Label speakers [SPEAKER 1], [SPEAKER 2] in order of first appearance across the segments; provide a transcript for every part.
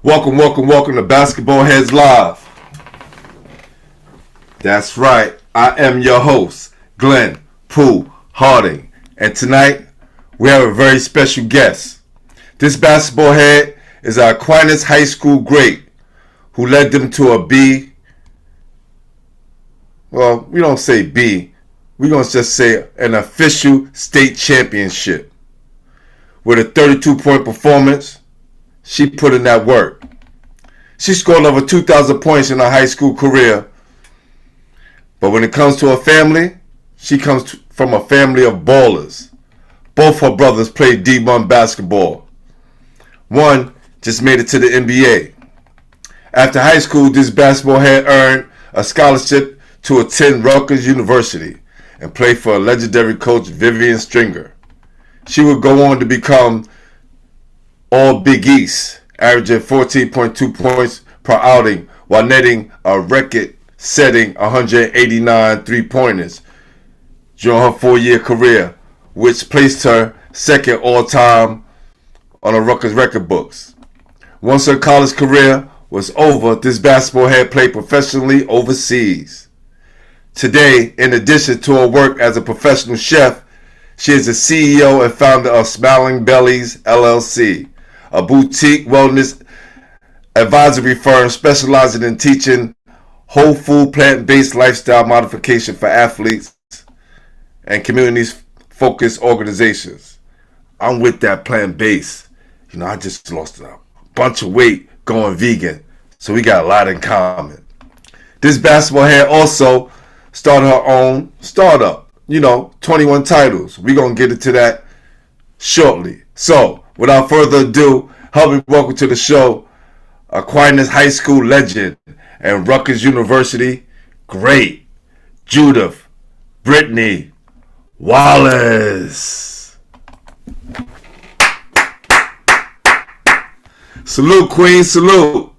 [SPEAKER 1] Welcome to Basketballheadzz Live. That's right, I am your host, Glenn Pooh Harding. And tonight, we have a very special guest. This basketball head is our Aquinas High School great, who led them to a B. Well, we don't say B. We're going to just say an official state championship. With a 32-point performance, she put in that work. She scored over 2,000 points in her high school career. But when it comes to her family, she comes from a family of ballers. Both her brothers played D1 basketball. One just made it to the NBA. After high school, this basketball head earned a scholarship to attend Rutgers University and play for a legendary coach, Vivian Stringer. She would go on to become All Big East, averaging 14.2 points per outing while netting a record-setting 189 three-pointers during her 4-year career, which placed her second all-time on the Rutgers record books. Once her college career was over, this basketball head played professionally overseas. Today, in addition to her work as a professional chef, she is the CEO and founder of Smiling Bellies, LLC, a boutique wellness advisory firm specializing in teaching whole food, plant-based lifestyle modification for athletes and communities-focused organizations. I'm with that plant-based. I just lost a bunch of weight going vegan, so we got a lot in common. This basketball head also started her own startup. 21 titles. We're going to get into that shortly. So, without further ado, help me welcome to the show Aquinas High School legend and Rutgers University great, Judith Brittany Wallace. Salute, Queen, salute.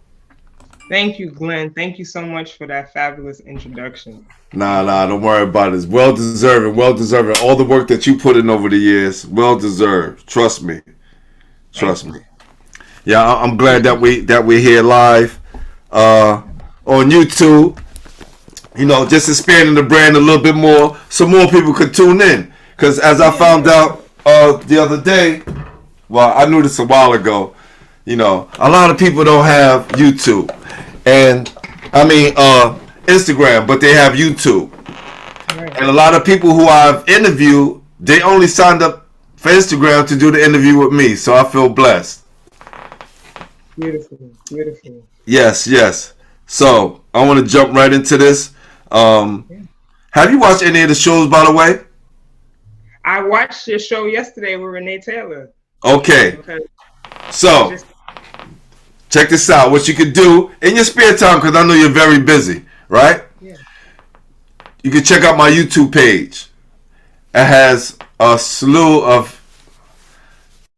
[SPEAKER 2] Thank you, Glenn. Thank you so much for that fabulous introduction.
[SPEAKER 1] Nah, don't worry about it. It's well deserving. All the work that you put in over the years, well deserved. Trust me. Yeah, I'm glad that we're here live on YouTube. Just expanding the brand a little bit more, so more people could tune in. Because as I found out the other day, well, I knew this a while ago. A lot of people don't have YouTube, and Instagram, but they have YouTube. Right. And a lot of people who I've interviewed, they only signed up for Instagram to do the interview with me, so I feel blessed.
[SPEAKER 2] Beautiful.
[SPEAKER 1] Yes. So I want to jump right into this. Have you watched any of the shows, by the way?
[SPEAKER 2] I watched your show yesterday with Renee Taylor.
[SPEAKER 1] Okay. So check this out. What you could do in your spare time, because I know you're very busy, right?
[SPEAKER 2] Yeah.
[SPEAKER 1] You can check out my YouTube page. It has a slew of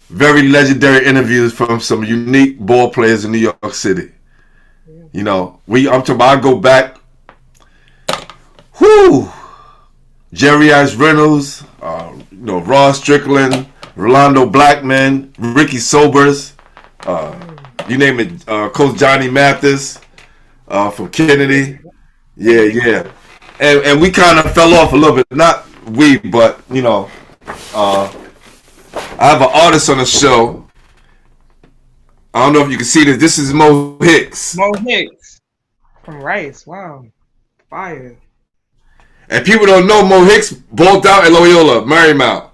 [SPEAKER 1] very legendary interviews from some unique ball players in New York City. Yeah. I'm talking about, I go back. Jerry Ice Reynolds, Ross Strickland, Rolando Blackman, Ricky Sobers, you name it, Coach Johnny Mathis from Kennedy. Yeah. And we kind of fell off a little bit. Not we, but, I have an artist on the show. I don't know if you can see this. This is Mo Hicks.
[SPEAKER 2] Mo Hicks from Rice. Wow. Fire.
[SPEAKER 1] And people don't know Mo Hicks balled out at Loyola Marymount.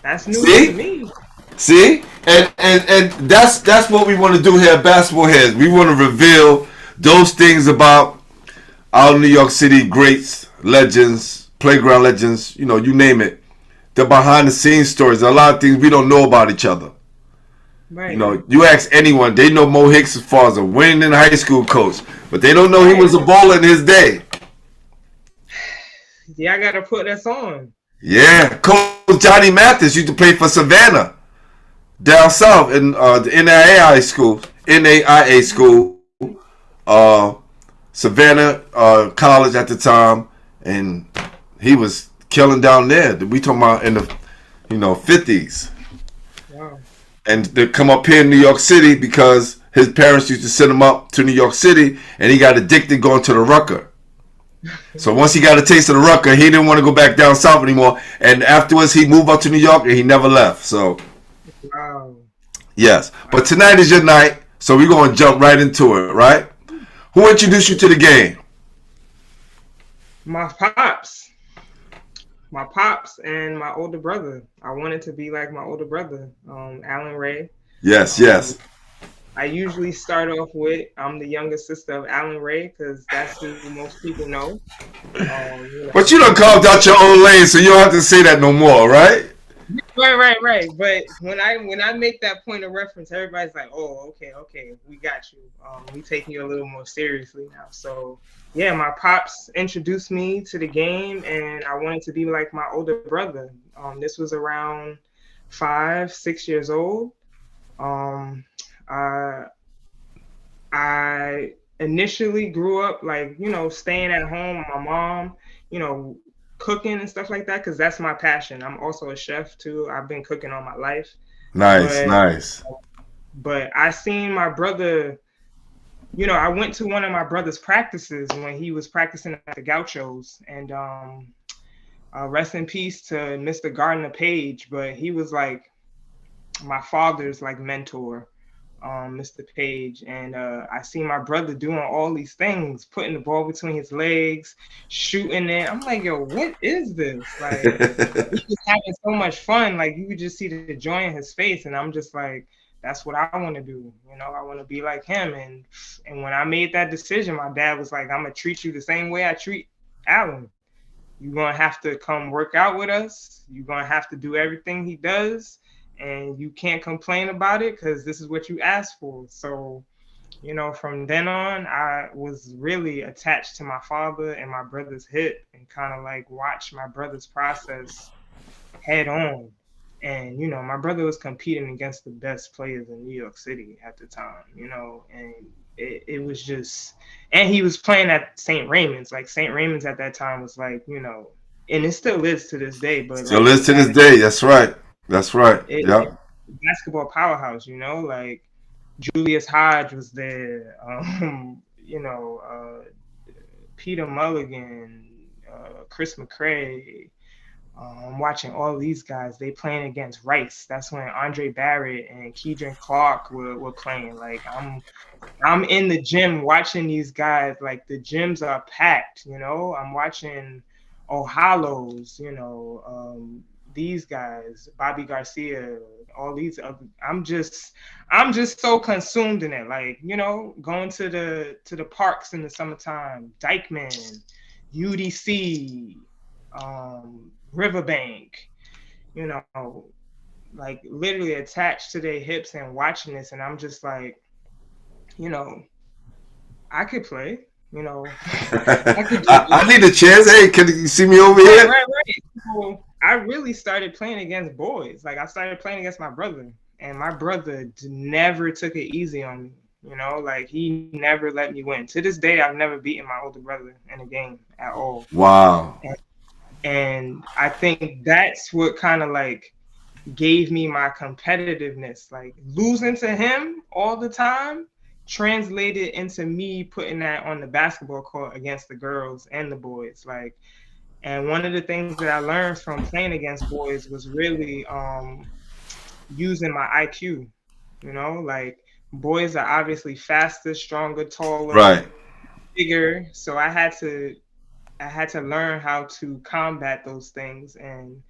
[SPEAKER 2] That's new to me.
[SPEAKER 1] See? And that's what we want to do here at Basketballheadzz. We want to reveal those things about our New York City greats, legends, playground legends, you name it. The behind the scenes stories. A lot of things we don't know about each other.
[SPEAKER 2] Right.
[SPEAKER 1] You ask anyone, they know Mo Hicks as far as a winning high school coach, but they don't know he was a baller in his day.
[SPEAKER 2] Yeah, I gotta put this on.
[SPEAKER 1] Yeah, Coach Johnny Mathis used to play for Savannah down south in the NAIA school, Savannah College at the time, and he was killing down there. We talking about in the 50s.
[SPEAKER 2] Wow.
[SPEAKER 1] and to come up here in New York City because his parents used to send him up to New York City, and he got addicted going to the Rucker. So once he got a taste of the Rucker, he didn't want to go back down south anymore. And afterwards, he moved up to New York, and he never left. So,
[SPEAKER 2] Wow.
[SPEAKER 1] yes. But tonight is your night, so we're going to jump right into it, right? Who introduced you to the game?
[SPEAKER 2] My pops. My pops and my older brother. I wanted to be like my older brother, Alan Ray.
[SPEAKER 1] Yes, yes.
[SPEAKER 2] I usually start off with, I'm the younger sister of Alan Ray because that's who most people know.
[SPEAKER 1] But you done carved out your own lane, so you don't have to say that no more, right?
[SPEAKER 2] Right. But when I make that point of reference, everybody's like, "Oh, okay, we got you. We taking you a little more seriously now." So yeah, my pops introduced me to the game, and I wanted to be like my older brother. This was around 5, 6 years old. I initially grew up like, staying at home with my mom, cooking and stuff like that, because that's my passion. I'm also a chef too. I've been cooking all my life.
[SPEAKER 1] Nice.
[SPEAKER 2] But I seen my brother, I went to one of my brother's practices when he was practicing at the Gauchos, and rest in peace to Mr. Gardner Page, but he was like my father's like mentor, Mr. Page, and I see my brother doing all these things, putting the ball between his legs, shooting it. I'm like, yo, what is this? Like, he was having so much fun. Like, you could just see the joy in his face, and I'm just like, that's what I want to do. I want to be like him. And when I made that decision, my dad was like, I'm gonna treat you the same way I treat Alan. You're gonna have to come work out with us. You're gonna have to do everything he does. And you can't complain about it because this is what you asked for. So, from then on, I was really attached to my father and my brother's hip and kind of like watched my brother's process head on. And, my brother was competing against the best players in New York City at the time, and it was just, and he was playing at St. Raymond's. Like St. Raymond's at that time was like, and it still is to this day. But
[SPEAKER 1] still is to this day. That's right. Yep.
[SPEAKER 2] Basketball powerhouse, like Julius Hodge was there, Peter Mulligan, Chris McCray. Watching all these guys, they playing against Rice. That's when Andre Barrett and Keydron Clark were playing. Like I'm in the gym watching these guys. Like the gyms are packed. I'm watching O'Hallows. These guys, Bobby Garcia, all these other, I'm just so consumed in it. Like, going to the parks in the summertime, Dykeman, UDC, Riverbank, like literally attached to their hips and watching this, and I'm just like, I could play,
[SPEAKER 1] I need a chance. Hey, can you see me over here?
[SPEAKER 2] Right. So I really started playing against boys. Like I started playing against my brother, and my brother never took it easy on me. Like he never let me win. To this day, I've never beaten my older brother in a game at all.
[SPEAKER 1] Wow.
[SPEAKER 2] And I think that's what kind of like gave me my competitiveness. Like losing to him all the time translated into me putting that on the basketball court against the girls and the boys. Like, and one of the things that I learned from playing against boys was really using my IQ. Like boys are obviously faster, stronger, taller,
[SPEAKER 1] right,
[SPEAKER 2] bigger. So I had to learn how to combat those things. And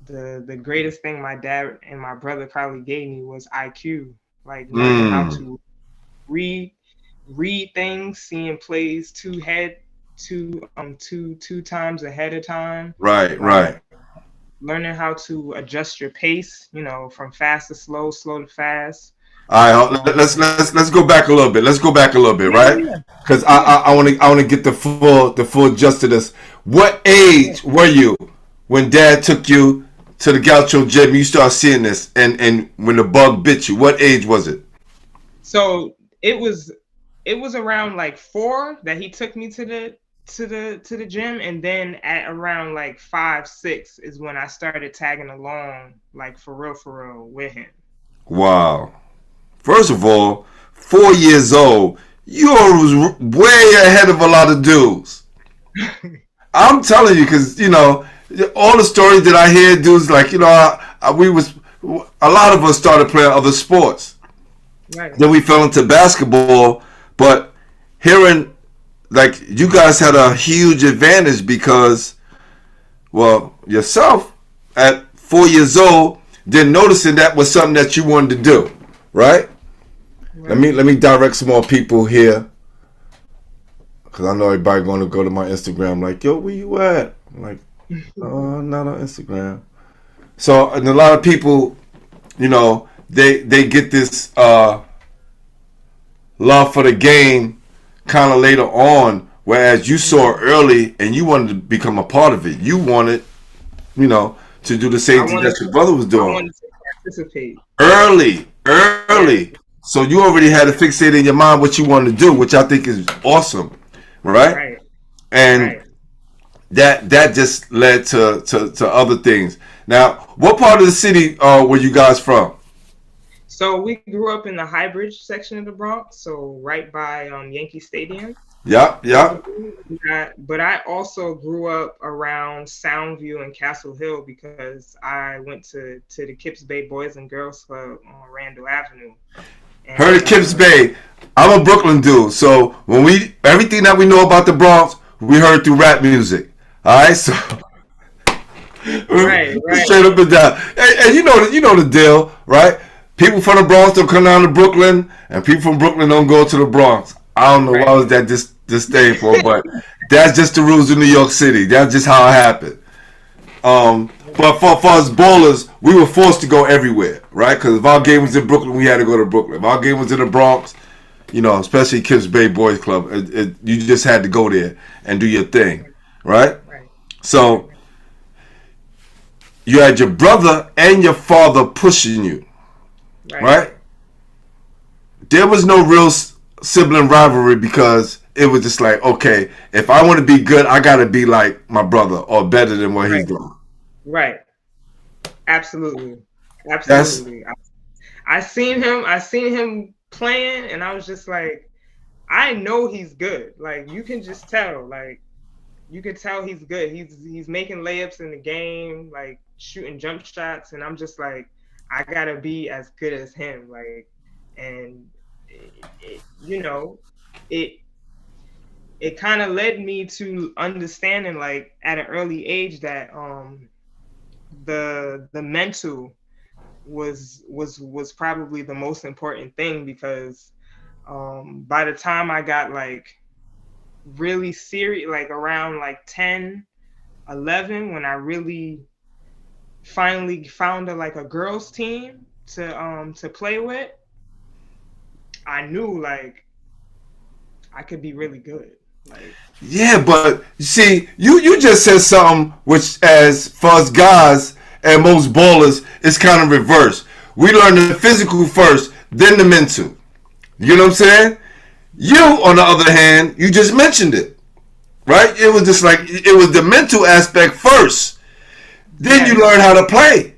[SPEAKER 2] the greatest thing my dad and my brother probably gave me was IQ. Like learning how to read things, seeing plays two times ahead of time.
[SPEAKER 1] Right.
[SPEAKER 2] Learning how to adjust your pace, from fast to slow, slow to fast.
[SPEAKER 1] All right, let's go back a little bit. Right? Because I want to get the full gist of this. What age were you when Dad took you to the Gaucho gym? You start seeing this, and when the bug bit you, what age was it?
[SPEAKER 2] So it was around like 4 that he took me to the gym, and then at around like 5, 6 is when I started tagging along like for real with him.
[SPEAKER 1] Wow. First of all, 4 years old, you was way ahead of a lot of dudes. I'm telling you, because all the stories that I hear, dudes like a lot of us started playing other sports.
[SPEAKER 2] Right.
[SPEAKER 1] Then we fell into basketball, but hearing like you guys had a huge advantage because, well, yourself at 4 years old, then noticing that was something that you wanted to do, right? Let me direct some more people here, because I know everybody going to go to my Instagram like, yo, where you at? I'm like, no, not on Instagram. So, and a lot of people, they get this love for the game kind of later on, whereas you saw it early and you wanted to become a part of it. You wanted, to do the same thing that your brother was doing.
[SPEAKER 2] I wanted to participate.
[SPEAKER 1] Early. So you already had it fixated in your mind what you wanted to do, which I think is awesome, right?
[SPEAKER 2] Right.
[SPEAKER 1] And that just led to other things. Now, what part of the city were you guys from?
[SPEAKER 2] So we grew up in the Highbridge section of the Bronx, so right by Yankee Stadium.
[SPEAKER 1] Yeah.
[SPEAKER 2] But I also grew up around Soundview and Castle Hill because I went to the Kips Bay Boys and Girls Club on Randall Avenue. And,
[SPEAKER 1] heard of Kips Bay. I'm a Brooklyn dude, so when everything that we know about the Bronx, we heard through rap music. All right, so
[SPEAKER 2] right.
[SPEAKER 1] Straight up and down. And you know the deal, right? People from the Bronx don't come down to Brooklyn, and people from Brooklyn don't go to the Bronx. I don't know why was that disdain for, but that's just the rules of New York City. That's just how it happened. But for us ballers, we were forced to go everywhere, right? Because if our game was in Brooklyn, we had to go to Brooklyn. If our game was in the Bronx, especially Kips Bay Boys Club, you just had to go there and do your thing, right? So you had your brother and your father pushing you, right? There was no real sibling rivalry because it was just like, okay, if I want to be good, I got to be like my brother or better than what he's doing.
[SPEAKER 2] Right. Absolutely. I seen him playing, and I was just like, I know he's good. Like, you can just tell. Like, you can tell he's good. He's making layups in the game, like shooting jump shots, and I'm just like, I gotta be as good as him. Like, and it kind of led me to understanding, like, at an early age that the mental was probably the most important thing, because by the time I got like really serious, like around like 10, 11, when I really finally found a girls team to play with, I knew like I could be really good. Like,
[SPEAKER 1] yeah, but see, you just said something which, as far as guys and most ballers, is kind of reverse. We learn the physical first, then the mental. You know what I'm saying? You, on the other hand, you just mentioned it, right? It was just like, it was the mental aspect first. Then you learn how to play.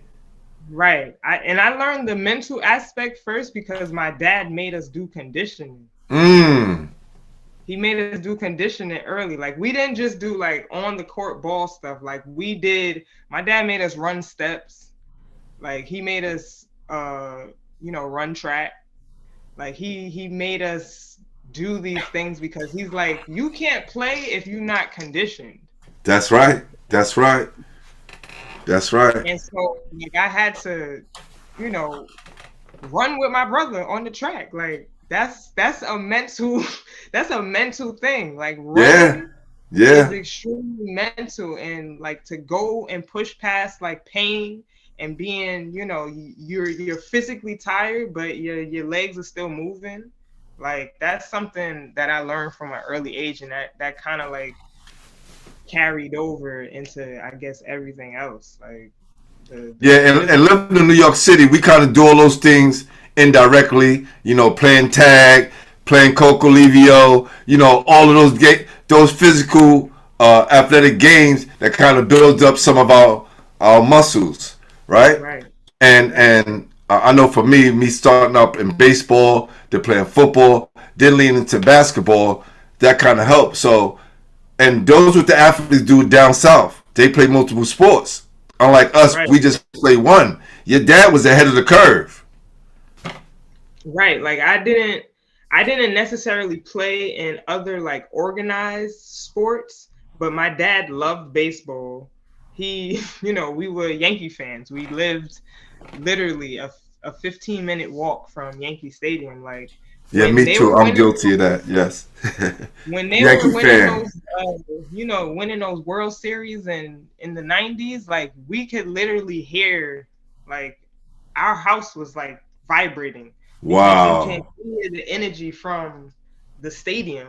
[SPEAKER 2] Right. I learned the mental aspect first because my dad made us do conditioning. He made us do conditioning early. Like, we didn't just do like on the court ball stuff. Like, my dad made us run steps. Like, he made us run track. Like, he made us do these things because he's like, you can't play if you're not conditioned.
[SPEAKER 1] That's right. And
[SPEAKER 2] so like, I had to, run with my brother on the track. Like, that's a mental thing. Like, running is extremely mental, and like to go and push past like pain and being, you're physically tired, but your legs are still moving. Like, that's something that I learned from an early age, and that kind of like carried over into, I guess, everything else. Like, and
[SPEAKER 1] living in New York City, we kind of do all those things indirectly, playing tag, playing Coco Livio, all of those physical athletic games that kind of builds up some of our muscles, right? And I know for me starting up in baseball, then playing football, then leaning into basketball, that kind of helped. So, and those what the athletes do down south. They play multiple sports. Unlike us,
[SPEAKER 2] Right.
[SPEAKER 1] we just play one. Your dad was ahead of the curve.
[SPEAKER 2] Right. Like I didn't necessarily play in other like organized sports, but my dad loved baseball. He, we were Yankee fans. We lived literally a 15-minute walk from Yankee Stadium. Like
[SPEAKER 1] Yeah,
[SPEAKER 2] when
[SPEAKER 1] me
[SPEAKER 2] they
[SPEAKER 1] too.
[SPEAKER 2] were
[SPEAKER 1] I'm
[SPEAKER 2] winning
[SPEAKER 1] guilty of that. Yes.
[SPEAKER 2] when they
[SPEAKER 1] Yankee
[SPEAKER 2] were winning
[SPEAKER 1] fan.
[SPEAKER 2] those winning those World Series in the 90s, like we could literally hear, like, our house was like vibrating because you can
[SPEAKER 1] Wow.
[SPEAKER 2] hear the energy from the stadium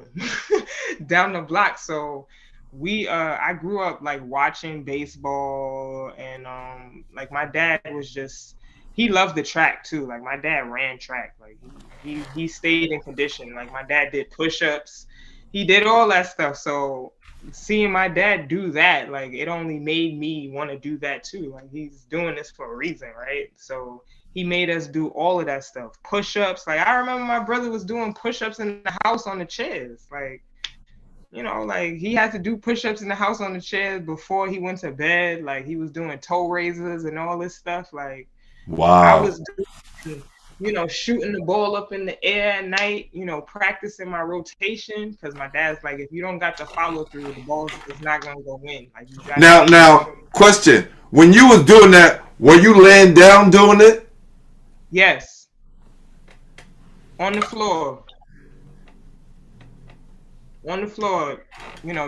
[SPEAKER 2] down the block. So I grew up like watching baseball, and like my dad was just, he loved the track too. Like my dad ran track. Like he stayed in condition. Like my dad did push-ups. He did all that stuff. So seeing my dad do that, like it only made me want to do that too. Like he's doing this for a reason, right? So he made us do all of that stuff. Push-ups. Like I remember my brother was doing push-ups in the house on the chairs. Like, like he had to do push-ups in the house on the chairs before he went to bed. Like he was doing toe raises and all this stuff. Like I
[SPEAKER 1] Wow.
[SPEAKER 2] was doing, shooting the ball up in the air at night, practicing my rotation, because my dad's like, if you don't got the follow through, the ball is not gonna go in. Like you gotta
[SPEAKER 1] Now, question. When you was doing that, were you laying down doing it?
[SPEAKER 2] Yes, on the floor. On the floor,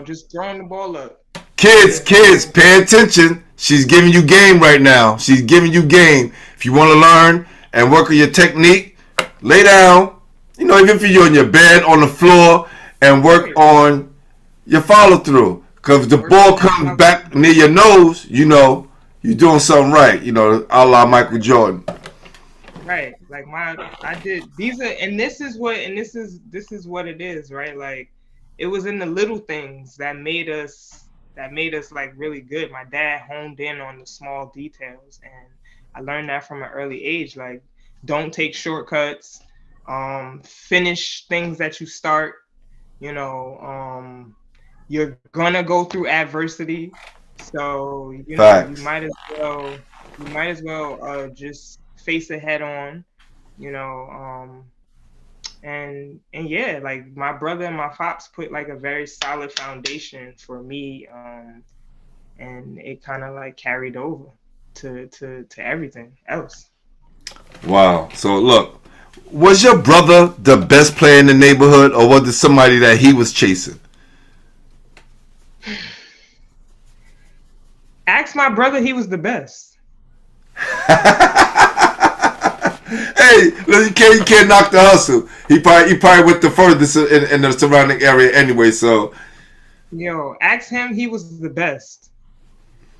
[SPEAKER 2] just throwing the ball up.
[SPEAKER 1] Kids, pay attention. She's giving you game right now. She's giving you game. If you want to learn and work on your technique, lay down. Even if you're in your bed, on the floor, and work on your follow through. Because if the ball comes back near your nose, you're doing something right. A la Michael Jordan.
[SPEAKER 2] Right. Like I did these are, and this is what it is, right? Like it was in the little things that made us like really good. My dad honed in on the small details, and I learned that from an early age. Like, don't take shortcuts. Finish things that you start. You're gonna go through adversity, so you
[SPEAKER 1] Facts.
[SPEAKER 2] might as well just face it head on. And yeah, like my brother and my pops put like a very solid foundation for me, and it kind of like carried over to everything else.
[SPEAKER 1] Wow. So look, was your brother the best player in the neighborhood, or was it somebody that he was chasing?
[SPEAKER 2] Ask my brother, he was the best.
[SPEAKER 1] Hey, you can't knock the hustle. He probably went the furthest in the surrounding area anyway. So,
[SPEAKER 2] Ask him, he was the best.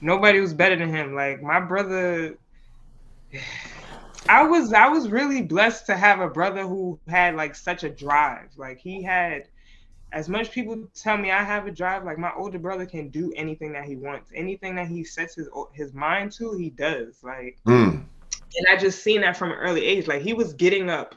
[SPEAKER 2] Nobody was better than him. Like my brother, I was really blessed to have a brother who had like such a drive. Like he had, as much people tell me I have a drive, like my older brother can do anything that he wants. Anything that he sets his mind to, he does. Like, and I just seen that from an early age. Like he was getting up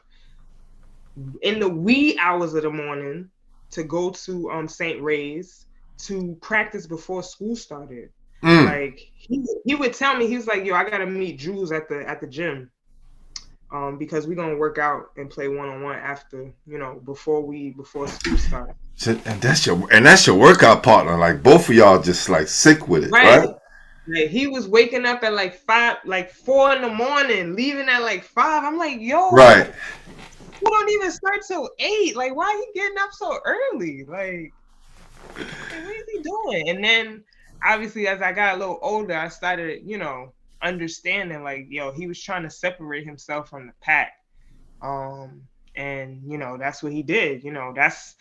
[SPEAKER 2] in the wee hours of the morning to go to St. Ray's to practice before school started. Like he would tell me, he was like, yo, I gotta meet Jules at the gym. Because we're gonna work out and play one-on-one after, before school starts.
[SPEAKER 1] And that's your workout partner. Like both of y'all just like sick with it, right?
[SPEAKER 2] Like he was waking up at like 4 in the morning, leaving at like 5. I'm like, yo,
[SPEAKER 1] right.
[SPEAKER 2] You don't even start till 8. Like, why are you getting up so early? Like what is he doing? And then obviously as I got a little older, I started, understanding like, he was trying to separate himself from the pack. And that's what he did. That's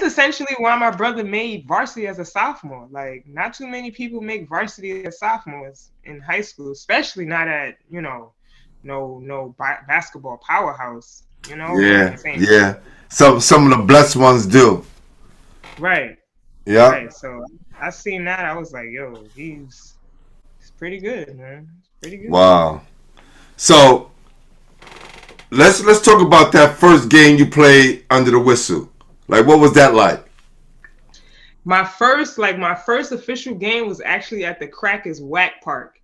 [SPEAKER 2] essentially why my brother made varsity as a sophomore. Like not too many people make varsity as sophomores in high school, especially not at no basketball powerhouse.
[SPEAKER 1] Yeah. Some of the blessed ones do.
[SPEAKER 2] Right.
[SPEAKER 1] Yeah.
[SPEAKER 2] Right. So I seen that. I was like, yo, he's pretty good, man. It's pretty good.
[SPEAKER 1] Wow. So let's talk about that first game you played under the whistle. Like, what was that like?
[SPEAKER 2] My first official game was actually at the Crackers Whack Park,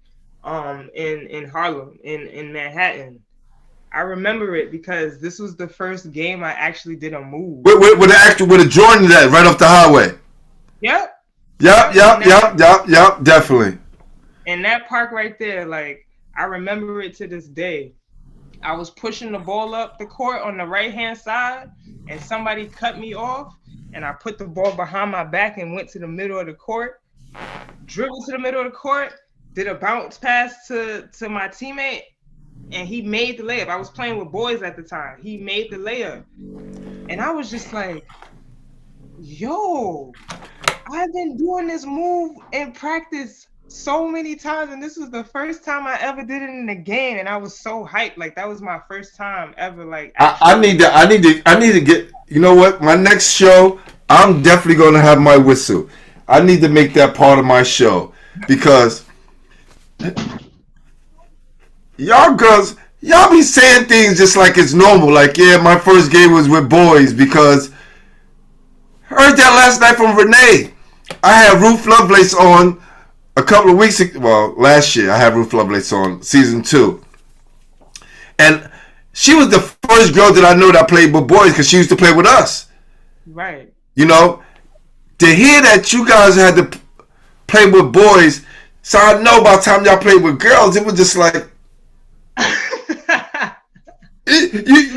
[SPEAKER 2] in Harlem, in Manhattan. I remember it because this was the first game I actually did a move.
[SPEAKER 1] With the Jordan that right off the highway.
[SPEAKER 2] Yep.
[SPEAKER 1] Yep, definitely.
[SPEAKER 2] And that park right there, like, I remember it to this day. I was pushing the ball up the court on the right-hand side, and somebody cut me off, and I put the ball behind my back and went to the middle of the court, dribbled to the middle of the court, did a bounce pass to my teammate, and he made the layup. I was playing with boys at the time. He made the layup. And I was just like, yo, I've been doing this move in practice so many times, and this was the first time I ever did it in the game, and I was so hyped. Like, that was my first time ever. Like,
[SPEAKER 1] I need to get. You know what? My next show, I'm definitely going to have my whistle. I need to make that part of my show because y'all girls, y'all be saying things just like it's normal. Like, yeah, my first game was with boys because I heard that last night from Renee. I had Ruth Lovelace on a couple of weeks ago. Well, last year I had Ruth Lovelace on season 2. And she was the first girl that I know that played with boys because she used to play with us.
[SPEAKER 2] Right.
[SPEAKER 1] You know, to hear that you guys had to play with boys, so I know by the time y'all played with girls, it was just like, you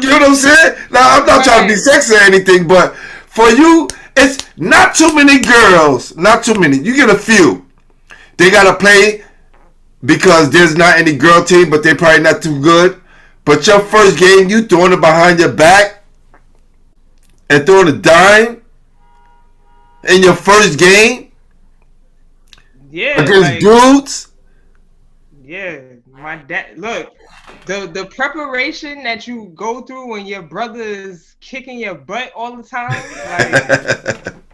[SPEAKER 1] know what I'm saying? Now, I'm not trying to be sexy or anything, but for you, it's not too many girls. Not too many. You get a few. They got to play because there's not any girl team, but they're probably not too good. But your first game, you throwing it behind your back and throwing a dime in your first game?
[SPEAKER 2] Yeah.
[SPEAKER 1] Against dudes?
[SPEAKER 2] Yeah. My dad, look, the preparation that you go through when your brother is kicking your butt all the time,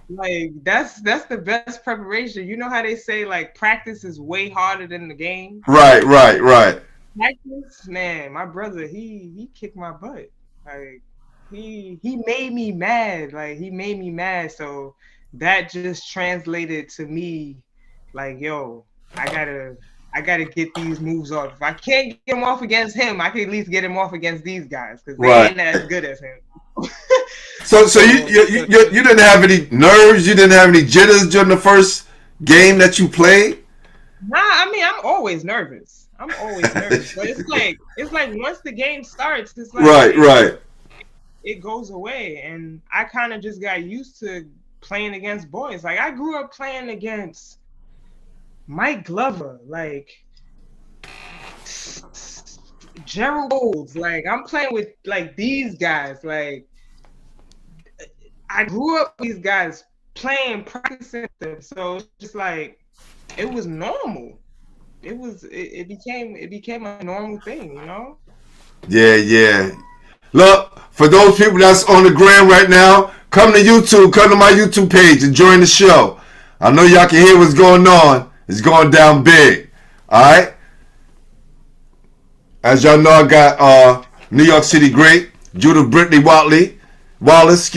[SPEAKER 2] like that's the best preparation. You know how they say, like, practice is way harder than the game?
[SPEAKER 1] Right.
[SPEAKER 2] Practice, man, my brother, he kicked my butt. Like, he made me mad. Like, he made me mad. So that just translated to me like, yo, I gotta get these moves off. If I can't get them off against him, I can at least get him off against these guys because they ain't as good as him.
[SPEAKER 1] So you didn't have any nerves? You didn't have any jitters during the first game that you played?
[SPEAKER 2] Nah, I mean, I'm always nervous. But it's like once the game starts, it's like
[SPEAKER 1] right.
[SPEAKER 2] It goes away, and I kind of just got used to playing against boys. Like, I grew up playing against Mike Glover, like Gerald Gold. Like, I'm playing with like these guys. Like, I grew up with these guys playing, practicing them. So it's just like it was normal. It became a normal thing, you know?
[SPEAKER 1] Yeah. Look, for those people that's on the gram right now, come to YouTube, come to my YouTube page and join the show. I know y'all can hear what's going on. It's going down big. Alright? As y'all know, I got New York City Great, Judith Brittany Wallace,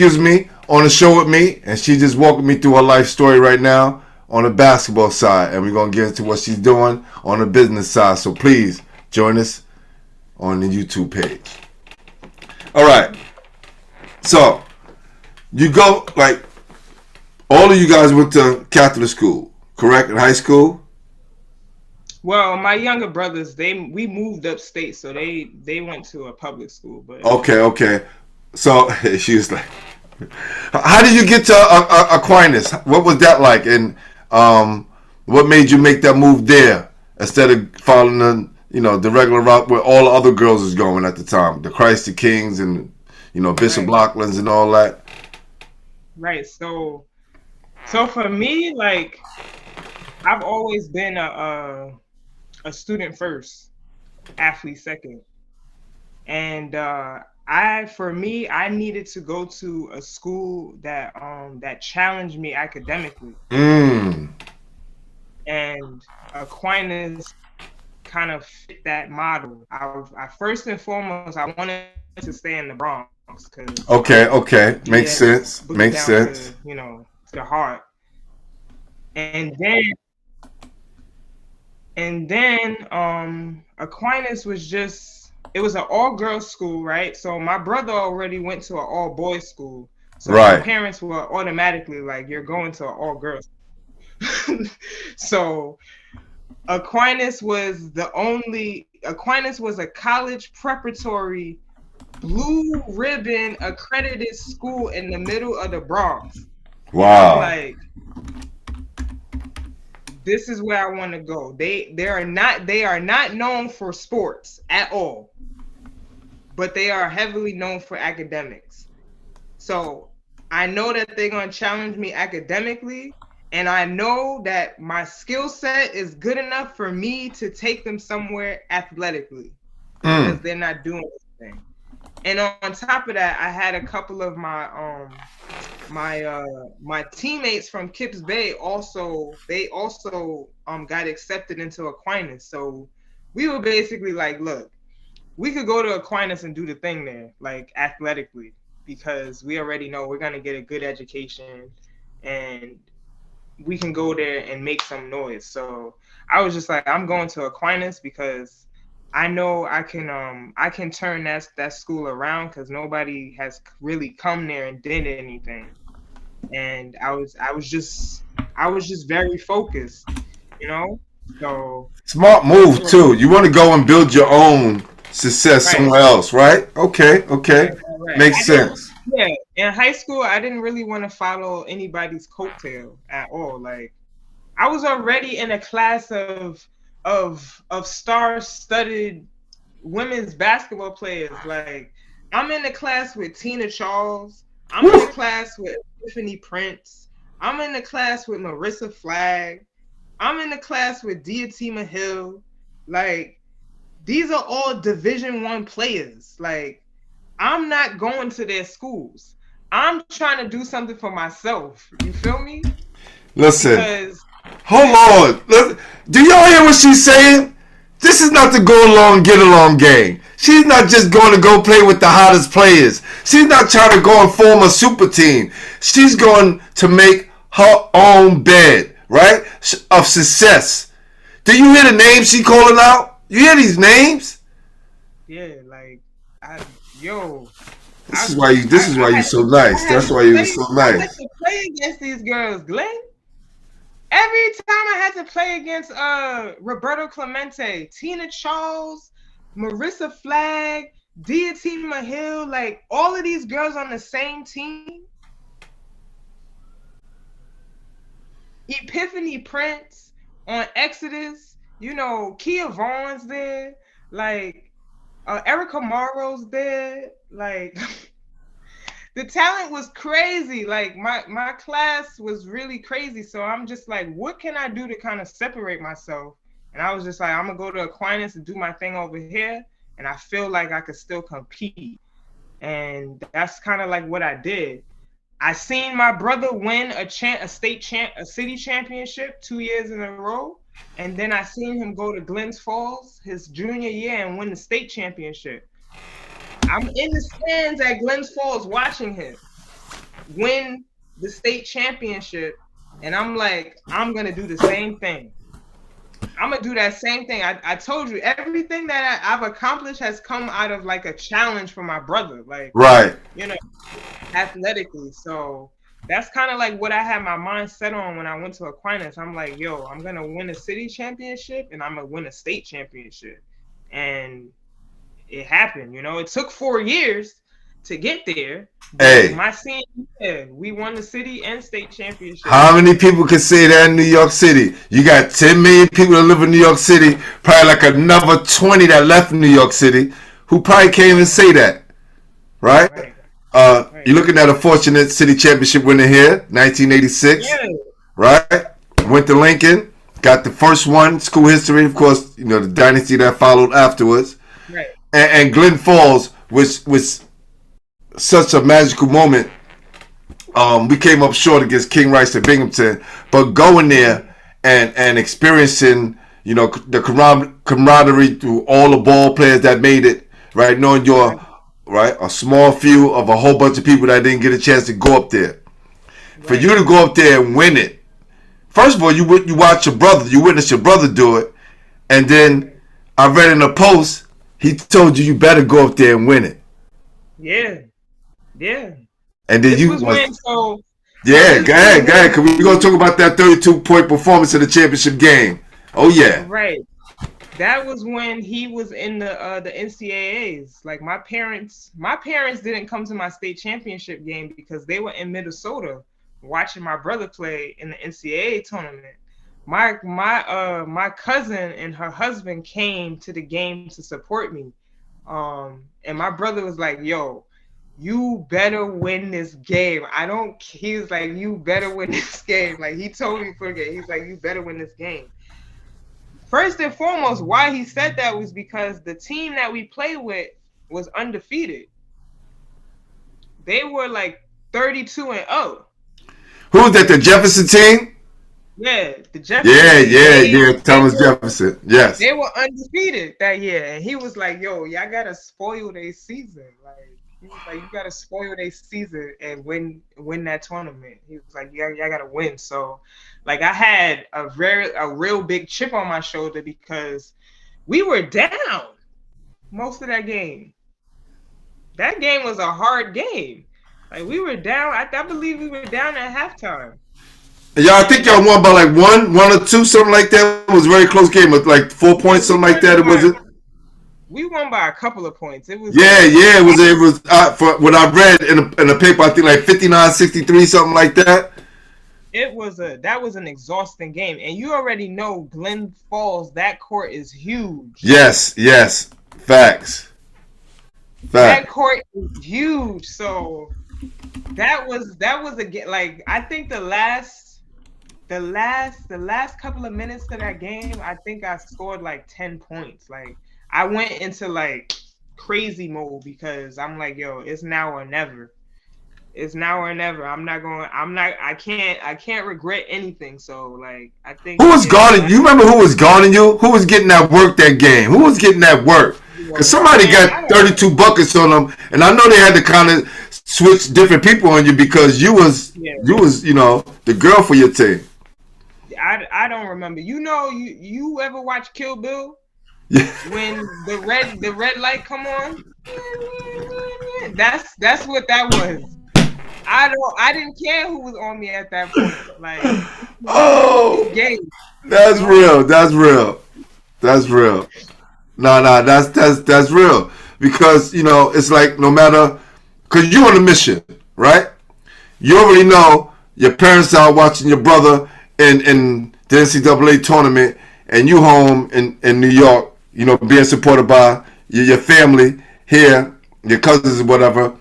[SPEAKER 1] on the show with me, and she just walking me through her life story right now on the basketball side, and we're going to get into what she's doing on the business side. So please join us on the YouTube page. All right. So you go, like, all of you guys went to Catholic school, correct? In high school?
[SPEAKER 2] Well, my younger brothers, we moved upstate, so they went to a public school. But
[SPEAKER 1] okay. So she was like, how did you get to Aquinas? What was that like? And what made you make that move there instead of following the regular route where all the other girls was going at the time, the Christ the Kings and Bishop Laughlin's and all that?
[SPEAKER 2] Right. So for me, like, I've always been a student first, athlete second, and I needed to go to a school that challenged me academically. And Aquinas kind of fit that model. I first and foremost, I wanted to stay in the Bronx.
[SPEAKER 1] Okay. Makes sense. Makes sense.
[SPEAKER 2] To, to the heart. And then Aquinas was just, it was an all-girls school, right? So my brother already went to an all-boys school. So my parents were automatically like, you're going to an all-girls school. So Aquinas was a college preparatory blue ribbon accredited school in the middle of the Bronx.
[SPEAKER 1] Wow.
[SPEAKER 2] Like, this is where I want to go. They are not known for sports at all, but they are heavily known for academics. So I know that they're going to challenge me academically, and I know that my skill set is good enough for me to take them somewhere athletically, because they're not doing anything. And on top of that, I had a couple of my my teammates from Kips Bay also got accepted into Aquinas. So we were basically like, look, we could go to Aquinas and do the thing there, like athletically, because we already know we're gonna get a good education and we can go there and make some noise. So I was just like, I'm going to Aquinas because I know I can turn that school around, because nobody has really come there and did anything. And I was just very focused, So
[SPEAKER 1] smart move too. You want to go and build your own success somewhere else, right? Okay. Right. Makes sense.
[SPEAKER 2] Yeah, in high school, I didn't really want to follow anybody's coattail at all. Like, I was already in a class of star-studded women's basketball players. Like, I'm in the class with Tina Charles. I'm in the class with Tiffany Prince. I'm in the class with Marissa Flagg. I'm in the class with Diatima Hill. Like, these are all Division I players. Like, I'm not going to their schools. I'm trying to do something for myself. You feel me?
[SPEAKER 1] Listen. Hold on. Do y'all hear what she's saying? This is not the go along, get along game. She's not just going to go play with the hottest players. She's not trying to go and form a super team. She's going to make her own bed, right, of success. Do you hear the names she calling out? You hear these names?
[SPEAKER 2] Yeah, like,
[SPEAKER 1] This is why you're so nice. That's why you're so nice.
[SPEAKER 2] I had to play against these girls, Glenn. Every time I had to play against Roberto Clemente, Tina Charles, Marissa Flagg, Diatima Hill, like all of these girls on the same team. Epiphany Prince on Exodus, Kia Vaughn's there, like Erica Morrow's there, like the talent was crazy. Like my class was really crazy. So I'm just like, what can I do to kind of separate myself? And I was just like, I'm gonna go to Aquinas and do my thing over here, and I feel like I could still compete. And that's kind of like what I did. I seen my brother win a city championship 2 years in a row, and then I seen him go to Glens Falls his junior year and win the state championship. I'm in the stands at Glens Falls watching him win the state championship, and I'm like, I'm gonna do the same thing. I'm gonna do that same thing. I told you, everything that I've accomplished has come out of like a challenge from my brother, like,
[SPEAKER 1] right,
[SPEAKER 2] athletically. So that's kind of like what I had my mind set on when I went to Aquinas. I'm like, I'm gonna win a city championship and I'm gonna win a state championship. And it happened. It took 4 years to get there.
[SPEAKER 1] Hey,
[SPEAKER 2] my senior year, we won the city and state championship.
[SPEAKER 1] How many people can say that in New York City? You got 10 million people that live in New York City, probably like another 20 that left New York City, who probably can't even say that, right? You're looking at a fortunate city championship winner here, 1986, right? Went to Lincoln, got the first one, school history, of course, the dynasty that followed afterwards.
[SPEAKER 2] Right.
[SPEAKER 1] And Glen Falls was such a magical moment. We came up short against King Rice and Binghamton, but going there and experiencing, the camaraderie through all the ball players that made it, right? Knowing your right? A small few of a whole bunch of people that didn't get a chance to go up there. Right. For you to go up there and win it, first of all, you watch your brother, you witness your brother do it, and then I read in a post, he told you better go up there and win it.
[SPEAKER 2] Yeah.
[SPEAKER 1] And then
[SPEAKER 2] go
[SPEAKER 1] ahead, because we're going to talk about that 32-point performance in the championship game. Oh, yeah.
[SPEAKER 2] Right. That was when he was in the NCAAs. Like my parents didn't come to my state championship game because they were in Minnesota watching my brother play in the NCAA tournament. My cousin and her husband came to the game to support me. And my brother was like, yo, you better win this game. He was like, you better win this game. Like he told me for the game. He's like, you better win this game. First and foremost, why he said that was because the team that we played with was undefeated. They were like 32-0.
[SPEAKER 1] Who was that? The Jefferson team?
[SPEAKER 2] Yeah, the Jefferson.
[SPEAKER 1] Yeah. Thomas Jefferson. Yes.
[SPEAKER 2] They were undefeated that year, and he was like, "Yo, y'all gotta spoil their season. Like, he was like, you gotta spoil their season and win that tournament." He was like, "Y'all gotta win." So, like, I had a real big chip on my shoulder because we were down most of that game. That game was a hard game. Like we were down. I believe we were down at halftime.
[SPEAKER 1] Yeah, I think y'all won by like one or two, something like that. It was a very close game with like 4 points, something like that.
[SPEAKER 2] We won by a couple of points. It was.
[SPEAKER 1] It was for what I read in the paper. I think like 59-63, something like that.
[SPEAKER 2] That was an exhausting game, and you already know Glen Falls. That court is huge.
[SPEAKER 1] Yes, facts.
[SPEAKER 2] That court is huge, so that was a like I think the last couple of minutes to that game, I think I scored like 10 points. Like I went into like crazy mode because I'm like, yo, it's now or never. It's now or never. I can't regret anything. So like I think
[SPEAKER 1] who was guarding you? Remember who was guarding you? Who was getting that work that game? Who was getting that work? Because somebody got 32 buckets on them, and I know they had to kind of switch different people on you because you was the girl for your team.
[SPEAKER 2] I don't remember. You ever watch Kill Bill?
[SPEAKER 1] Yeah.
[SPEAKER 2] When the red light come on, that's what that was. I didn't care who was on me at that point. Like,
[SPEAKER 1] that's real. No, that's real because it's like no matter because you're on a mission, right? You already know your parents are watching your brother in the NCAA tournament, and you home in New York, being supported by your family here, your cousins or whatever.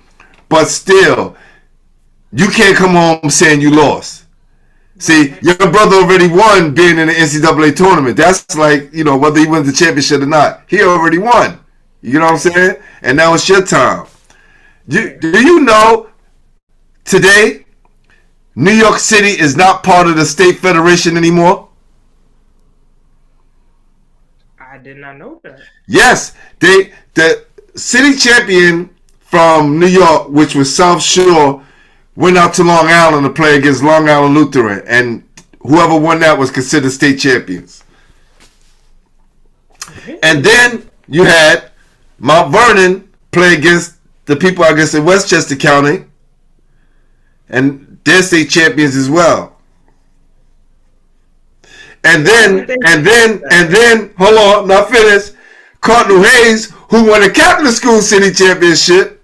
[SPEAKER 1] But still, you can't come home saying you lost. See, your brother already won being in the NCAA tournament. That's like, whether he wins the championship or not, he already won. You know what I'm saying? And now it's your time. Do you know today, New York City is not part of the state federation anymore?
[SPEAKER 2] I did not know that.
[SPEAKER 1] Yes, the city champion from New York, which was South Shore, went out to Long Island to play against Long Island Lutheran, and whoever won that was considered state champions. And then you had Mount Vernon play against the people, I guess, in Westchester County, and they're state champions as well. And then, hold on, not finished. Cardinal Hayes, who won the Catholic School City Championship,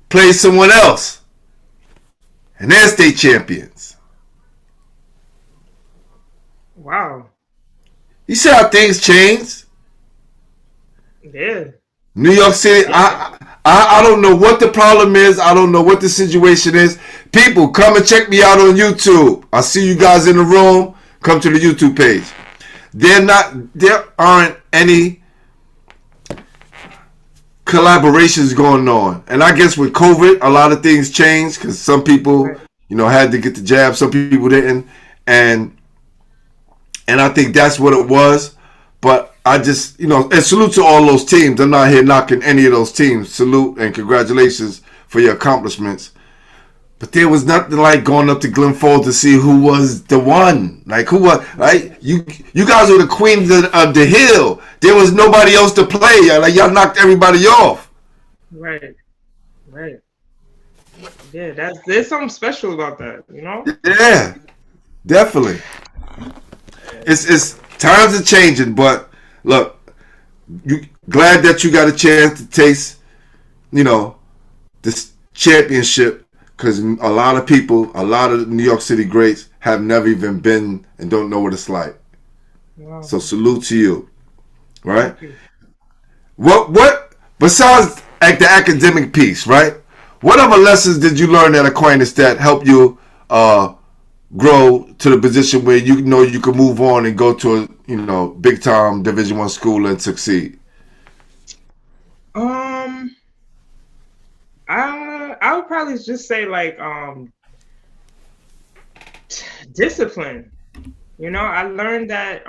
[SPEAKER 1] played someone else. And they're state champions.
[SPEAKER 2] Wow.
[SPEAKER 1] You see how things change?
[SPEAKER 2] Yeah.
[SPEAKER 1] New York City, I don't know what the problem is. I don't know what the situation is. People, come and check me out on YouTube. I see you guys in the room. Come to the YouTube page. There aren't any collaborations going on. And I guess with COVID, a lot of things changed because some people, had to get the jab. Some people didn't. And I think that's what it was. But I just, and salute to all those teams. I'm not here knocking any of those teams. Salute and congratulations for your accomplishments. But there was nothing like going up to Glen Falls to see who was the one. Like, who was, right? You guys were the queens of the hill. There was nobody else to play. Like, y'all knocked everybody off.
[SPEAKER 2] Right. Yeah, there's something special about that,
[SPEAKER 1] Yeah, definitely. It's times are changing, but look, you glad that you got a chance to taste, this championship, because a lot of people, a lot of New York City greats have never even been and don't know what it's like.
[SPEAKER 2] Wow.
[SPEAKER 1] So salute to you, right? What besides the academic piece, right? What other lessons did you learn at Aquinas that helped you grow to the position where you know you can move on and go to a big time Division I school and succeed?
[SPEAKER 2] I would probably just say like discipline. I learned that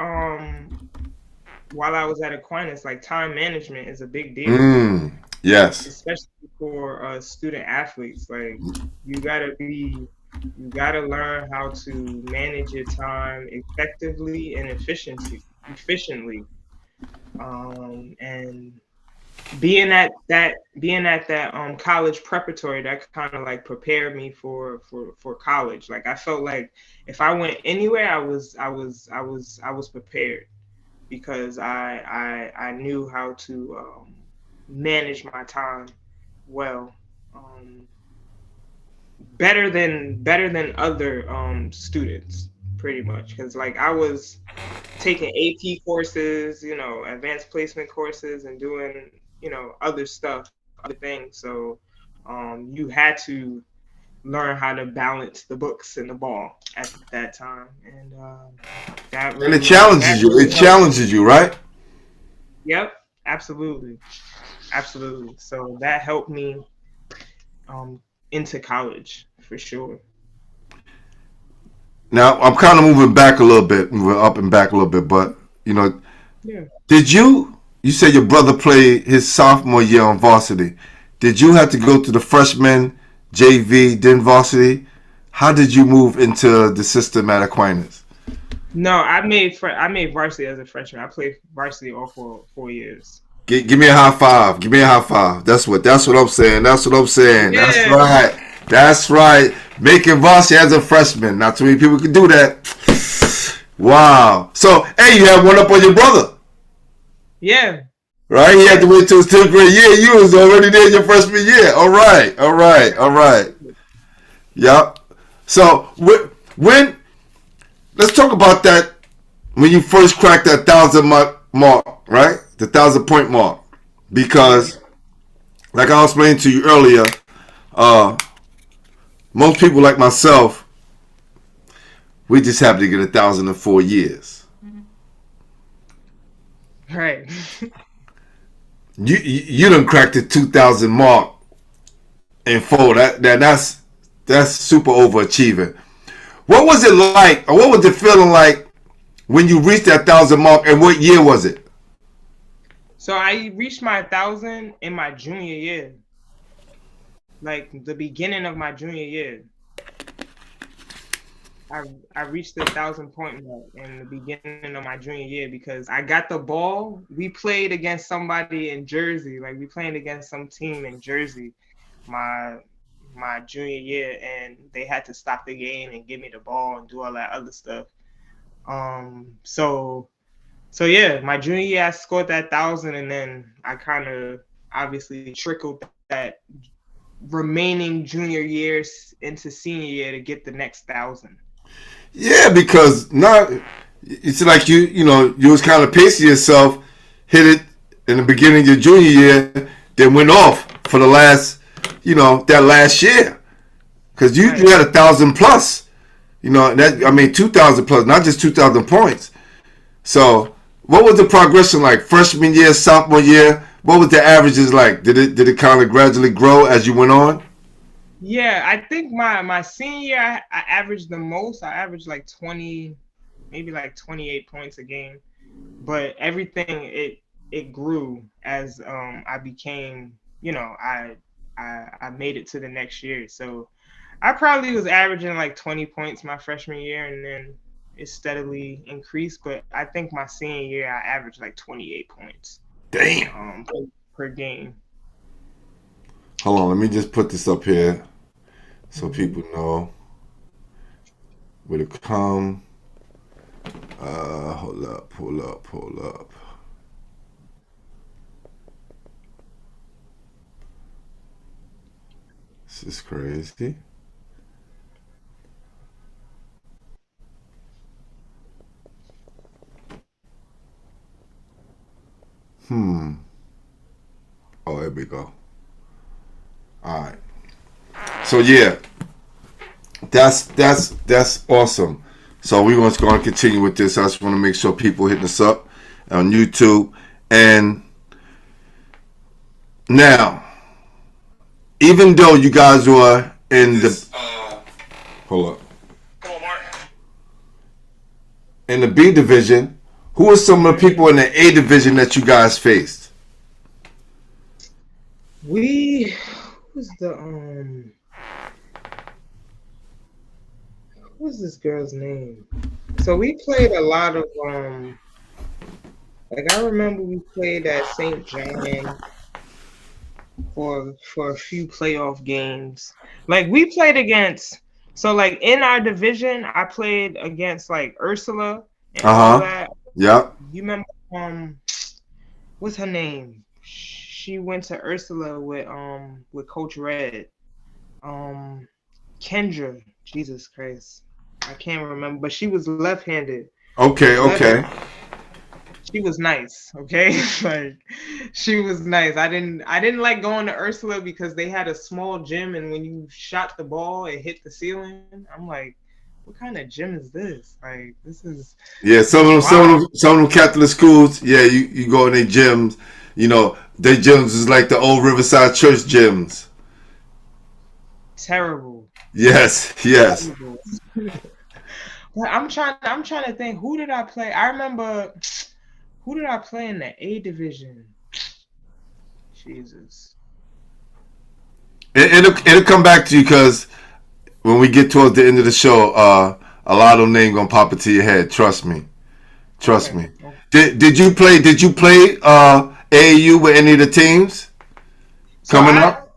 [SPEAKER 2] while I was at Aquinas, like time management is a big deal.
[SPEAKER 1] Yes.
[SPEAKER 2] Especially for student athletes. Like you gotta learn how to manage your time effectively and efficiently. And being at that college preparatory, that kind of like prepared me for college. Like I felt like if I went anywhere, I was prepared, because I knew how to manage my time well, better than other students, pretty much, because like I was taking AP courses, advanced placement courses, and doing other things. So you had to learn how to balance the books and the ball at that time, and that really,
[SPEAKER 1] and it challenges you. It challenges you, right?
[SPEAKER 2] Yep, absolutely. So that helped me into college for sure.
[SPEAKER 1] Now I'm kind of moving back a little bit, moving up and back a little bit, but
[SPEAKER 2] Yeah.
[SPEAKER 1] did you said your brother played his sophomore year on varsity? Did you have to go to the freshman, JV, then varsity? How did you move into the system at Aquinas?
[SPEAKER 2] No, I made varsity as a freshman. I played varsity all 4 years.
[SPEAKER 1] Give me a high five. Give me a high five. That's what I'm saying.
[SPEAKER 2] Yeah.
[SPEAKER 1] That's right. Making varsity as a freshman. Not too many people can do that. Wow. So, hey, you had one up on your brother.
[SPEAKER 2] Yeah.
[SPEAKER 1] Right? He had to wait till his 10th grade year. You was already there your freshman year. All right. Yep. So, when let's talk about that, when you first cracked that 1,000 mark, right? The 1,000-point mark. Because, like I explained to you earlier, most people like myself, we just happen to get 1,000 in 4 years.
[SPEAKER 2] Right.
[SPEAKER 1] You done cracked the 2,000 mark in 4. That's super overachieving. What was it like, or what was it feeling like when you reached that 1,000 mark, and what year was it?
[SPEAKER 2] So I reached my 1,000 in my junior year, like the beginning of my junior year. I reached the 1,000-point mark in the beginning of my junior year because I got the ball. We played against somebody in Jersey, like we played against some team in Jersey, my junior year, and they had to stop the game and give me the ball and do all that other stuff. So yeah, my junior year I scored that 1,000, and then I kind of obviously trickled that remaining junior years into senior year to get the next 1,000.
[SPEAKER 1] Yeah, because not it's like you was kind of pacing yourself, hit it in the beginning of your junior year, then went off for the last that last year, because you had 1,000 plus, that I mean 2,000 plus, not just 2,000 points. So what was the progression like freshman year, sophomore year? What was the averages like? Did it kind of gradually grow as you went on?
[SPEAKER 2] Yeah, I think my senior year I averaged the most. I averaged like 20, maybe like 28 points a game. but everything it grew as I became, I made it to the next year. So I probably was averaging like 20 points my freshman year, and then it steadily increased. But I think my senior year I averaged like 28 points
[SPEAKER 1] Damn.
[SPEAKER 2] per game.
[SPEAKER 1] Hold on, let me just put this up here so people know where to come. Hold up. This is crazy. Oh, there we go. All right. So yeah, that's awesome. So we're going to continue with this. I just want to make sure people hitting us up on YouTube. And now, even though you guys were in the hold up.
[SPEAKER 2] Come on, Mark.
[SPEAKER 1] In the B division, who are some of the people in the A division that you guys faced?
[SPEAKER 2] Who's this girl's name? So we played a lot of like I remember we played at St. John for a few playoff games. Like we played against, so like in our division, I played against like Ursula and all that.
[SPEAKER 1] Yep.
[SPEAKER 2] You remember what's her name? She went to Ursula with Coach Red. Kendra, Jesus Christ. I can't remember, but she was left-handed.
[SPEAKER 1] Okay.
[SPEAKER 2] She was nice, okay? Like she was nice. I didn't like going to Ursula because they had a small gym, and when you shot the ball, it hit the ceiling. I'm like, what kind of gym is this? Like this is
[SPEAKER 1] some of them Catholic schools, you go in their gyms, their gyms is like the old Riverside Church gyms.
[SPEAKER 2] Terrible.
[SPEAKER 1] Yes.
[SPEAKER 2] Terrible. But I'm trying to think, who did I play? I remember, who did I play in the A division? Jesus.
[SPEAKER 1] It'll come back to you, because when we get towards the end of the show, a lot of them names gonna pop into your head. Trust me. Okay. Did you play AAU with any of the teams coming up?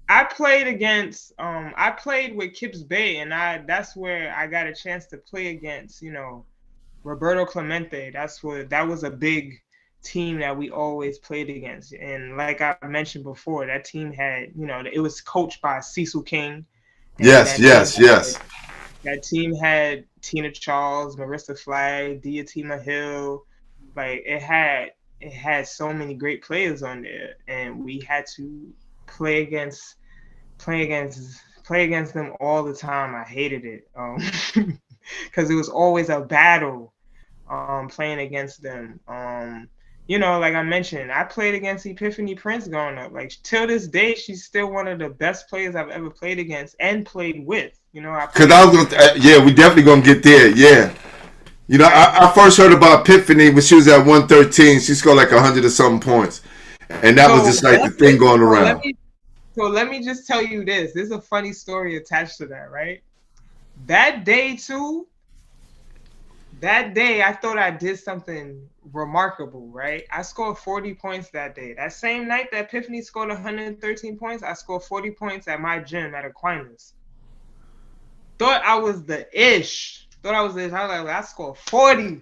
[SPEAKER 2] I played against I played with Kips Bay, and that's where I got a chance to play against, Roberto Clemente. That was a big team that we always played against. And like I mentioned before, that team had, it was coached by Cecil King.
[SPEAKER 1] Yes.
[SPEAKER 2] That team had Tina Charles, Marissa Flagg, Diatima Hill. Like it had so many great players on there, and we had to play against them all the time. I hated it because it was always a battle playing against them. Like I mentioned, I played against Epiphany Prince growing up. Like till this day, she's still one of the best players I've ever played against and played with. We
[SPEAKER 1] definitely gonna get there. Yeah. I first heard about Epiphany when she was at 113. She scored like 100 or something points, and that was just like the thing going around.
[SPEAKER 2] Let me just tell you this. There's a funny story attached to that, right? That day I thought I did something remarkable, right? I scored 40 points that day. That same night that Epiphany scored 113 points, I scored 40 points at my gym at Aquinas. Thought I was the ish. I was like, I scored 40.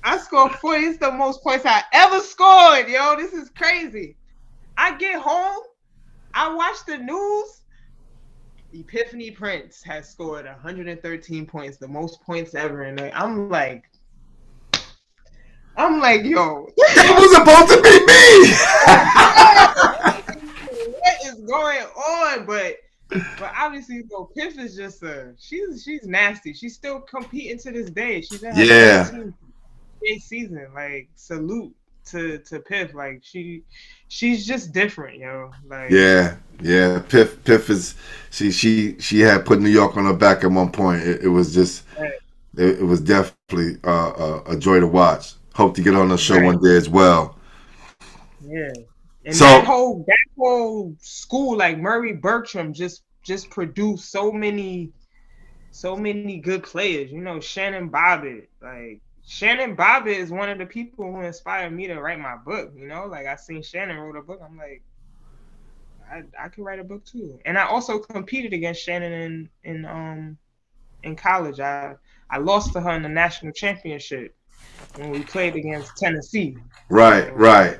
[SPEAKER 2] I scored 40. It's the most points I ever scored, yo. This is crazy. I get home, I watch the news. Epiphany Prince has scored 113 points, the most points ever. And I'm like, yo.
[SPEAKER 1] That was supposed
[SPEAKER 2] to be me. What is going on? But obviously, Piff is just she's nasty. She's still competing to this day. She's in her 13th season. Like, salute to Piff. Like she's just different, yo. Like Piff
[SPEAKER 1] is she had put New York on her back at one point. It was just it was definitely a joy to watch. Hope to get on the show one day as well.
[SPEAKER 2] Yeah, and
[SPEAKER 1] So
[SPEAKER 2] that whole school, like Murray Bertram, just produced so many good players. You know, Shannon Bobbitt. Like Shannon Bobbitt is one of the people who inspired me to write my book. You know, like I seen Shannon wrote a book. I'm like, I could write a book too. And I also competed against Shannon in college. I lost to her in the national championship when we played against Tennessee.
[SPEAKER 1] right.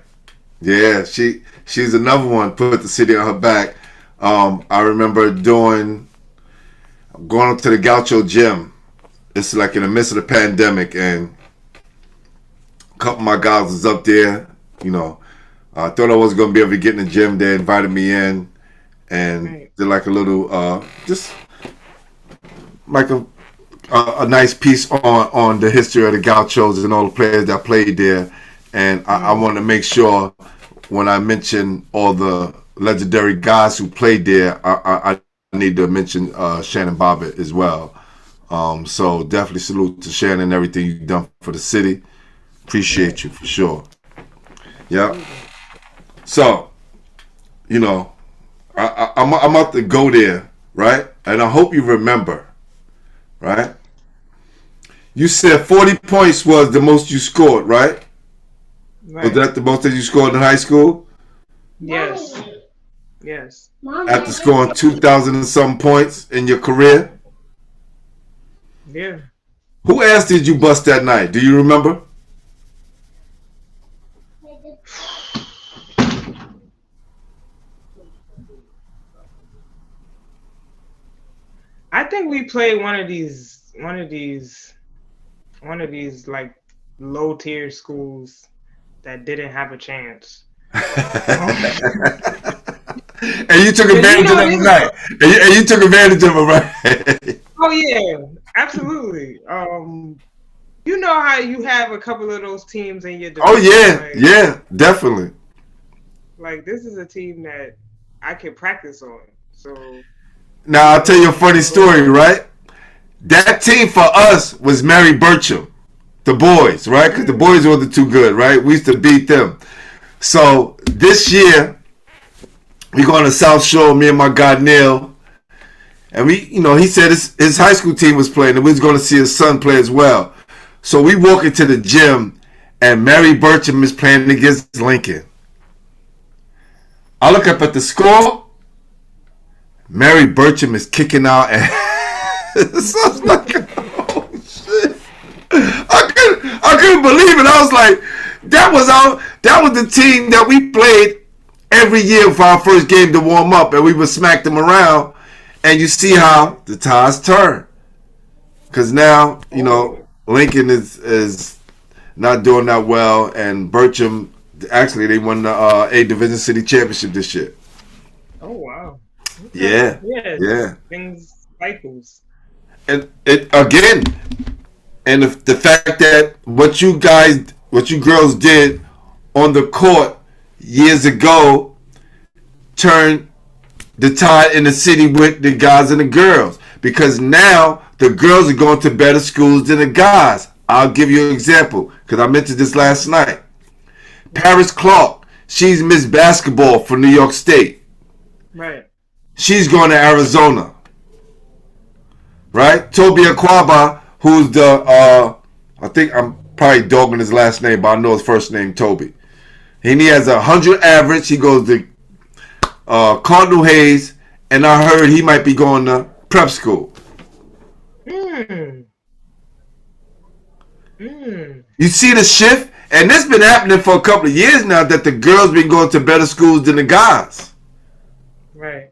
[SPEAKER 1] Yeah, she's another one. Put the city on her back. I remember going up to the Gaucho gym. It's like in the midst of the pandemic, and a couple of my guys was up there. You know, I thought I wasn't gonna be able to get in the gym. They invited me in, and did like a little, just like a nice piece on the history of the Gauchos and all the players that played there. And I want to make sure when I mention all the legendary guys who played there, I need to mention Shannon Bobbitt as well. So definitely salute to Shannon and everything you've done for the city. Appreciate you for sure. Yeah. So, you know, I'm about to go there, right? And I hope you remember, right? You said 40 points was the most you scored, right? Was that the most that you scored in high school?
[SPEAKER 2] Yes.
[SPEAKER 1] After scoring 2,000 and some points in your career?
[SPEAKER 2] Yeah.
[SPEAKER 1] Who ass did you bust that night? Do you remember?
[SPEAKER 2] I think we played one of these like low tier schools that didn't have a chance.
[SPEAKER 1] And you took advantage of it, right? And you took advantage of it, right?
[SPEAKER 2] Oh yeah, absolutely. You know how you have a couple of those teams in your division.
[SPEAKER 1] Oh yeah, yeah, definitely.
[SPEAKER 2] Like this is a team that I can practice on. So
[SPEAKER 1] now I'll tell you a funny story, right? That team for us was Mary Bertram, the boys, right? Because the boys wasn't too good, right? We used to beat them. So this year we going to South Shore, me and my guy Neil, and we, you know, he said his high school team was playing, and we was going to see his son play as well. So we walk into the gym, and Mary Bertram is playing against Lincoln. I look up at the score. Mary Bertram is kicking out, and so I was like, oh shit! I couldn't believe it. I was like, that was the team that we played every year for our first game to warm up, and we would smack them around. And you see how the tides turn, because now you know Lincoln is not doing that well, and Bertram actually they won the A Division City Championship this year.
[SPEAKER 2] Oh wow! Okay. Yeah. Things cycles.
[SPEAKER 1] And it again, and the fact that what you girls did on the court years ago turned the tide in the city with the guys and the girls, because now the girls are going to better schools than the guys. I'll give you an example because I mentioned this last night. Paris Clark, she's Miss Basketball for New York State.
[SPEAKER 2] Right.
[SPEAKER 1] She's going to Arizona. Right? Toby Akwaba, who's the I think I'm probably dogging his last name, but I know his first name, Toby. And he has 100 average. He goes to Cardinal Hayes, and I heard he might be going to prep school. You see the shift? And this been happening for a couple of years now, that the girls been going to better schools than the guys.
[SPEAKER 2] Right.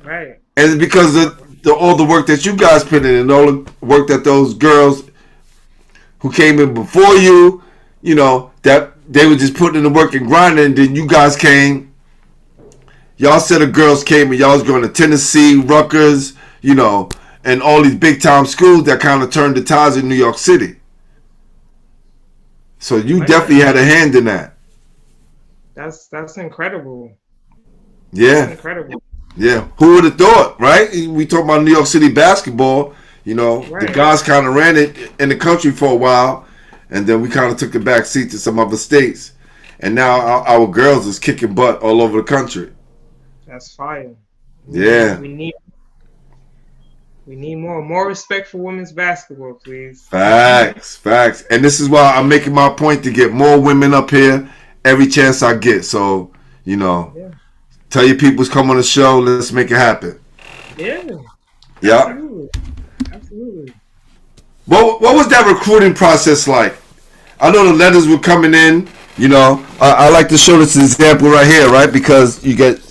[SPEAKER 1] And it's because of all the work that you guys put in, and all the work that those girls who came in before you, you know, that they were just putting in the work and grinding, and then you guys came. Y'all said the girls came and y'all was going to Tennessee, Rutgers, you know, and all these big time schools that kind of turned the tides in New York City. So you definitely had a hand in that.
[SPEAKER 2] That's incredible.
[SPEAKER 1] Yeah.
[SPEAKER 2] That's incredible.
[SPEAKER 1] Yeah. Who would have thought, right? We talk about New York City basketball. You know, the
[SPEAKER 2] Right.
[SPEAKER 1] guys kind of ran it in the country for a while, and then we kind of took the back seat to some other states. And now our girls is kicking butt all over the country.
[SPEAKER 2] That's fire.
[SPEAKER 1] Yeah.
[SPEAKER 2] We need more respect for women's basketball, please.
[SPEAKER 1] Facts. And this is why I'm making my point to get more women up here every chance I get. So, you know, tell your peoples come on the show. Let's make it happen.
[SPEAKER 2] Yeah.
[SPEAKER 1] Yeah.
[SPEAKER 2] Absolutely.
[SPEAKER 1] What was that recruiting process like? I know the letters were coming in. You know, I like to show this example right here, right? Because you get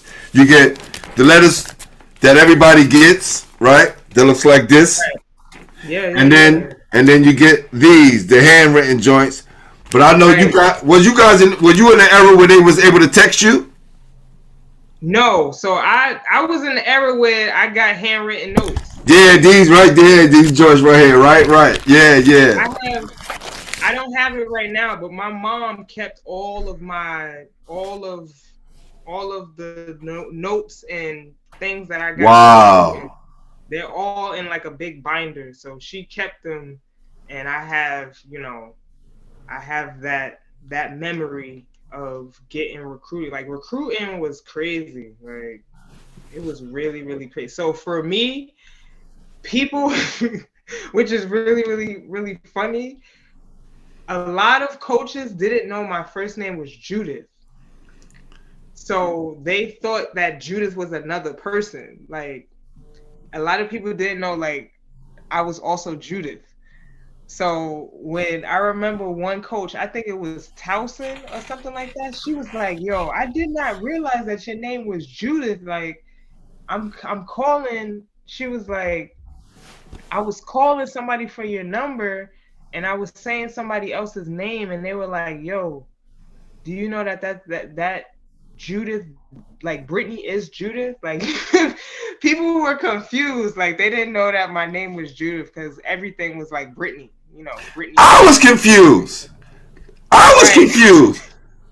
[SPEAKER 1] the letters that everybody gets, right? That looks like this.
[SPEAKER 2] Right. Yeah.
[SPEAKER 1] And then you get these, the handwritten joints. But I know you was you in the era where they was able to text you?
[SPEAKER 2] No, so I was in the era where I got handwritten notes.
[SPEAKER 1] Yeah, these right there, these joints right here, right. Yeah.
[SPEAKER 2] I don't have it right now, but my mom kept all of the notes and things that I got.
[SPEAKER 1] Wow.
[SPEAKER 2] They're all in like a big binder, so she kept them, and I have that memory of getting recruited. Like, recruiting was crazy. Like, it was really, really crazy. So for me, people, which is really, really, really funny, a lot of coaches didn't know my first name was Judith. So they thought that Judith was another person. Like, a lot of people didn't know, like, I was also Judith. So when I remember one coach, I think it was Towson or something like that, she was like, yo, I did not realize that your name was Judith. Like, I'm calling, she was like, I was calling somebody for your number and I was saying somebody else's name, and they were like, yo, do you know that Judith, like, Brittany is Judith? Like, people were confused. Like, they didn't know that my name was Judith because everything was like Brittany, you know, Brittany.
[SPEAKER 1] I was confused.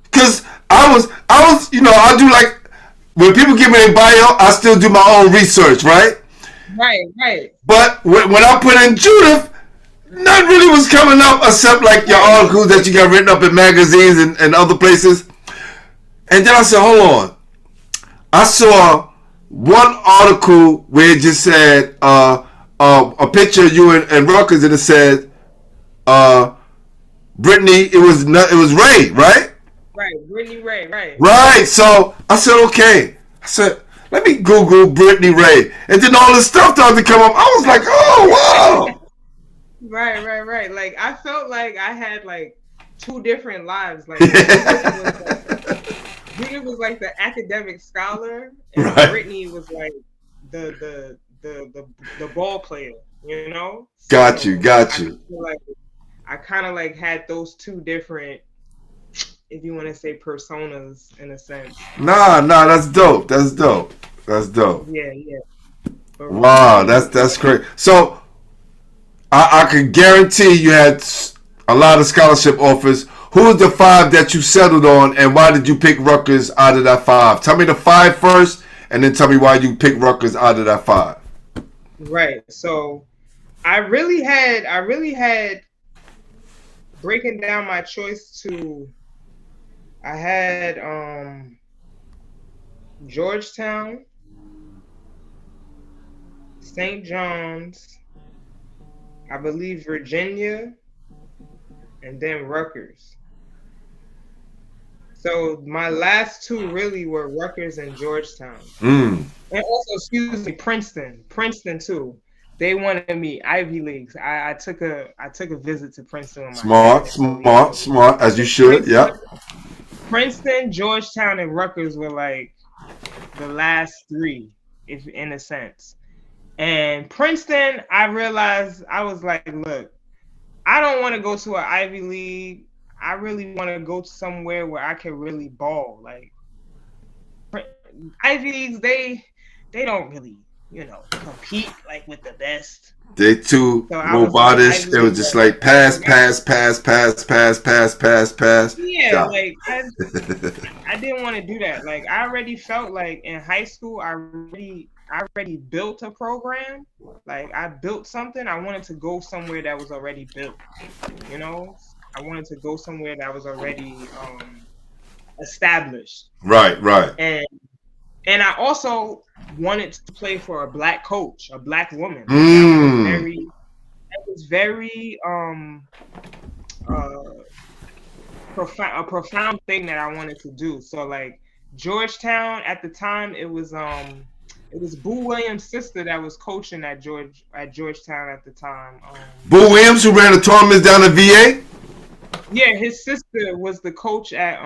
[SPEAKER 1] Because I was, you know, I do, like, when people give me their bio, I still do my own research, right?
[SPEAKER 2] Right.
[SPEAKER 1] But when I put in Judith, none really was coming up except like your articles that you got written up in magazines and other places. And then I said, hold on. I saw one article where it just said a picture of you and Rutgers, and it said Brittany. It was Ray, right?
[SPEAKER 2] Right, Brittany Ray, right.
[SPEAKER 1] Right. So I said, okay. I said, let me Google Brittany Ray, and then all this stuff started to come up. I was like, oh wow.
[SPEAKER 2] Right. Like, I felt like I had like two different lives. Like, Judith was like the academic scholar, and Brittany was like the ball player, you know?
[SPEAKER 1] Got you.
[SPEAKER 2] I kind of like had those two different, if you want to say, personas in a sense.
[SPEAKER 1] Nah, that's dope.
[SPEAKER 2] Yeah.
[SPEAKER 1] Wow, that's great. So I can guarantee you had a lot of scholarship offers. Who was the 5 that you settled on, and why did you pick Rutgers out of that 5? Tell me the 5 first, and then tell me why you picked Rutgers out of that 5.
[SPEAKER 2] Right. So I really had breaking down my choice to, I had Georgetown, St. John's, I believe Virginia, and then Rutgers. So my last 2 really were Rutgers and Georgetown. And also, Princeton too. They wanted me Ivy Leagues. I took a visit to Princeton. With my
[SPEAKER 1] Smart, as you should. Yeah.
[SPEAKER 2] Princeton, Georgetown, and Rutgers were like the last 3, if in a sense. And Princeton, I realized, I was like, look, I don't want to go to an Ivy League. I really want to go somewhere where I can really ball. Like, Ivy Leagues, they don't really, you know, compete like with the best.
[SPEAKER 1] They too robotish. It was just like pass.
[SPEAKER 2] Yeah, like I didn't want to do that. Like, I already felt like in high school, I I already built a program. Like I built something. I wanted to go somewhere that was already built. You know, I wanted to go somewhere that was already established.
[SPEAKER 1] Right, right.
[SPEAKER 2] And I also wanted to play for a black coach, a black woman. Like
[SPEAKER 1] Mm.
[SPEAKER 2] that was very uh a profound thing that I wanted to do. So like Georgetown at the time, it was Boo Williams' sister that was coaching at Georgetown at the time.
[SPEAKER 1] Boo Williams, who ran the tournaments down at VA?
[SPEAKER 2] Yeah, his sister was the coach at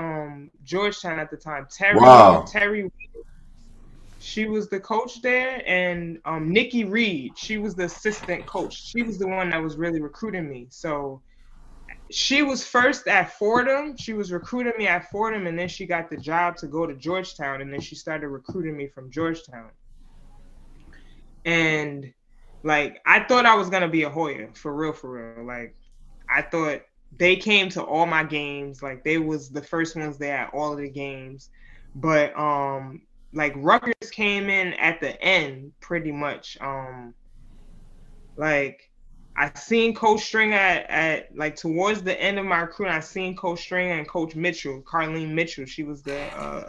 [SPEAKER 2] Georgetown at the time.
[SPEAKER 1] Wow.
[SPEAKER 2] Terry, she was the coach there, and Nikki Reed, she was the assistant coach. She was the one that was really recruiting me. So she was first at Fordham. She was recruiting me at Fordham, and then she got the job to go to Georgetown, and then she started recruiting me from Georgetown. And like I thought I was gonna be a Hoya, for real. Like I thought they came to all my games. Like they was the first ones there at all of the games. But like Rutgers came in at the end pretty much. Like I seen Coach Stringer at like towards the end of my recruiting. I seen Coach Stringer and Coach Mitchell, Carlene Mitchell. She was the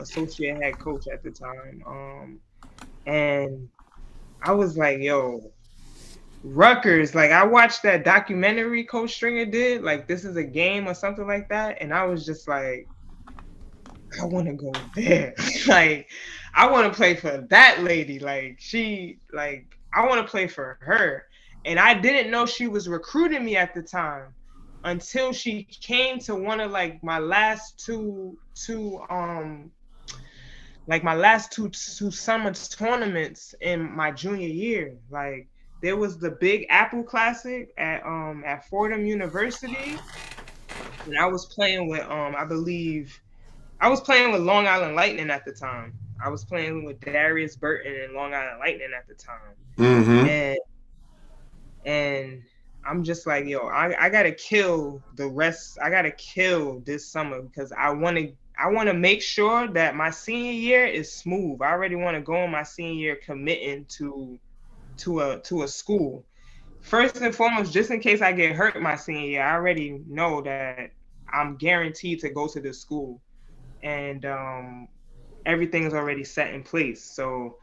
[SPEAKER 2] associate head coach at the time. And I was like, yo, Rutgers, like I watched that documentary Coach Stringer did, like This Is a Game or something like that. And I was just like, I want to go there. Like, I want to play for that lady. Like, I want to play for her. And I didn't know she was recruiting me at the time until she came to one of like my last two summer tournaments in my junior year. Like there was the Big Apple Classic at Fordham University, and I was playing with I was playing with Long Island Lightning at the time. I was playing with Darius Burton and Long Island Lightning at the time.
[SPEAKER 1] Mm-hmm.
[SPEAKER 2] And I'm just like, yo, I gotta kill the rest. I gotta kill this summer because I want to make sure that my senior year is smooth. I already want to go in my senior year committing to a school. First and foremost, just in case I get hurt my senior year, I already know that I'm guaranteed to go to this school, and everything is already set in place. So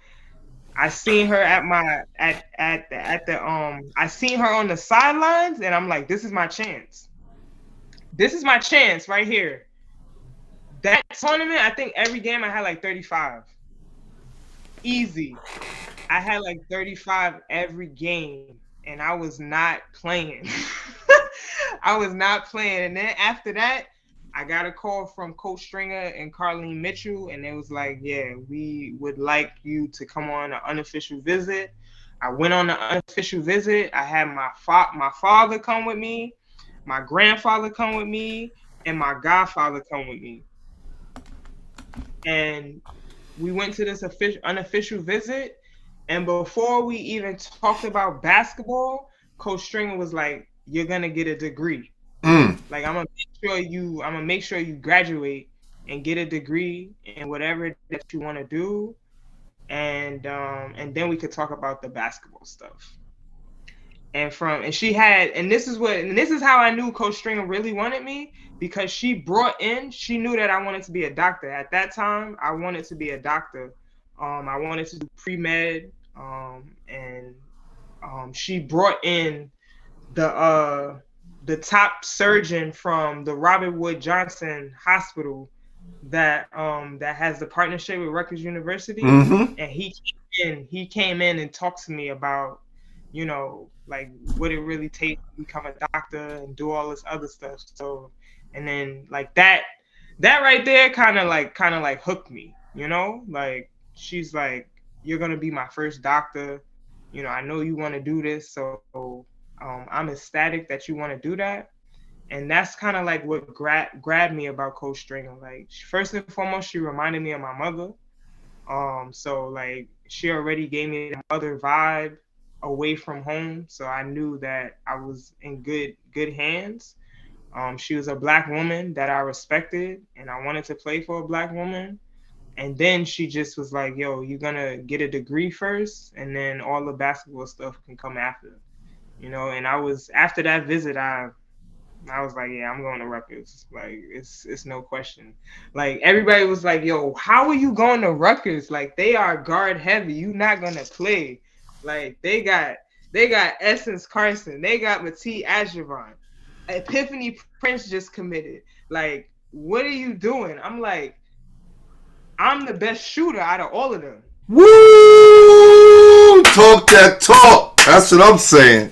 [SPEAKER 2] I seen her I seen her on the sidelines, and I'm like, this is my chance. This is my chance right here. That tournament, I think every game I had like 35. Easy. I had like 35 every game, and I was not playing. I was not playing. And then after that, I got a call from Coach Stringer and Carlene Mitchell, and it was like, yeah, we would like you to come on an unofficial visit. I went on the unofficial visit. I had my father come with me, my grandfather come with me, and my godfather come with me. And we went to this unofficial visit. And before we even talked about basketball, Coach Stringer was like, you're going to get a degree. Like I'm gonna make sure you graduate and get a degree in whatever that you want to do, and then we could talk about the basketball stuff. And this is how I knew Coach Stringer really wanted me, because she knew that I wanted to be a doctor. At that time, I wanted to be a doctor. I wanted to do pre-med, and she brought in the top surgeon from the Robert Wood Johnson Hospital that has the partnership with Rutgers University.
[SPEAKER 1] Mm-hmm.
[SPEAKER 2] And he came in and talked to me about, you know, like what it really takes to become a doctor and do all this other stuff. So, and then like that right there kind of like hooked me, you know, like she's like, you're going to be my first doctor. You know, I know you want to do this. So I'm ecstatic that you want to do that. And that's kind of like what grabbed me about Coach Stringer. Like, first and foremost, she reminded me of my mother. So like she already gave me the mother vibe away from home. So I knew that I was in good hands. She was a Black woman that I respected, and I wanted to play for a Black woman. And then she just was like, yo, you're gonna get a degree first, and then all the basketball stuff can come after. And after that visit, I was like, yeah, I'm going to Rutgers. Like, it's no question. Like, everybody was like, yo, how are you going to Rutgers? Like, they are guard heavy. You not gonna play. Like, they got Essence Carson. They got Matisse Adjavon. Epiphany Prince just committed. Like, what are you doing? I'm like, I'm the best shooter out of all of them.
[SPEAKER 1] Woo! Talk that talk. That's what I'm saying.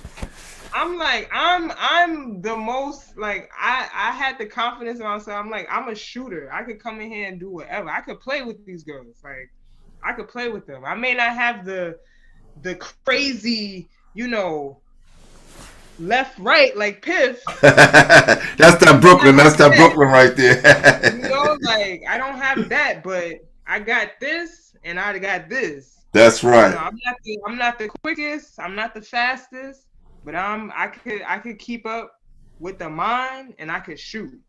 [SPEAKER 2] I'm like, I'm the most, like, I had the confidence in myself. I'm like, I'm a shooter. I could come in here and do whatever. I could play with these girls. Like, I could play with them. I may not have the crazy, left, right, like Piff.
[SPEAKER 1] That's that Brooklyn. That's that Brooklyn right there.
[SPEAKER 2] Like, I don't have that, but I got this and I got this.
[SPEAKER 1] That's right.
[SPEAKER 2] I'm not the quickest. I'm not the fastest. But I could keep up with the mind, and I could shoot.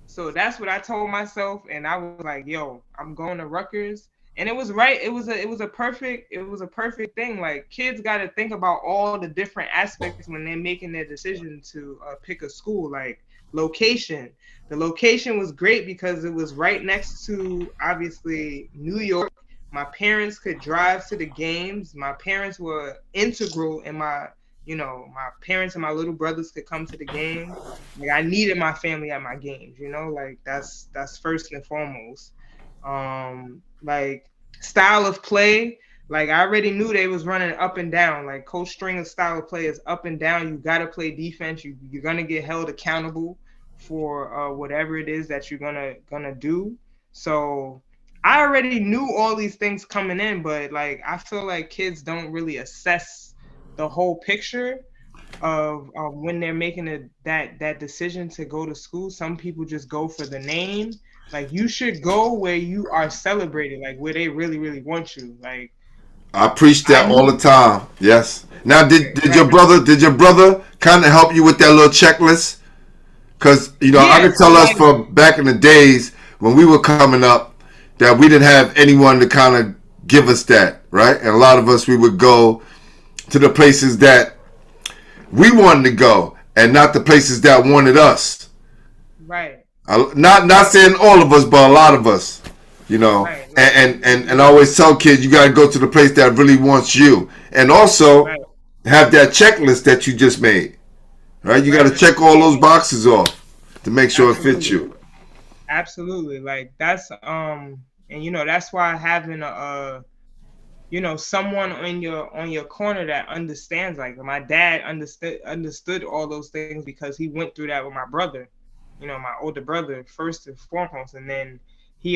[SPEAKER 2] So that's what I told myself, and I was like, yo, I'm going to Rutgers. And it was right. It was a perfect thing. Like, kids got to think about all the different aspects when they're making their decision to pick a school. Like, location. The location was great because it was right next to, obviously, New York. My parents could drive to the games. My parents were integral in my parents and my little brothers could come to the game. Like, I needed my family at my games, like, that's first and foremost. Like, style of play, like, I already knew they was running up and down. Like, Coach Stringer's style of play is up and down. You got to play defense. You're going to get held accountable for whatever it is that you're gonna do. So I already knew all these things coming in, but, like, I feel like kids don't really assess the whole picture of when they're making that decision to go to school. Some people just go for the name. Like, you should go where you are celebrated, like, where they really, really want you. Like,
[SPEAKER 1] I preach that all the time. Yes. Now, did your brother kind of help you with that little checklist? Because, I can tell us from back in the days when we were coming up that we didn't have anyone to kind of give us that, right? And a lot of us, we would go to the places that we wanted to go and not the places that wanted us.
[SPEAKER 2] Right.
[SPEAKER 1] Not saying all of us, but a lot of us, Right. And I always tell kids, you got to go to the place that really wants you. And also have that checklist that you just made. Right? You got to check all those boxes off to make sure it fits you.
[SPEAKER 2] Absolutely. Like, that's and that's why having a someone on your corner that understands. Like, my dad understood all those things because he went through that with my brother, my older brother, first and foremost, and then he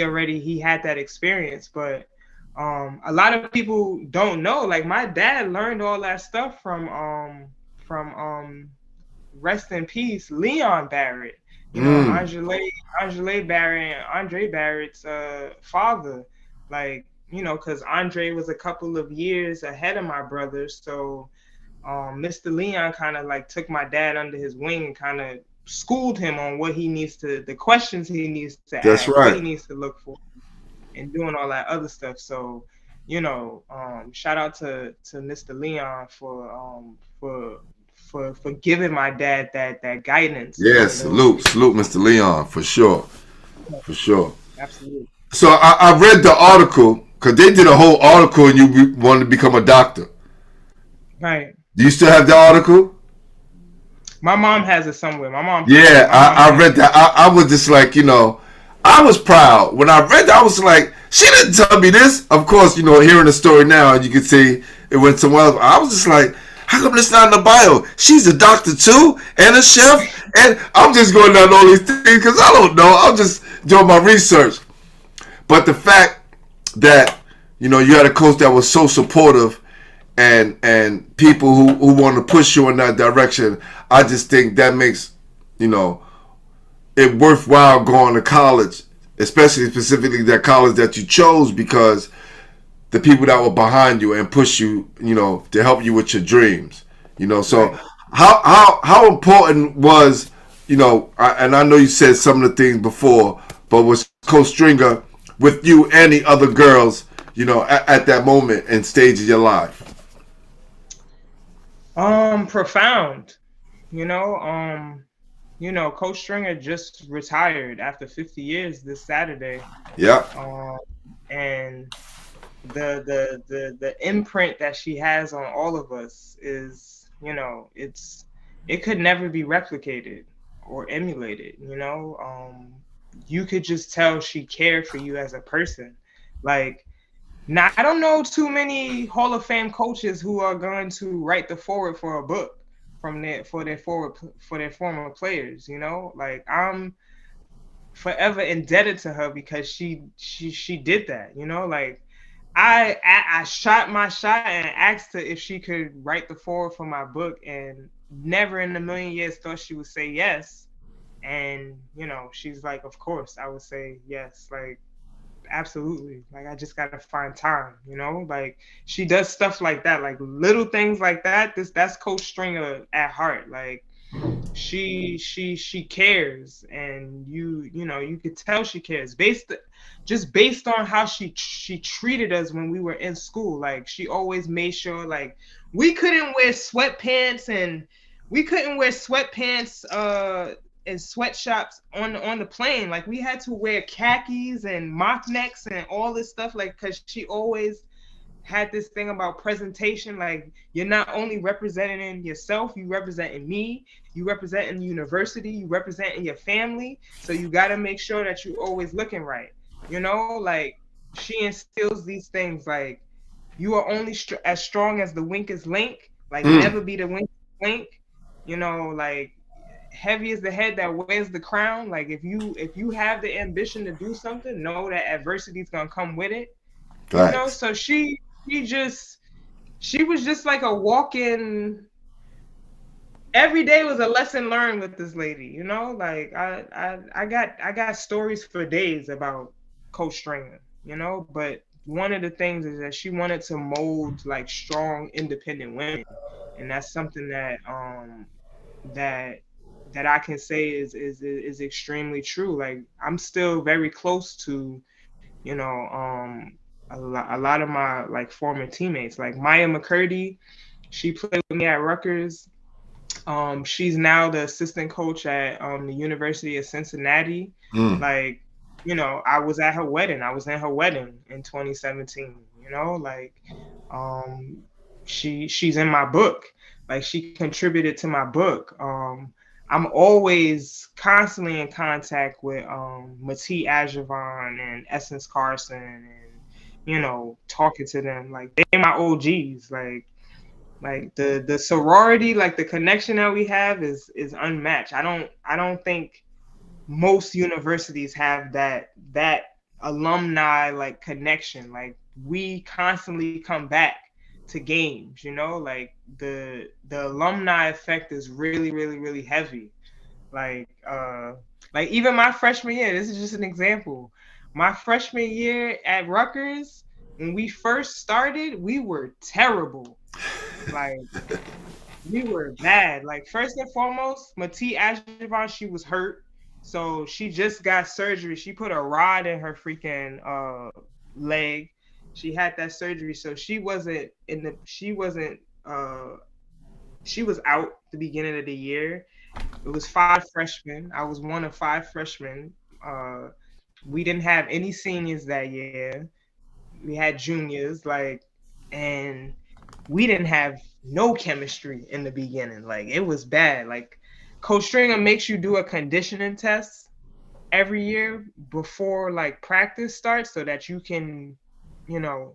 [SPEAKER 2] had that experience. But a lot of people don't know, like, my dad learned all that stuff from rest in peace, Leon Barrett, Angela Barrett and Andre Barrett's father. Like, because Andre was a couple of years ahead of my brother. So Mr. Leon kind of, like, took my dad under his wing and kind of schooled him on the questions he needs to ask,
[SPEAKER 1] That's right.
[SPEAKER 2] What he needs to look for, and doing all that other stuff. So, shout out to Mr. Leon for giving my dad that guidance.
[SPEAKER 1] Yes, salute Mr. Leon, for sure. For sure.
[SPEAKER 2] Absolutely.
[SPEAKER 1] So I read the article, because they did a whole article and you wanted to become a doctor.
[SPEAKER 2] Right.
[SPEAKER 1] Do you still have the article?
[SPEAKER 2] My mom has it somewhere.
[SPEAKER 1] Yeah, I read that. I was just like, I was proud. When I read that, I was like, she didn't tell me this. Of course, hearing the story now, you can see it went somewhere else. I was just like, how come it's not in the bio? She's a doctor too, and a chef. And I'm just going down all these things because I don't know. I'm just doing my research. But the fact that, you had a coach that was so supportive and people who want to push you in that direction, I just think that makes, it worthwhile going to college, specifically that college that you chose, because the people that were behind you and push you, to help you with your dreams, So how important was, and I know you said some of the things before, but was Coach Stringer with you and the other girls, you know, at that moment and stage of your life?
[SPEAKER 2] Profound. You know, Coach Stringer just retired after 50 years this Saturday.
[SPEAKER 1] Yeah.
[SPEAKER 2] And the imprint that she has on all of us is, you know, it could never be replicated or emulated. You know, you could just tell she cared for you as a person. Like, now I don't know too many Hall of Fame coaches who are going to write the forward for a book from their for their former players. You know, like, I'm forever indebted to her because she did that. You know, like, I shot my shot and asked her if she could write the forward for my book, and never in a million years thought she would say yes. And, you know, she's like, of course, I would say yes. Like, absolutely. Like, I just gotta find time, you know? Like, she does stuff like that, like little things like that. That's Coach Stringer at heart. Like, she cares, and you know, you could tell she cares based on how she treated us when we were in school. Like, she always made sure, like, we couldn't wear sweatpants and sweatshops on the plane. Like, we had to wear khakis and mock necks and all this stuff, like, because she always had this thing about presentation. Like, you're not only representing yourself, you representing me, you representing the university, you representing your family, so you got to make sure that you're always looking right. You know, like, she instills these things, like, you are only as strong as the weakest link. Like, never be the weakest link. You know, like, heavy is the head that wears the crown. Like, if you have the ambition to do something, know that adversity is gonna come with it.
[SPEAKER 1] Right.
[SPEAKER 2] You know, so she was just like a walk-in. Every day was a lesson learned with this lady. You know, like, I got stories for days about Coach Stringer. You know, but one of the things is that she wanted to mold, like, strong, independent women, and that's something that that I can say is extremely true. Like, I'm still very close to, you know, a lot of my, like, former teammates. Like, Maya McCurdy, she played with me at Rutgers. She's now the assistant coach at the University of Cincinnati. Like, you know, I was at her wedding. I was in her wedding in 2017. You know, like, she's in my book. Like, she contributed to my book. I'm always constantly in contact with Mati Ajavon and Essence Carson, and, you know, talking to them. Like, they my OGs. Like the sorority, like, the connection that we have is unmatched. I don't think most universities have that alumni, like, connection. Like, we constantly come back to games, you know, like, the alumni effect is really, really, really heavy. Like even my freshman year, this is just an example. My freshman year at Rutgers, when we first started, we were terrible. Like, we were bad. Like, first and foremost, Mati Ajavon, she was hurt. So she just got surgery. She put a rod in her freaking leg. She had that surgery. So she was out the beginning of the year. It was 5 freshmen. I was one of 5 freshmen. We didn't have any seniors that year. We had juniors, like, and we didn't have no chemistry in the beginning. Like, it was bad. Like, Coach Stringer makes you do a conditioning test every year before, like, practice starts, so that you can, you know,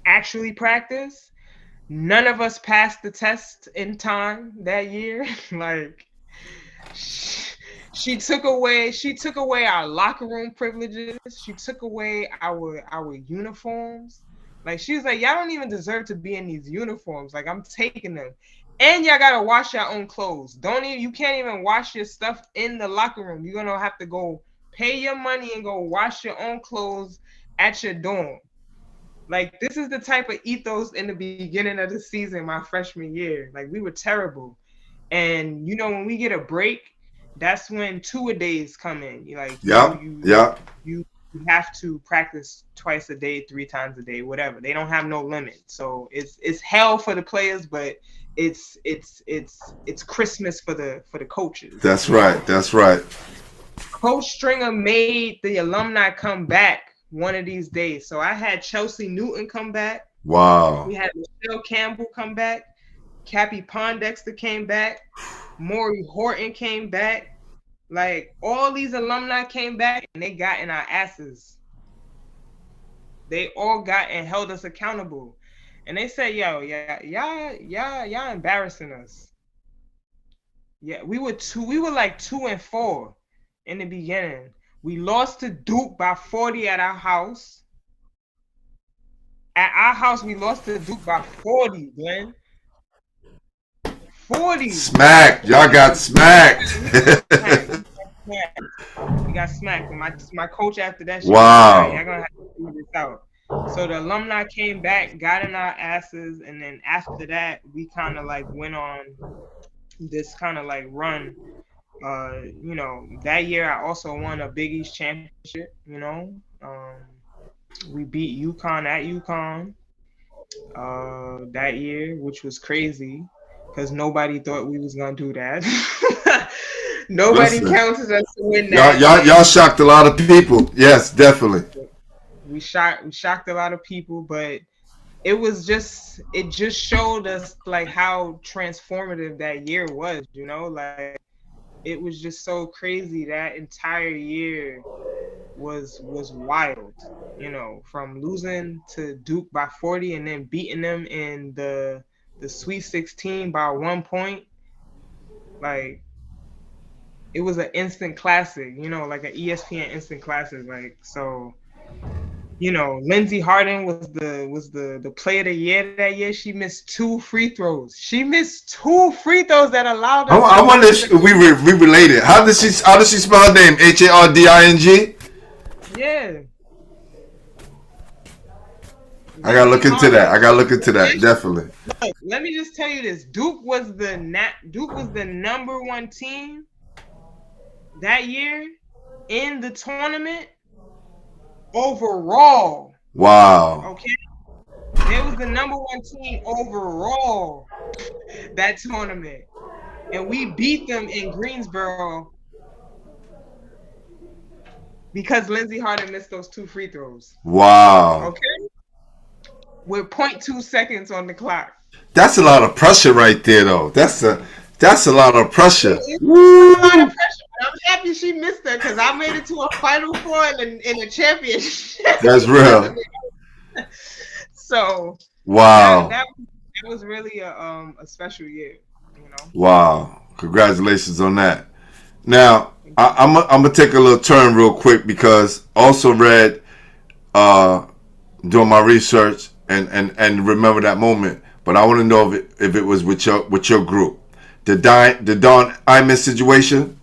[SPEAKER 2] actually practice. None of us passed the test in time that year. Like, she took away our locker room privileges. She took away our uniforms. Like, she was like, y'all don't even deserve to be in these uniforms. Like, I'm taking them. And y'all gotta wash your own clothes. You can't even wash your stuff in the locker room. You're gonna have to go pay your money and go wash your own clothes at your dorm. Like, this is the type of ethos in the beginning of the season, my freshman year. Like, we were terrible. And, you know, when we get a break, that's when two-a-days come in. You like,
[SPEAKER 1] yeah.
[SPEAKER 2] you have to practice twice a day, 3 times a day, whatever. They don't have no limit. So it's hell for the players, but it's Christmas for the coaches.
[SPEAKER 1] That's right. That's right.
[SPEAKER 2] Coach Stringer made the alumni come back one of these days. So I had Chelsea Newton come back.
[SPEAKER 1] Wow.
[SPEAKER 2] We had Michelle Campbell come back. Cappie Pondexter came back. Maury Horton came back. Like, all these alumni came back and they got in our asses. They all got and held us accountable. And they said, yo, y'all embarrassing us. Yeah, we were like 2-4 in the beginning. We lost to Duke by 40 at our house. At our house, we lost to Duke by 40, Glenn. 40.
[SPEAKER 1] Smacked. Y'all got smacked.
[SPEAKER 2] We got smacked. And my coach after that,
[SPEAKER 1] wow.
[SPEAKER 2] Y'all gonna have to figure this out. So the alumni came back, got in our asses, and then after that, we kind of like went on this kind of like run. You know, that year I also won a Big East championship. You know, we beat UConn at UConn that year, which was crazy because nobody thought we was gonna do that. Nobody counted us to win that.
[SPEAKER 1] Y'all shocked a lot of people. Yes, definitely.
[SPEAKER 2] We shocked a lot of people, but it just showed us like how transformative that year was, you know, like it was just so crazy. That entire year was wild, you know, from losing to Duke by 40 and then beating them in the Sweet 16 by 1 point. Like, it was an instant classic, you know, like an ESPN instant classic. Like, so, you know, Lindsey Harden was the player of the year that year. She missed 2 free throws. She missed 2 free throws that allowed us.
[SPEAKER 1] I wonder if we related. How does she spell her name? Harding?
[SPEAKER 2] Yeah.
[SPEAKER 1] I gotta look into that. Definitely.
[SPEAKER 2] Look, let me just tell you this: Duke was the number 1 team that year in the tournament overall.
[SPEAKER 1] Wow.
[SPEAKER 2] Okay, they was the number 1 team overall that tournament, and we beat them in Greensboro because Lindsey Harden missed those 2 free throws.
[SPEAKER 1] Wow.
[SPEAKER 2] Okay. With 0.2 seconds on the clock.
[SPEAKER 1] That's a lot of pressure right there, though. That's a lot of pressure.
[SPEAKER 2] It's a lot of pressure. But I'm happy she missed that because I made it to a Final Four in a championship.
[SPEAKER 1] That's real.
[SPEAKER 2] So
[SPEAKER 1] wow,
[SPEAKER 2] that was really a special year, you know.
[SPEAKER 1] Wow, congratulations on that. Now I'm gonna take a little turn real quick because I also read doing my research and remember that moment. But I want to know if it was with your group, the Don Iman situation.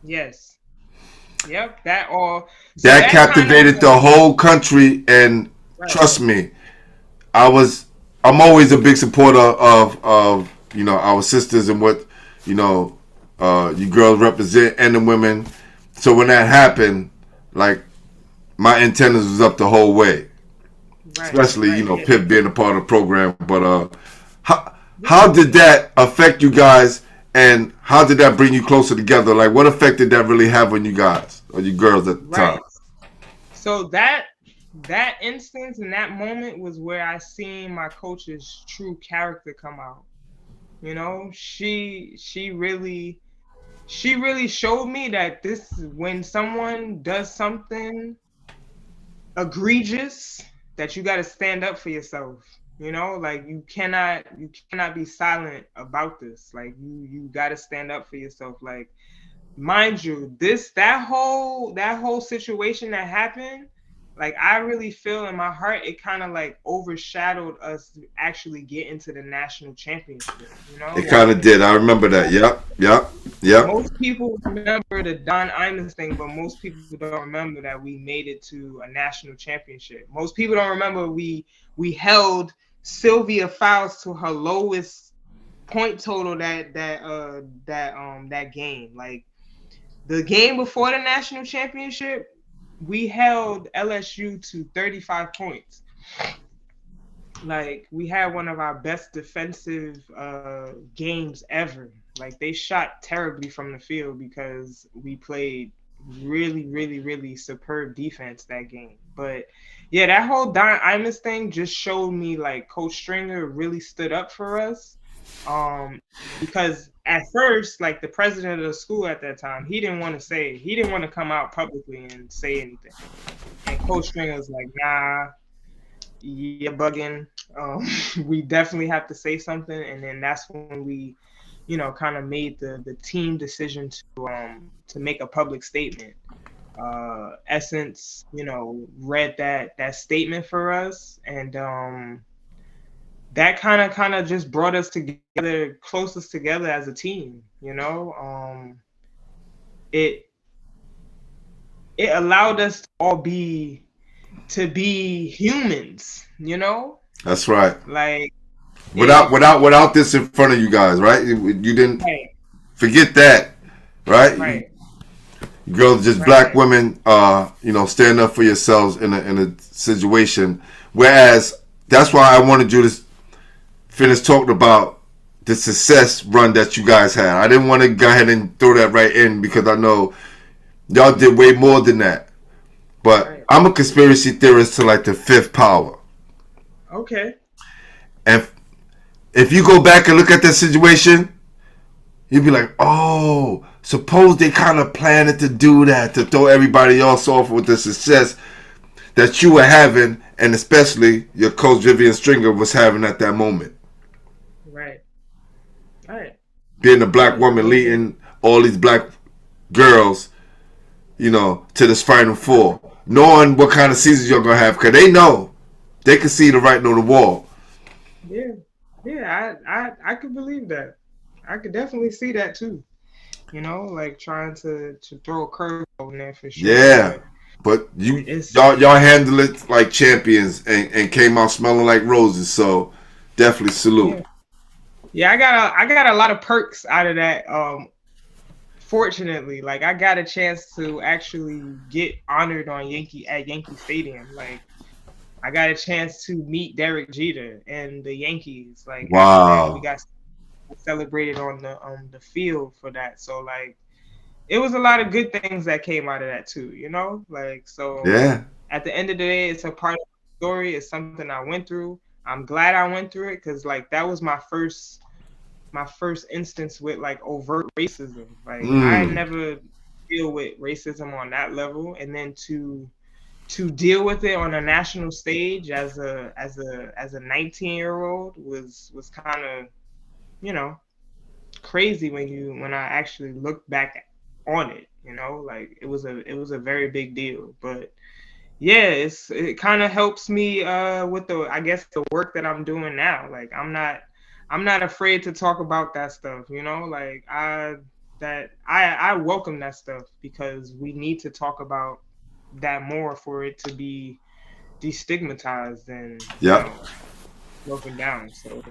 [SPEAKER 2] Yes. Yep.
[SPEAKER 1] That captivated the whole country, and trust me, I'm always a big supporter of you know, our sisters and what, you know, you girls represent and the women. So when that happened, like, my antennas was up the whole way. Especially, you know, Pip being a part of the program. But how did that affect you guys, and how did that bring you closer together? Like, what effect did that really have on you guys or you girls at the time?
[SPEAKER 2] So that instance and that moment was where I seen my coach's true character come out. You know, she really showed me that when someone does something egregious, that you got to stand up for yourself. You know, like you cannot be silent about this. Like you got to stand up for yourself. Like, mind you, that whole situation that happened, like, I really feel in my heart it kind of like overshadowed us actually getting to the national championship. You know,
[SPEAKER 1] it kind of did. I remember that. Yep.
[SPEAKER 2] Most people remember the Don Iman thing, but most people don't remember that we made it to a national championship. Most people don't remember we held Sylvia Fowles to her lowest point total that game. Like, the game before the national championship, we held LSU to 35 points. Like, we had one of our best defensive games ever. Like, they shot terribly from the field because we played really, really, really superb defense that game. But yeah, that whole Don Imus thing just showed me like Coach Stringer really stood up for us. Because at first, like, the president of the school at that time, he didn't want to come out publicly and say anything. And Coach Stringer was like, nah, you're bugging. We definitely have to say something. And then that's when we, kind of made the team decision to make a public statement. Essence, read that statement for us, and that kind of just brought us together, closest together as a team. It allowed us to all be humans.
[SPEAKER 1] That's right.
[SPEAKER 2] Like,
[SPEAKER 1] without this in front of you guys, right? You didn't forget that, right?
[SPEAKER 2] Right.
[SPEAKER 1] Girls, just black women, stand up for yourselves in a situation. Whereas that's why I wanted you to finish talking about the success run that you guys had. I didn't want to go ahead and throw that right in because I know y'all did way more than that. But I'm a conspiracy theorist to like the fifth power.
[SPEAKER 2] Okay.
[SPEAKER 1] And if you go back and look at that situation, you'd be like, oh, suppose they kind of planned to do that, to throw everybody else off with the success that you were having, and especially your coach Vivian Stringer was having at that moment.
[SPEAKER 2] Right.
[SPEAKER 1] Being a black woman leading all these black girls, to this Final Four, knowing what kind of seasons you're going to have, because they know. They can see the writing on the wall.
[SPEAKER 2] Yeah, I could believe that. I could definitely see that too. Like trying to throw a curve in there for sure.
[SPEAKER 1] Yeah, but y'all handle it like champions and came out smelling like roses. So definitely salute.
[SPEAKER 2] Yeah, I got a lot of perks out of that. Fortunately, like, I got a chance to actually get honored at Yankee Stadium. Like, I got a chance to meet Derek Jeter and the Yankees. Like,
[SPEAKER 1] wow,
[SPEAKER 2] we got celebrated on the field for that. So like, it was a lot of good things that came out of that too. Like, so
[SPEAKER 1] yeah.
[SPEAKER 2] At the end of the day, it's a part of the story. It's something I went through. I'm glad I went through it because like that was my first instance with like overt racism. Like I never deal with racism on that level, and then to deal with it on a national stage as a 19-year-old was kind of crazy when I actually look back on it. Like it was a very big deal. But yeah, it kind of helps me with the work that I'm doing now. Like I'm not afraid to talk about that stuff. Like I welcome that stuff because we need to talk about that more for it to be destigmatized and broken down. So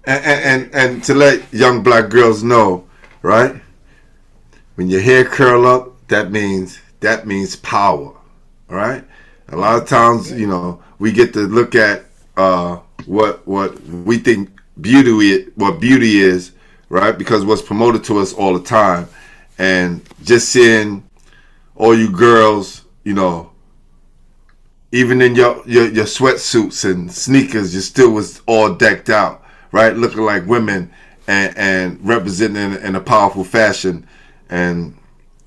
[SPEAKER 1] and to let young black girls know, right? When your hair curl up, that means power, right? A lot of times, we get to look at what we think beauty is, right? Because what's promoted to us all the time, and just seeing all you girls, even in your sweatsuits and sneakers, you still was all decked out, right? Looking like women and representing in a powerful fashion. And,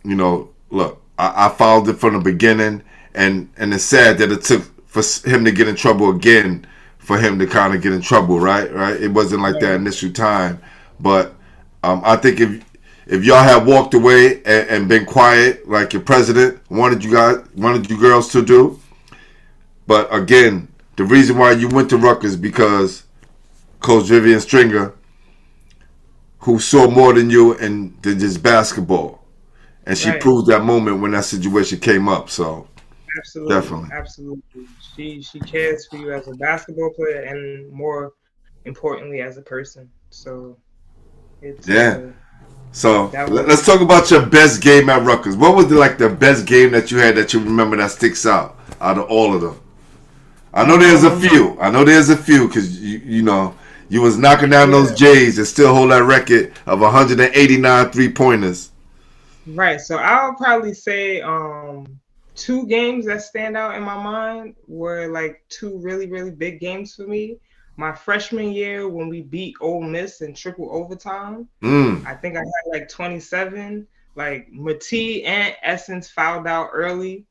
[SPEAKER 1] look, I followed it from the beginning, and it's sad that it took for him to get in trouble again, for him to kind of get in trouble, right? It wasn't like that initial time. But I think if y'all had walked away and been quiet, like your president wanted you girls to do. But again, the reason why you went to Rutgers because Coach Vivian Stringer, who saw more than you than just basketball, and she proved that moment when that situation came up. So
[SPEAKER 2] absolutely, she cares for you as a basketball player and more importantly as a person. So it's
[SPEAKER 1] So let's talk about your best game at Rutgers. What was the best game that you had that you remember that sticks out of all of them? I know there's a few. Because you know you was knocking down those J's and still hold that record of 189 3-pointers.
[SPEAKER 2] Right. So I'll probably say 2 games that stand out in my mind were like 2 really, really big games for me. My freshman year when we beat Ole Miss in triple overtime, I think I had like 27. Like Matee and Essence fouled out early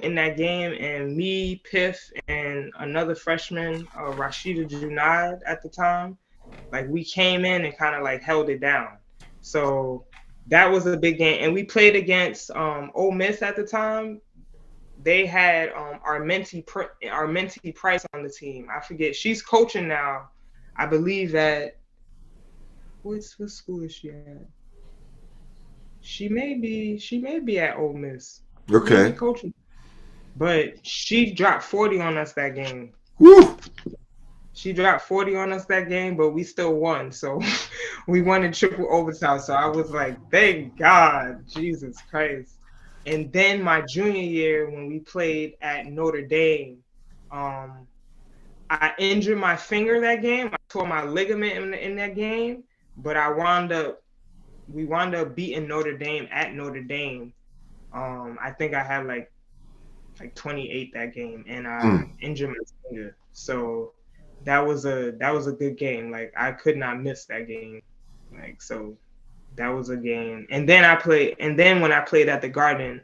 [SPEAKER 2] in that game, and me, Piff, and another freshman, Rashida Junaid at the time, like we came in and kind of like held it down. So that was a big game, and we played against Ole Miss at the time. They had Armenti Price on the team. I forget. She's coaching now. I believe at what school is she at? She may be at Ole Miss.
[SPEAKER 1] Okay.
[SPEAKER 2] Coaching. But she dropped 40 on us that game.
[SPEAKER 1] Woo!
[SPEAKER 2] She dropped 40 on us that game, but we still won. So we won in triple overtime. So I was like, thank God, Jesus Christ. And then my junior year, when we played at Notre Dame, I injured my finger that game. I tore my ligament in that game, but we wound up beating Notre Dame at Notre Dame. I think I had like 28 that game, and I injured my finger. So that was a good game. Like I could not miss that game. Like so. That was a game. And then when I played at the Garden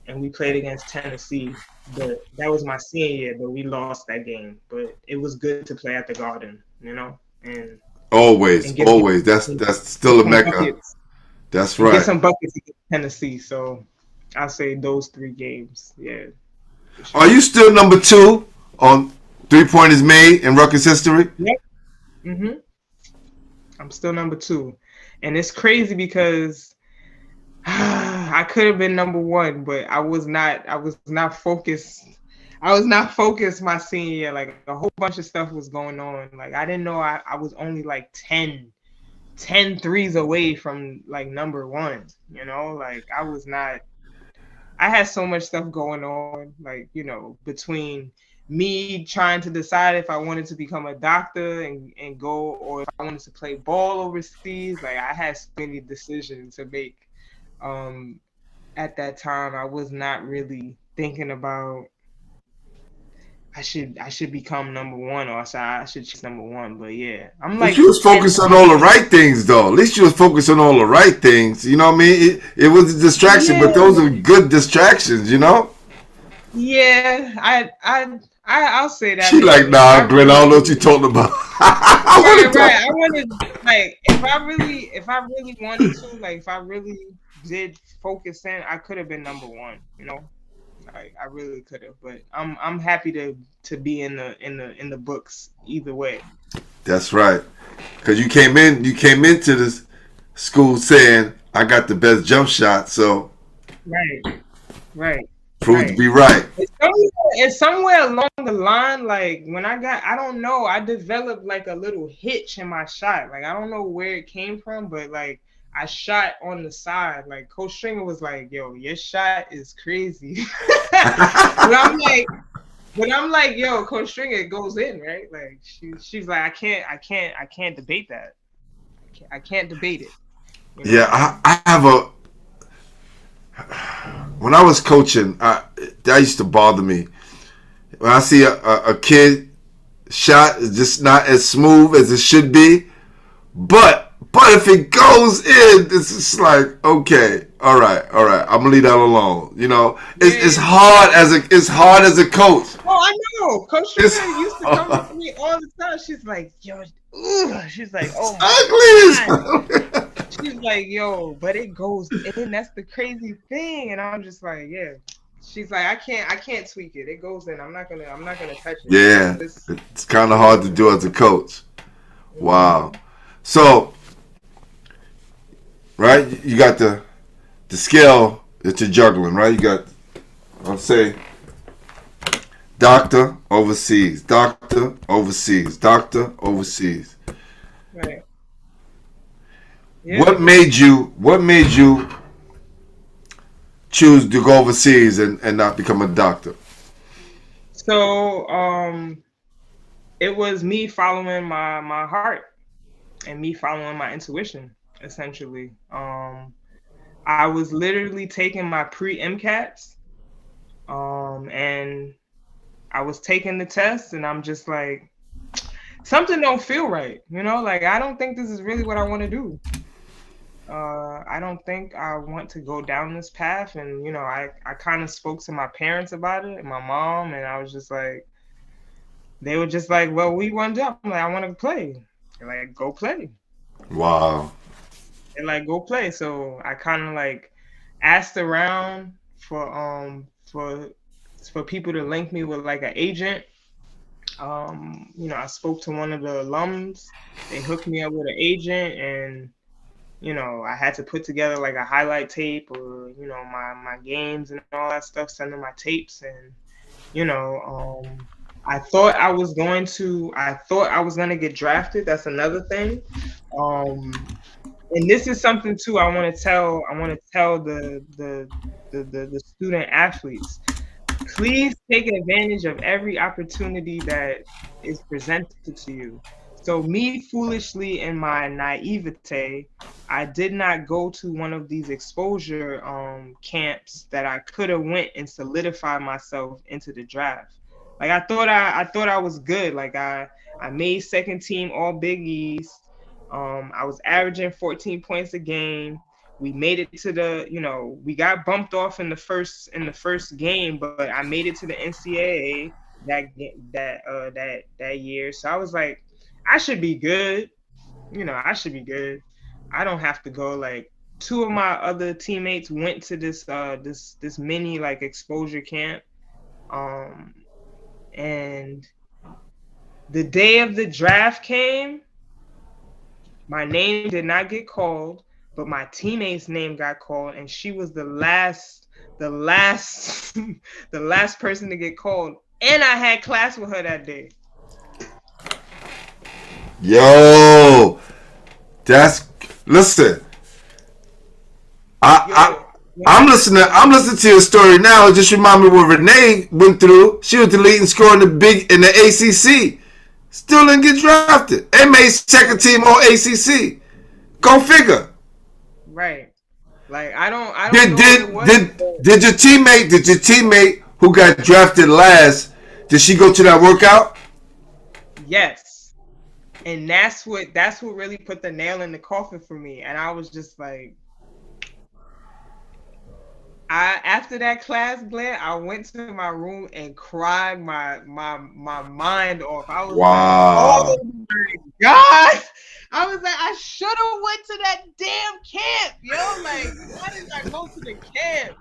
[SPEAKER 2] and we played against Tennessee, but that was my senior year, but we lost that game. But it was good to play at the Garden, you know? And
[SPEAKER 1] always. That's still a mecca.
[SPEAKER 2] Buckets.
[SPEAKER 1] That's right.
[SPEAKER 2] Get some buckets against Tennessee. So I'll say those 3 games. Yeah.
[SPEAKER 1] Sure. Are you still number 2 on 3-pointers made in Rutgers history?
[SPEAKER 2] Yep. Mm-hmm. I'm still number 2. And it's crazy because I could have been number 1, but I was not focused. I was not focused my senior year. Like a whole bunch of stuff was going on. Like I didn't know I was only like 10 threes away from like number 1, you know? Like I had so much stuff going on, like, you know, between me trying to decide if I wanted to become a doctor and go, or if I wanted to play ball overseas. Like I had so many decisions to make. At that time, I was not really thinking about I should become number 1, or I should choose number 1. But yeah, I'm like.
[SPEAKER 1] But you was focused on all the right things, though. At least you was focused on all the right things. You know what I mean? It was a distraction, but those are good distractions. You know?
[SPEAKER 2] Yeah, I'll say that.
[SPEAKER 1] She like, nah, Glenn, I don't know what you talking about.
[SPEAKER 2] Right. I wanted, like, if I really wanted to, like, if I really did focus in, I could have been number 1. You know, like I really could have. But I'm happy to be in the books either way.
[SPEAKER 1] That's right, because you came into this school saying I got the best jump shot, so
[SPEAKER 2] right.
[SPEAKER 1] Proved to be right.
[SPEAKER 2] It's somewhere along the line, like when I don't know, I developed like a little hitch in my shot. Like I don't know where it came from, but like I shot on the side. Like Coach Stringer was like, "Yo, your shot is crazy." but I'm like, "Yo, Coach Stringer, it goes in, right?" Like she's like, I can't debate that. I can't debate it.
[SPEAKER 1] You know? Yeah, I have a. When I was coaching, that used to bother me. When I see a kid shot is just not as smooth as it should be, but if it goes in, it's just like, okay, all right, I'm gonna leave that alone. You know, it's hard as a coach.
[SPEAKER 2] Oh, I know. Coach Stringer used to come to me all the time. She's like, "Yo, she's like, oh my God." She's like, "Yo, but it goes in. That's the crazy thing." And I'm just like, "Yeah." She's like, I can't tweak it. It goes in. I'm not gonna touch it."
[SPEAKER 1] Yeah, it's kind of hard to do as a coach. Wow. So, right, you got the scale that you're juggling, right? You got, I'll say, doctor overseas, doctor overseas, doctor overseas.
[SPEAKER 2] Right. Yeah.
[SPEAKER 1] What made you choose to go overseas and not become a doctor?
[SPEAKER 2] So it was me following my heart and me following my intuition, essentially. I was literally taking my pre-MCATs, and I was taking the test, and I'm just like, something don't feel right, like I don't think this is really what I want to do. I don't think I want to go down this path. And I kind of spoke to my parents about it and my mom, and I was just like, they were just like, well, we want to do. I'm like, I want to play. They're like, go play.
[SPEAKER 1] Wow.
[SPEAKER 2] They're like, go play. So I kind of like asked around for people to link me with like an agent. I spoke to one of the alums. They hooked me up with an agent, and I had to put together like a highlight tape or my games and all that stuff, send them my tapes. And I thought I was going to get drafted. That's another thing. And this is something too I want to tell the student athletes. Please take advantage of every opportunity that is presented to you. So me, foolishly, in my naivete, I did not go to one of these exposure camps that I could have went and solidified myself into the draft. Like I thought I was good. Like I made second team All Big East. I was averaging 14 points a game. We made it to we got bumped off in the first game, but I made it to the NCAA that year. So I was like, I should be good. I should be good. I don't have to go. Like two of my other teammates went to this mini like exposure camp. And the day of the draft came, my name did not get called, but my teammate's name got called, and she was the last the last person to get called. And I had class with her that day.
[SPEAKER 1] Yo, listen. I'm listening. I'm listening to your story now. It just remind me what Renee went through. She was the leading scorer in the ACC. Still didn't get drafted. And made second team All ACC. Go figure.
[SPEAKER 2] Right. Like I don't
[SPEAKER 1] did your teammate who got drafted last, did she go to that workout?
[SPEAKER 2] Yes. And that's what really put the nail in the coffin for me. And I was just like, after that class, Blair, I went to my room and cried my mind off. I was like, oh my God. I was like, I should have went to that damn camp, yo. Like, why did I go to the camp?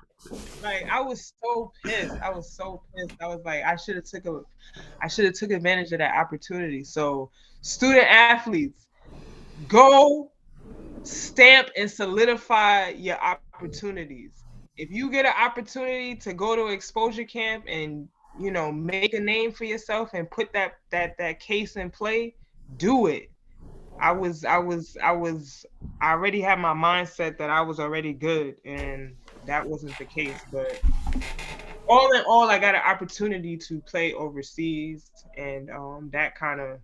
[SPEAKER 2] Like, I was so pissed. I was like, I should have took advantage of that opportunity. So, student athletes, go stamp and solidify your opportunities. If you get an opportunity to go to exposure camp and make a name for yourself and put that case in play, do it. I already had my mindset that I was already good, and that wasn't the case. But all in all, I got an opportunity to play overseas, and that kind of,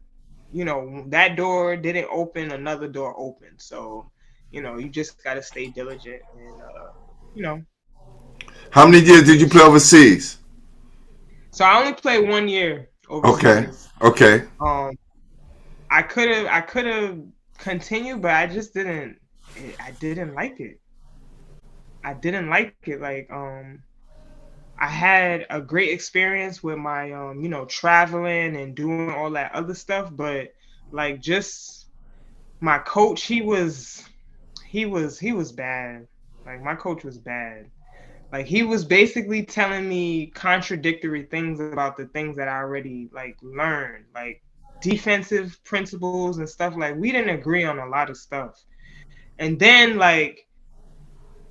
[SPEAKER 2] that door didn't open, another door opened. So, you just got to stay diligent and,
[SPEAKER 1] How many years did you play overseas?
[SPEAKER 2] So I only played 1 year overseas.
[SPEAKER 1] Okay.
[SPEAKER 2] I could have continued, but I just didn't. I didn't like it. Like I had a great experience with my traveling and doing all that other stuff, but like just my coach, he was bad. Like my coach was bad. Like he was basically telling me contradictory things about the things that I already like learned, like defensive principles and stuff. Like we didn't agree on a lot of stuff. And then like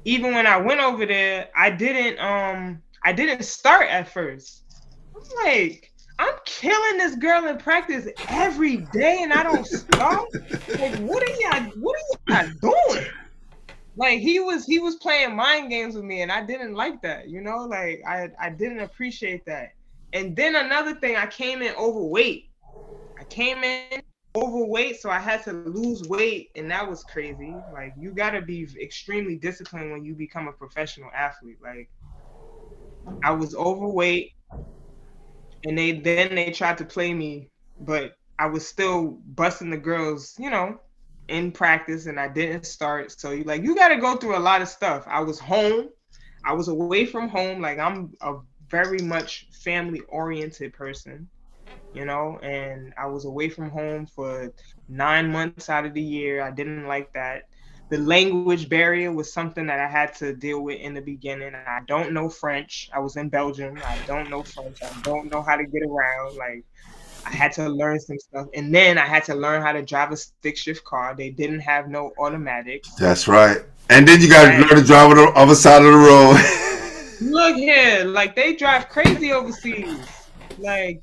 [SPEAKER 2] even when I went over there, I didn't start at first. I'm like, I'm killing this girl in practice every day and I don't stop. Like, what are y'all doing? Like he was playing mind games with me and I didn't like that, you know, like I didn't appreciate that. And then another thing, I came in overweight. So I had to lose weight, and that was crazy. Like, you gotta be extremely disciplined when you become a professional athlete. Like, I was overweight, and they tried to play me, but I was still busting the girls, you know, in practice, and I didn't start. So you got to go through a lot of stuff. I was home. I was away from home. Like, I'm a very much family oriented person, you know, and I was away from home for 9 months out of the year. I didn't like that. The language barrier was something that I had to deal with in the beginning. I don't know French. I was in Belgium. I don't know French. I don't know how to get around. Like, I had to learn some stuff. And then I had to learn how to drive a stick shift car. They didn't have no automatics.
[SPEAKER 1] That's right. And then you got to learn to drive on the other side of the road.
[SPEAKER 2] Look here, like, they drive crazy overseas. And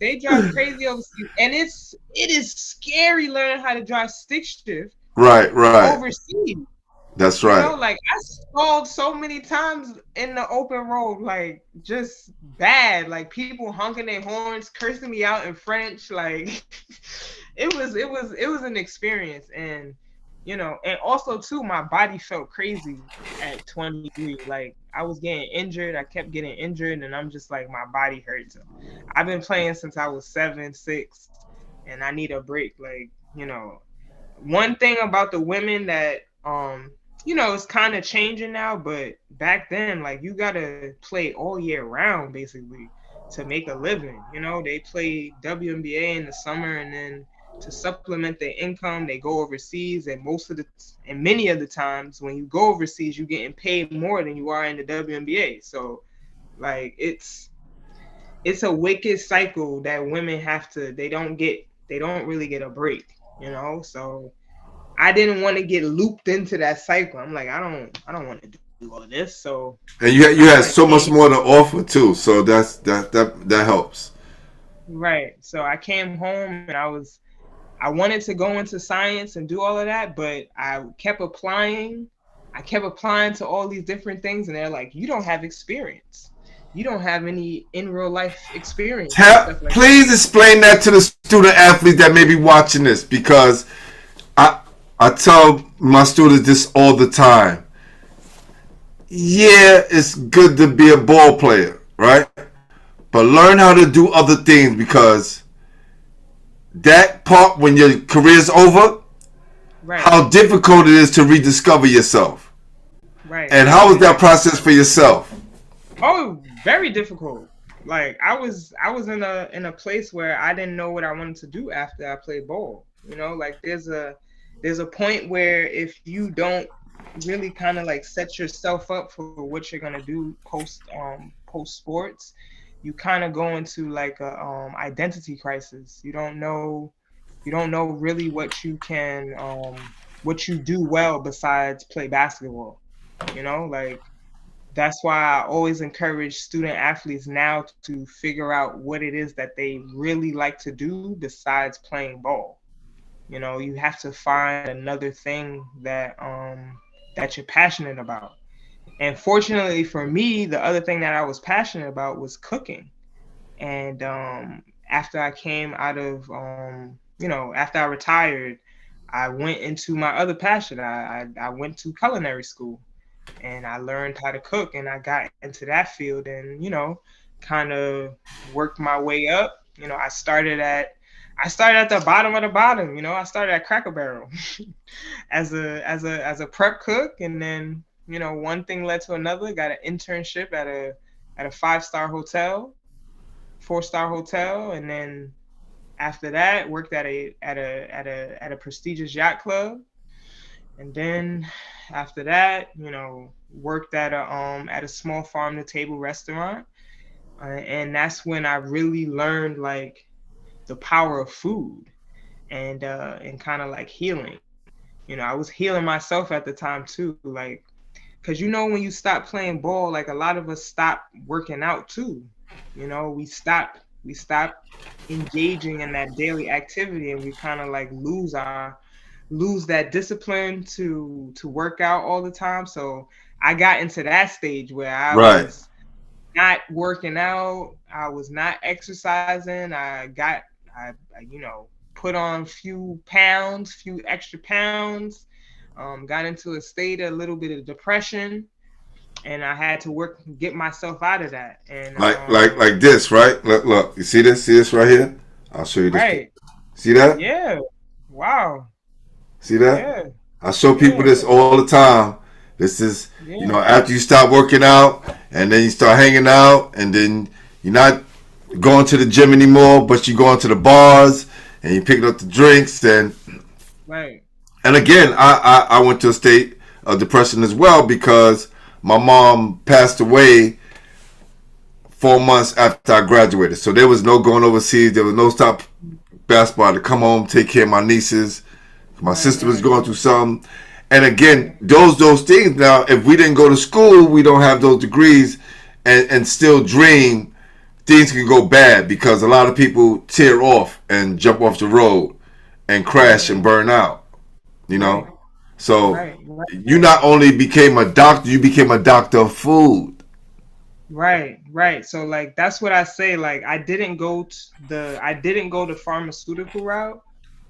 [SPEAKER 2] it is scary learning how to drive stick shift.
[SPEAKER 1] Right.
[SPEAKER 2] Overseas.
[SPEAKER 1] That's right.
[SPEAKER 2] You know, like, I stalled so many times in the open road, like, just bad. Like, people honking their horns, cursing me out in French. Like, it was an experience. And, you know, and also too, my body felt crazy at 23. Like, I was getting injured. I kept getting injured, and I'm just like, my body hurts. I've been playing since I was 7, 6, and I need a break. Like, you know, one thing about the women that you know, it's kind of changing now, but back then, like, you gotta play all year round basically to make a living. You know, they play WNBA in the summer, and then to supplement their income, they go overseas. And many of the times when you go overseas, you're getting paid more than you are in the WNBA. So, like, it's a wicked cycle that women have to. They don't really get a break. You know, so I didn't want to get looped into that cycle. I'm like, I don't want to do all of this. So,
[SPEAKER 1] and you had so much more to offer too. So that helps.
[SPEAKER 2] Right. So I came home and I wanted to go into science and do all of that, but I kept applying. To all these different things, and they're like, you don't have experience. You don't have any in real life experience.
[SPEAKER 1] Please explain that to the student athletes that may be watching this, because I tell my students this all the time. Yeah, it's good to be a ball player, right? But learn how to do other things, because that part, when your career's over, right, how difficult it is to rediscover yourself.
[SPEAKER 2] Right.
[SPEAKER 1] And how was that process for yourself?
[SPEAKER 2] Oh, very difficult. Like, I was in a place where I didn't know what I wanted to do after I played ball. You know, like, there's a point where if you don't really kind of like set yourself up for what you're gonna do post sports, you kind of go into like a identity crisis. You don't know really what you can what you do well besides play basketball. You know, like, that's why I always encourage student athletes now to figure out what it is that they really like to do besides playing ball. You know, you have to find another thing that you're passionate about. And fortunately for me, the other thing that I was passionate about was cooking. And after I came out of, after I retired, I went into my other passion. I went to culinary school, and I learned how to cook, and I got into that field, and, you know, kind of worked my way up. You know, I started at the bottom of the bottom. You know, I started at Cracker Barrel as a prep cook, and then, you know, one thing led to another. Got an internship at a 4-star hotel, and then after that, worked at a prestigious yacht club, and then after that, you know, worked at a small farm to table restaurant, and that's when I really learned, like, the power of food and kind of like healing. You know, I was healing myself at the time too, like, because, you know, when you stop playing ball, like, a lot of us stop working out too. You know, we stop We stop engaging in that daily activity, and we kind of like lose that discipline to work out all the time. So I got into that stage where I
[SPEAKER 1] Right.
[SPEAKER 2] was not working out, I was not exercising. I put on few extra pounds, got into a state, a little bit of depression, and I had to get myself out of that. And
[SPEAKER 1] Like this, right? Look, you see this? See this right here? I'll show you this.
[SPEAKER 2] right,
[SPEAKER 1] See that?
[SPEAKER 2] yeah, wow,
[SPEAKER 1] See that?
[SPEAKER 2] yeah,
[SPEAKER 1] I show people
[SPEAKER 2] yeah,
[SPEAKER 1] this all the time. This is,
[SPEAKER 2] yeah,
[SPEAKER 1] after you stop working out and then you start hanging out and then you're not going to the gym anymore, but you going to the bars and you picking up the drinks
[SPEAKER 2] right,
[SPEAKER 1] and again, I went to a state of depression as well because my mom passed away 4 months after I graduated. So there was no going overseas. There was no stop basketball to come home, take care of my nieces. My sister was going through something. And again, those things. Now, if we didn't go to school, we don't have those degrees and still dream, things can go bad because a lot of people tear off and jump off the road and crash and burn out. You know?
[SPEAKER 2] right,
[SPEAKER 1] So
[SPEAKER 2] right, right.
[SPEAKER 1] you not only became a doctor, you became a doctor of food.
[SPEAKER 2] Right, right. So like that's what I say. Like I didn't go the pharmaceutical route.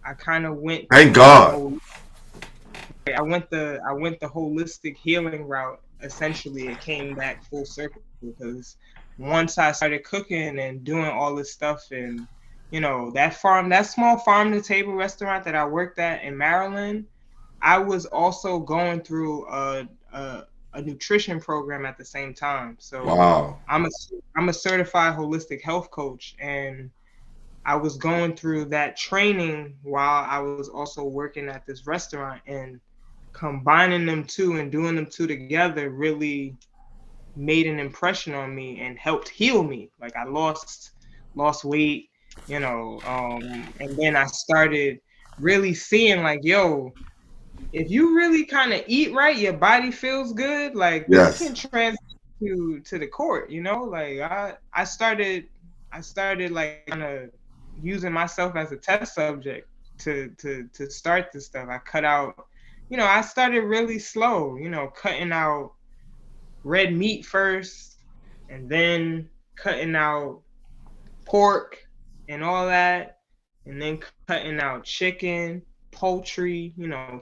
[SPEAKER 2] I kind of went
[SPEAKER 1] Thank
[SPEAKER 2] the
[SPEAKER 1] God.
[SPEAKER 2] I went the holistic healing route. Essentially, it came back full circle because once I started cooking and doing all this stuff, and that small farm to table restaurant that I worked at in Maryland, I was also going through a nutrition program at the same time. So
[SPEAKER 1] Wow.
[SPEAKER 2] I'm a certified holistic health coach, and I was going through that training while I was also working at this restaurant, and combining them two and doing them two together really made an impression on me and helped heal me. Like I lost weight, and then I started really seeing like, yo, if you really kind of eat right, your body feels good. Like this
[SPEAKER 1] Yes.
[SPEAKER 2] can translate to the court, Like I started like kind of using myself as a test subject to start this stuff. I cut out, I started really slow, cutting out red meat first, and then cutting out pork and all that, and then cutting out chicken, poultry,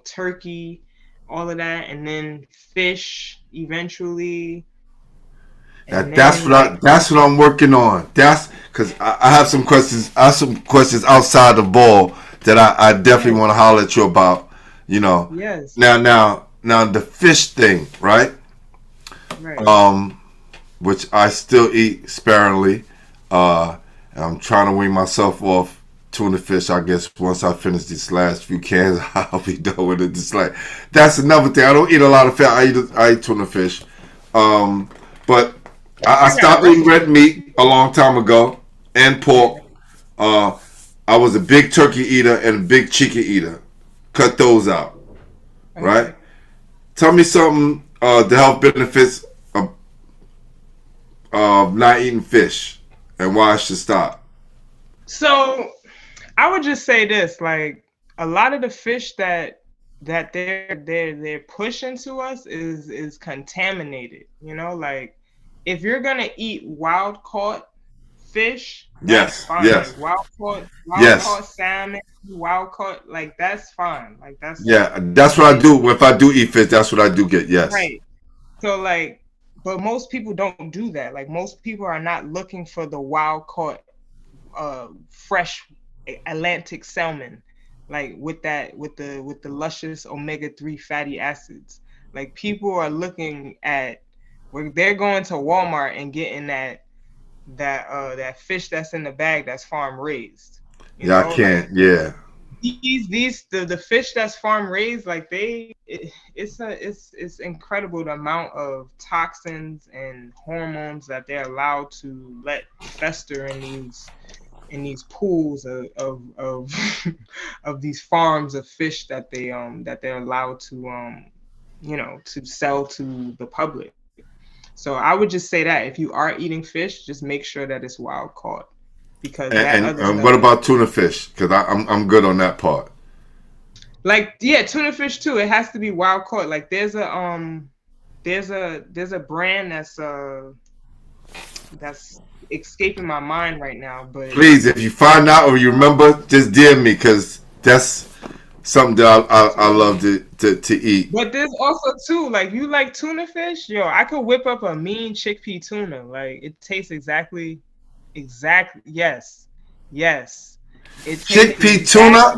[SPEAKER 2] turkey, all of that, and then fish eventually. And
[SPEAKER 1] That's
[SPEAKER 2] then like
[SPEAKER 1] that's what I'm working on. That's because I have some questions. I have some questions outside the ball that I definitely want to holler at you about.
[SPEAKER 2] yes,
[SPEAKER 1] Now the fish thing, right?
[SPEAKER 2] right,
[SPEAKER 1] Which I still eat sparingly. And I'm trying to wean myself off tuna fish. I guess once I finish these last few cans, I'll be done with it. Just like that's another thing. I don't eat a lot of fish. I eat tuna fish. But I stopped eating red meat a long time ago and pork. I was a big turkey eater and a big chicken eater. Cut those out, right? Tell me something. The health benefits of not eating fish and why I should stop.
[SPEAKER 2] So I would just say this, like a lot of the fish that they're pushing to us is contaminated. Like if you're gonna eat wild caught fish, that's
[SPEAKER 1] Yes,
[SPEAKER 2] fine.
[SPEAKER 1] yes,
[SPEAKER 2] Like wild
[SPEAKER 1] yes.
[SPEAKER 2] caught salmon, wild caught, like that's fine. Like that's
[SPEAKER 1] Yeah, that's what I do. If I do eat fish, that's what I do get. Yes.
[SPEAKER 2] right. So like, but most people don't do that. Like most people are not looking for the wild caught fresh Atlantic salmon, like with the luscious omega-3 fatty acids. Like people are looking at where they're going to Walmart and getting that fish that's in the bag that's farm raised.
[SPEAKER 1] Yeah, I can't.
[SPEAKER 2] Like
[SPEAKER 1] Yeah.
[SPEAKER 2] the fish that's farm raised, like it's incredible the amount of toxins and hormones that they're allowed to let fester in these pools of of these farms of fish that they're allowed to sell to the public. So I would just say that if you are eating fish, just make sure that it's wild caught, because that other
[SPEAKER 1] And
[SPEAKER 2] stuff.
[SPEAKER 1] what about tuna fish? Because I'm good on that part.
[SPEAKER 2] Like, yeah, tuna fish too. It has to be wild caught. Like there's a brand that's escaping my mind right now. But
[SPEAKER 1] Please, if you find out or you remember, just DM me, because that's something that I love to eat.
[SPEAKER 2] But there's also too, like, you like tuna fish? Yo, I could whip up a mean chickpea tuna. Like, it tastes exactly, yes. It tastes
[SPEAKER 1] Chickpea tuna?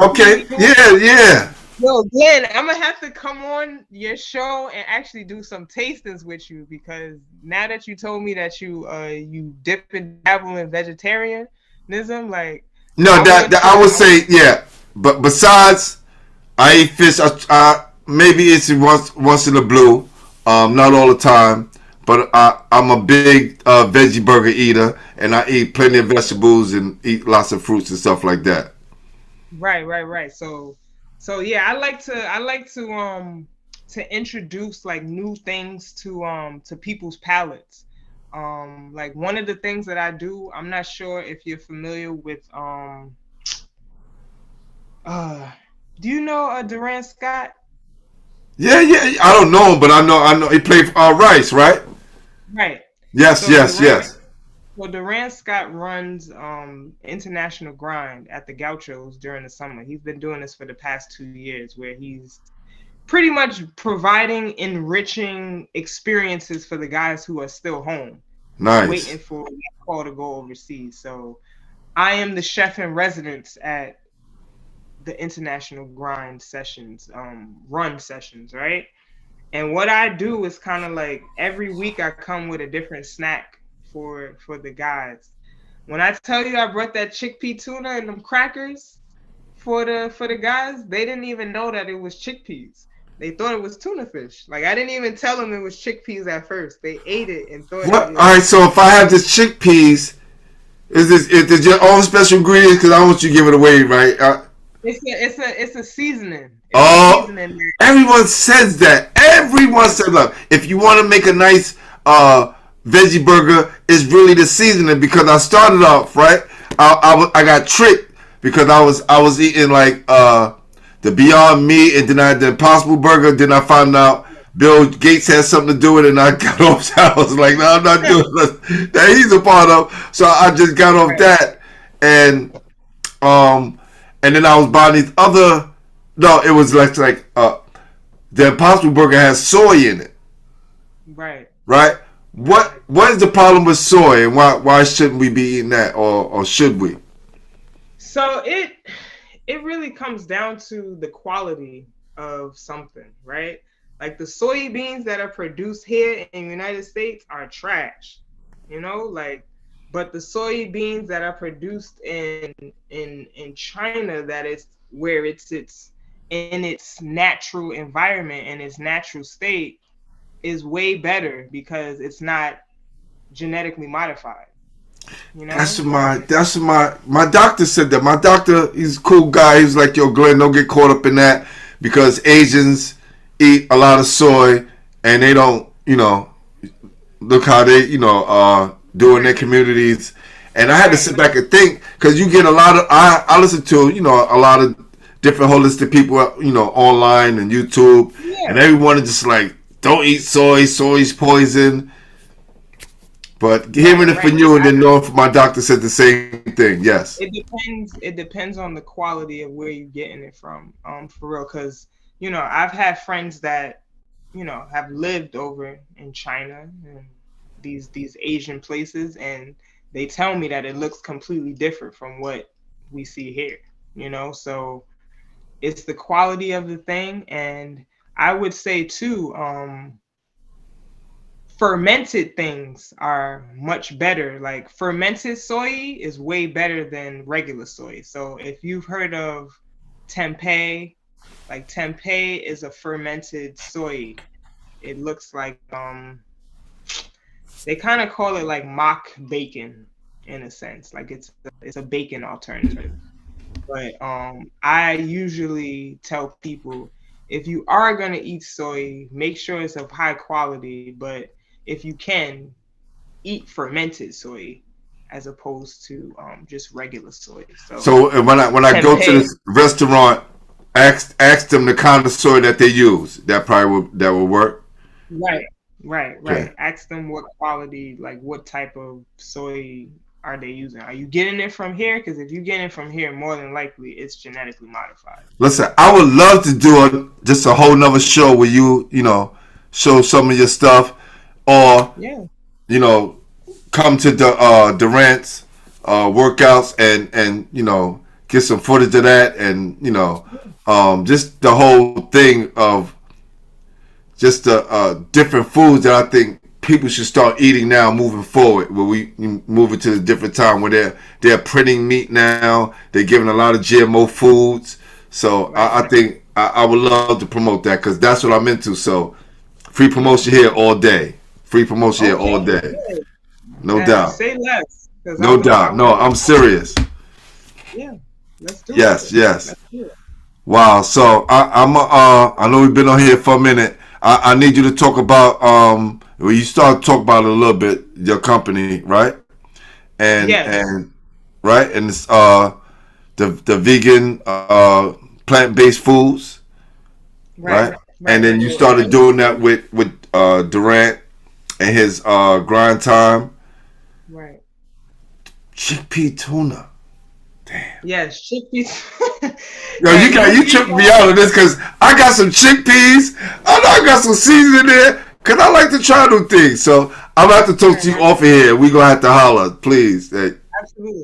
[SPEAKER 1] Okay, yeah.
[SPEAKER 2] Yo, Glenn, I'm gonna have to come on your show and actually do some tastings with you, because now that you told me that you dip and dabble in vegetarianism, like,
[SPEAKER 1] No, that I would say, yeah. But besides, I eat fish. I maybe it's once in a blue, not all the time. But I'm a big veggie burger eater, and I eat plenty of vegetables and eat lots of fruits and stuff like that.
[SPEAKER 2] Right. So yeah, I like to introduce like new things to people's palates. Like one of the things that I do, I'm not sure if you're familiar with do you know Durant Scott?
[SPEAKER 1] Yeah. I don't know him, but I know he played for Rice, right?
[SPEAKER 2] Right.
[SPEAKER 1] Yes.
[SPEAKER 2] Well, Durant Scott runs International Grind at the Gauchos during the summer. He's been doing this for the past 2 years, where he's pretty much providing enriching experiences for the guys who are still home.
[SPEAKER 1] Nice.
[SPEAKER 2] Waiting for that call to go overseas. So I am the chef in residence at the International Grind sessions, run sessions, right? And what I do is kind of like every week I come with a different snack for the guys. When I tell you I brought that chickpea tuna and them crackers for the guys, they didn't even know that it was chickpeas. They thought it was tuna fish. Like, I didn't even tell them it was chickpeas at first. They ate it and thought.
[SPEAKER 1] What? All right. So if I have this chickpeas, is this your own special ingredients? Because I don't want you to give it away, right?
[SPEAKER 2] It's a seasoning.
[SPEAKER 1] Everyone says that. Everyone says, look, if you want to make a nice veggie burger, it's really the seasoning. Because I started off, right, I got tricked because I was eating like the Beyond Meat, and then I had the Impossible Burger. Then I found out Bill Gates had something to do with it, and I got off that. I was like, no, I'm not doing that. He's a part of. So I just got off that, and then I was buying these other. No, it was like the Impossible Burger has soy in it.
[SPEAKER 2] Right.
[SPEAKER 1] What is the problem with soy, and why shouldn't we be eating that, or should we?
[SPEAKER 2] So it really comes down to the quality of something, right? Like the soybeans that are produced here in the United States are trash, like, but the soybeans that are produced in China, that is where it's in its natural environment and its natural state, is way better because it's not genetically modified.
[SPEAKER 1] That's my doctor said that. My doctor, he's a cool guy. He was like, yo, Glenn, don't get caught up in that, because Asians eat a lot of soy and they don't, look how they, do in their communities. And I had to sit back and think, because you get a lot of, I listen to, a lot of different holistic people, online and YouTube, and everyone is just like, don't eat soy, soy's poison. But hearing it from you and then knowing from my doctor said the same thing. Yes.
[SPEAKER 2] It depends on the quality of where you're getting it from, for real. Because, I've had friends that, have lived over in China and these Asian places, and they tell me that it looks completely different from what we see here, So it's the quality of the thing. And I would say too, fermented things are much better. Like fermented soy is way better than regular soy. So if you've heard of tempeh, like tempeh is a fermented soy. It looks like they kind of call it like mock bacon in a sense. Like it's a bacon alternative. But I usually tell people, if you are gonna eat soy, make sure it's of high quality, but if you can, eat fermented soy as opposed to just regular soy.
[SPEAKER 1] So when I go to this restaurant, ask them the kind of soy that they use. That probably will work.
[SPEAKER 2] Right.
[SPEAKER 1] Okay.
[SPEAKER 2] Ask them what quality, like what type of soy are they using? Are you getting it from here? Because if you're getting it from here, more than likely it's genetically modified.
[SPEAKER 1] Listen, I would love to do just a whole nother show where you show some of your stuff, or come to the Durant's workouts and get some footage of that, and just the whole thing of just the different foods that I think people should start eating now moving forward, where we move into a different time where they're printing meat now, they're giving a lot of GMO foods. So I think I would love to promote that, because that's what I'm into. So free promotion here all day. Free promotion here all day. No doubt.
[SPEAKER 2] Say less.
[SPEAKER 1] No doubt. No, I'm serious.
[SPEAKER 2] Yeah, let's do it.
[SPEAKER 1] Yes. Let's do it. Wow. So I know we've been on here for a minute. I need you to talk about well, you started to talk about it a little bit, your company, right? And right, and it's the vegan plant-based foods, right? And then you started doing that with Durant and his grind time.
[SPEAKER 2] Right.
[SPEAKER 1] Chickpea tuna. Damn.
[SPEAKER 2] Yes, chickpeas.
[SPEAKER 1] Yo, you tripped me out on this, because I got some chickpeas. I know I got some seasoning there, because I like to try new things. So I'm going to have to talk to you off of here. We're going to have to holler, please.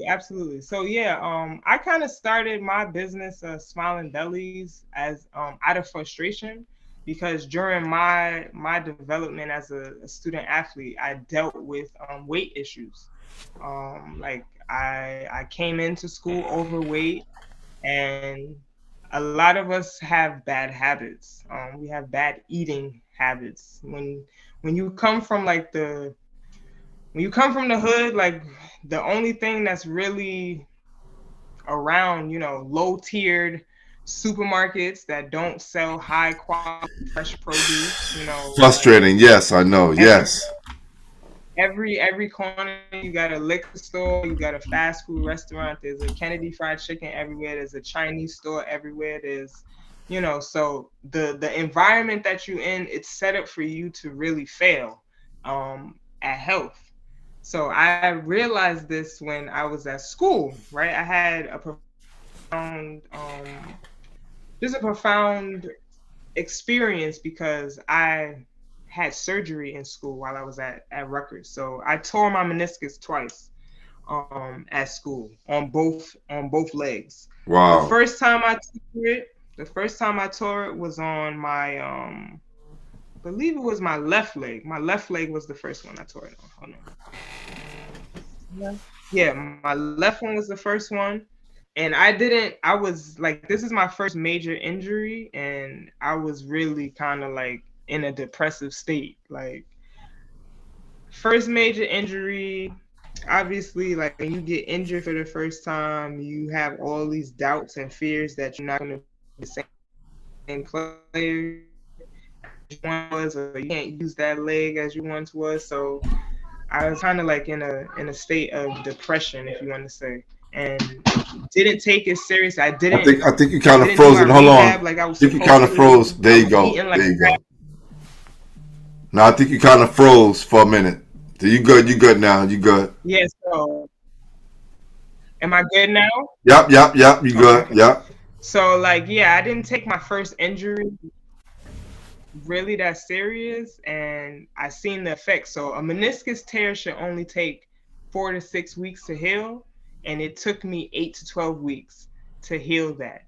[SPEAKER 2] Absolutely. So I kind of started my business, Smiling Bellies, as out of frustration, because during my development as a student athlete, I dealt with weight issues. Like I came into school overweight, and a lot of us have bad habits. We have bad eating habits. When you come from the hood, like the only thing that's really around, low tiered supermarkets that don't sell high quality fresh produce,
[SPEAKER 1] Frustrating. Yes, I know. Yes.
[SPEAKER 2] Every corner, you got a liquor store, you got a fast food restaurant, there's a Kennedy Fried Chicken everywhere, there's a Chinese store everywhere, there's so the environment that you're in, it's set up for you to really fail at health. So I realized this when I was at school, right? I had a profound experience, because I had surgery in school while I was at Rutgers. So I tore my meniscus twice at school on both legs.
[SPEAKER 1] Wow.
[SPEAKER 2] The first time I tore it was on my I believe it was my left leg. My left leg was the first one I tore it on. Hold on. Yeah, my left one was the first one. And I was like, this is my first major injury, and I was really kind of like in a depressive state. Like, first major injury, obviously, like when you get injured for the first time, you have all these doubts and fears that you're not going to be the same player as you once was, or you can't use that leg as you once was. So I was kind of like in a state of depression, if you want to say, and didn't take it serious. I didn't.
[SPEAKER 1] I think you kind of frozen. Hold on.
[SPEAKER 2] Like I was.
[SPEAKER 1] I think you kind of froze. There you go. No, I think you kind of froze for a minute. So you good? You good now? You good?
[SPEAKER 2] Yeah. So, am I good now?
[SPEAKER 1] Yep. You good?
[SPEAKER 2] Okay.
[SPEAKER 1] Yep.
[SPEAKER 2] So I didn't take my first injury really that serious, and I seen the effects. So a meniscus tear should only take 4 to 6 weeks to heal, and it took me 8 to 12 weeks to heal that.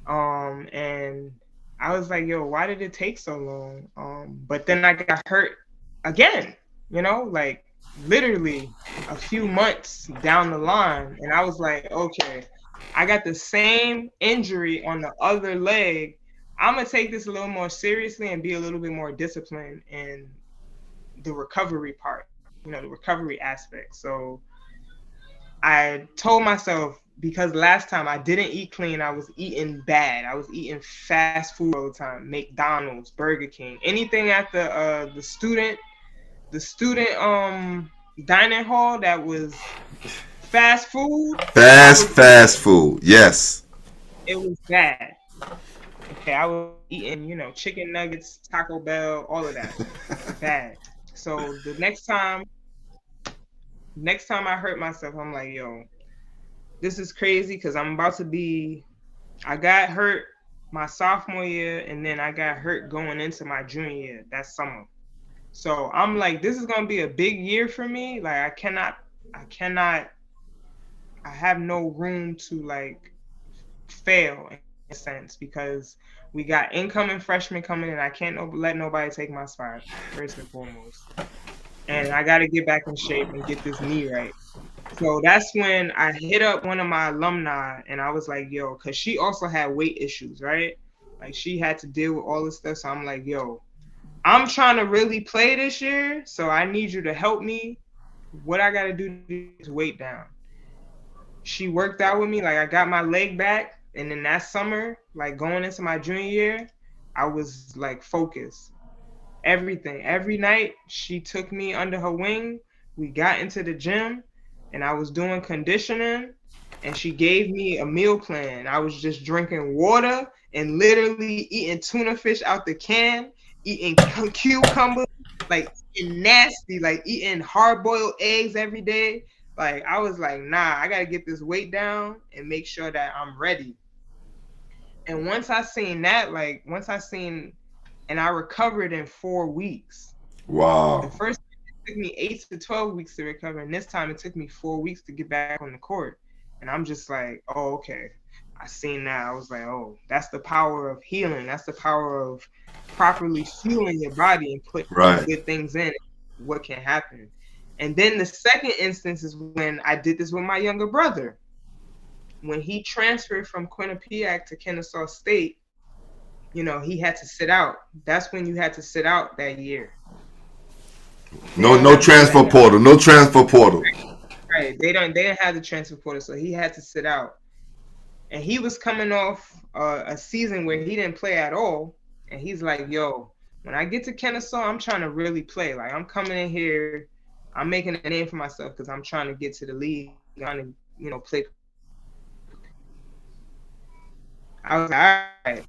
[SPEAKER 2] And I was like, yo, why did it take so long? But then I got hurt again, like literally a few months down the line. And I was like, okay, I got the same injury on the other leg. I'm going to take this a little more seriously and be a little bit more disciplined in the recovery part, the recovery aspect. So I told myself, because last time I didn't eat clean, I was eating bad. I was eating fast food all the time, McDonald's, Burger King, anything at the student dining hall that was fast food.
[SPEAKER 1] Fast food. Yes.
[SPEAKER 2] It was bad. Okay, I was eating, chicken nuggets, Taco Bell, all of that. Bad. So the next time I hurt myself, I'm like, yo, this is crazy because I got hurt my sophomore year, and then I got hurt going into my junior year that summer. So I'm like, this is gonna be a big year for me. Like I have no room to like fail in a sense because we got incoming freshmen coming and I can't let nobody take my spot, first and foremost. And I got to get back in shape and get this knee right. So that's when I hit up one of my alumni and I was like, yo, because she also had weight issues, right? Like she had to deal with all this stuff. So I'm like, yo, I'm trying to really play this year. So I need you to help me. What I got to do is weight down. She worked out with me. Like I got my leg back. And then that summer, like going into my junior year, I was like focused. Everything. Every night, she took me under her wing. We got into the gym and I was doing conditioning and she gave me a meal plan. I was just drinking water and literally eating tuna fish out the can, eating cucumbers, like eating nasty, like eating hard-boiled eggs every day. Like I was like, nah, I got to get this weight down and make sure that I'm ready. And once I seen that, and I recovered in 4 weeks.
[SPEAKER 1] Wow.
[SPEAKER 2] The first time it took me 8 to 12 weeks to recover, and this time it took me 4 weeks to get back on the court. And I'm just like, oh, okay. I seen that. I was like, oh, that's the power of healing. That's the power of properly fueling your body and putting good things in. What can happen? And then the second instance is when I did this with my younger brother. When he transferred from Quinnipiac to Kennesaw State, he had to sit out. That's when you had to sit out that year.
[SPEAKER 1] No transfer portal. No transfer portal.
[SPEAKER 2] Right. They didn't have the transfer portal, so he had to sit out. And he was coming off a season where he didn't play at all. And he's like, yo, when I get to Kennesaw, I'm trying to really play. Like I'm coming in here, I'm making a name for myself because I'm trying to get to the league, trying to, play. I was like, all right.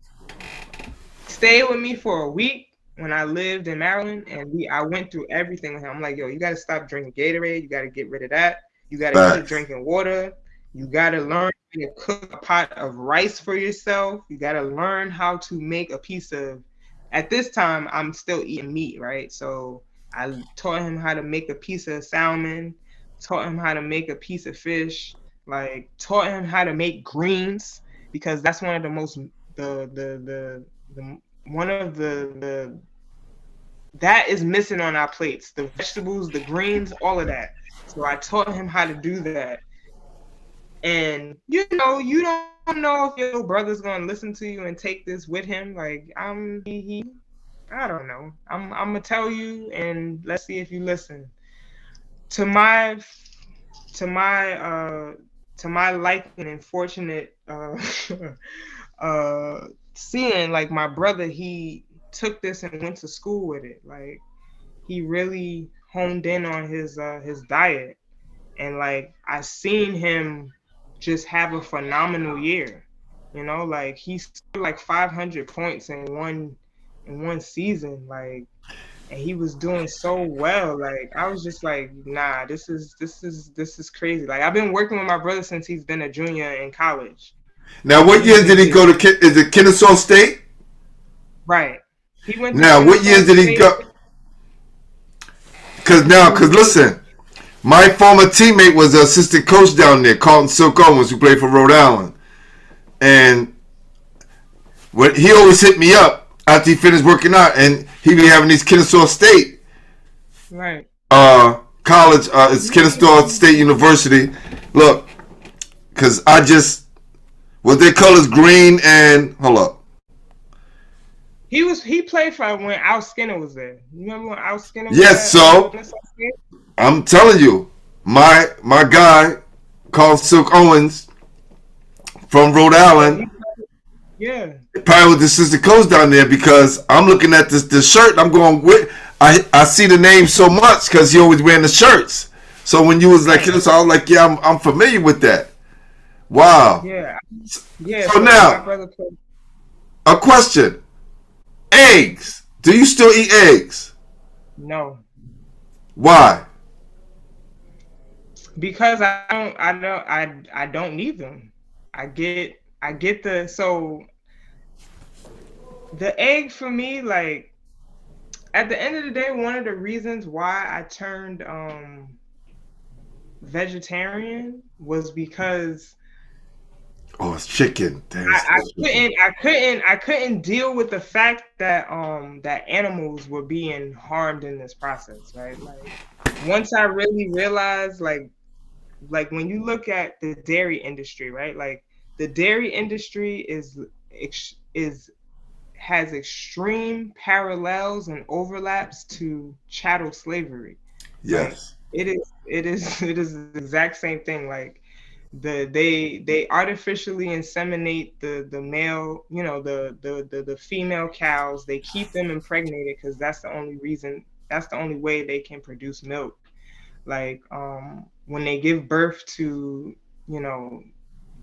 [SPEAKER 2] Stay with me for a week when I lived in Maryland, and I went through everything with him. I'm like, yo, you got to stop drinking Gatorade. You got to get rid of that. You got to keep drinking water. You got to learn how to cook a pot of rice for yourself. You got to learn how to make a piece of, at this time, I'm still eating meat, right? So I taught him how to make a piece of salmon, taught him how to make a piece of fish, like taught him how to make greens. Because that's one of the most that is missing on our plates. The vegetables, the greens, all of that. So I taught him how to do that. And you don't know if your brother's gonna listen to you and take this with him. Like I don't know. I'm gonna tell you, and let's see if you listen. To my liking and fortunate seeing like my brother, he took this and went to school with it. Like he really honed in on his diet, and like I seen him just have a phenomenal year. Like he scored like 500 points in one season, like, and he was doing so well. Like I was just like, nah, this is crazy. Like I've been working with my brother since he's been a junior in college.
[SPEAKER 1] Now, what years did he go to? Is it Kennesaw State?
[SPEAKER 2] Right. He went.
[SPEAKER 1] Now, what years did he go? Because listen, my former teammate was the assistant coach down there, Carlton Silk Owens, who played for Rhode Island, and he always hit me up after he finished working out, and he be having these Kennesaw State,
[SPEAKER 2] right?
[SPEAKER 1] College. It's Kennesaw State University. Look, because what they call is green and hold up.
[SPEAKER 2] He played for when Al Skinner was there. You remember when Al Skinner was
[SPEAKER 1] yes,
[SPEAKER 2] there?
[SPEAKER 1] So I'm telling you, my guy called Silk Owens from Rhode Island.
[SPEAKER 2] Yeah.
[SPEAKER 1] Probably was the assistant coach down there because I'm looking at this shirt. I'm going with I see the name so much because he always wearing the shirts. So when you was like this, I was like, yeah, I'm familiar with that. Wow.
[SPEAKER 2] Yeah,
[SPEAKER 1] So
[SPEAKER 2] my
[SPEAKER 1] now,
[SPEAKER 2] brother played.
[SPEAKER 1] a question. Eggs. Do you still eat eggs?
[SPEAKER 2] No,
[SPEAKER 1] Why?
[SPEAKER 2] because I don't need them. I get the egg for me, like at the end of the day, one of the reasons why I turned vegetarian was because
[SPEAKER 1] Oh, it's chicken. Damn, it's chicken.
[SPEAKER 2] I couldn't deal with the fact that that animals were being harmed in this process, right? Like once I really realized like when you look at the dairy industry, right? Like the dairy industry is has extreme parallels and overlaps to chattel slavery. Like
[SPEAKER 1] Yes.
[SPEAKER 2] it is the exact same thing. Like they artificially inseminate the male, you know, the female cows. They keep them impregnated because that's the only way they can produce milk. Like when they give birth to, you know,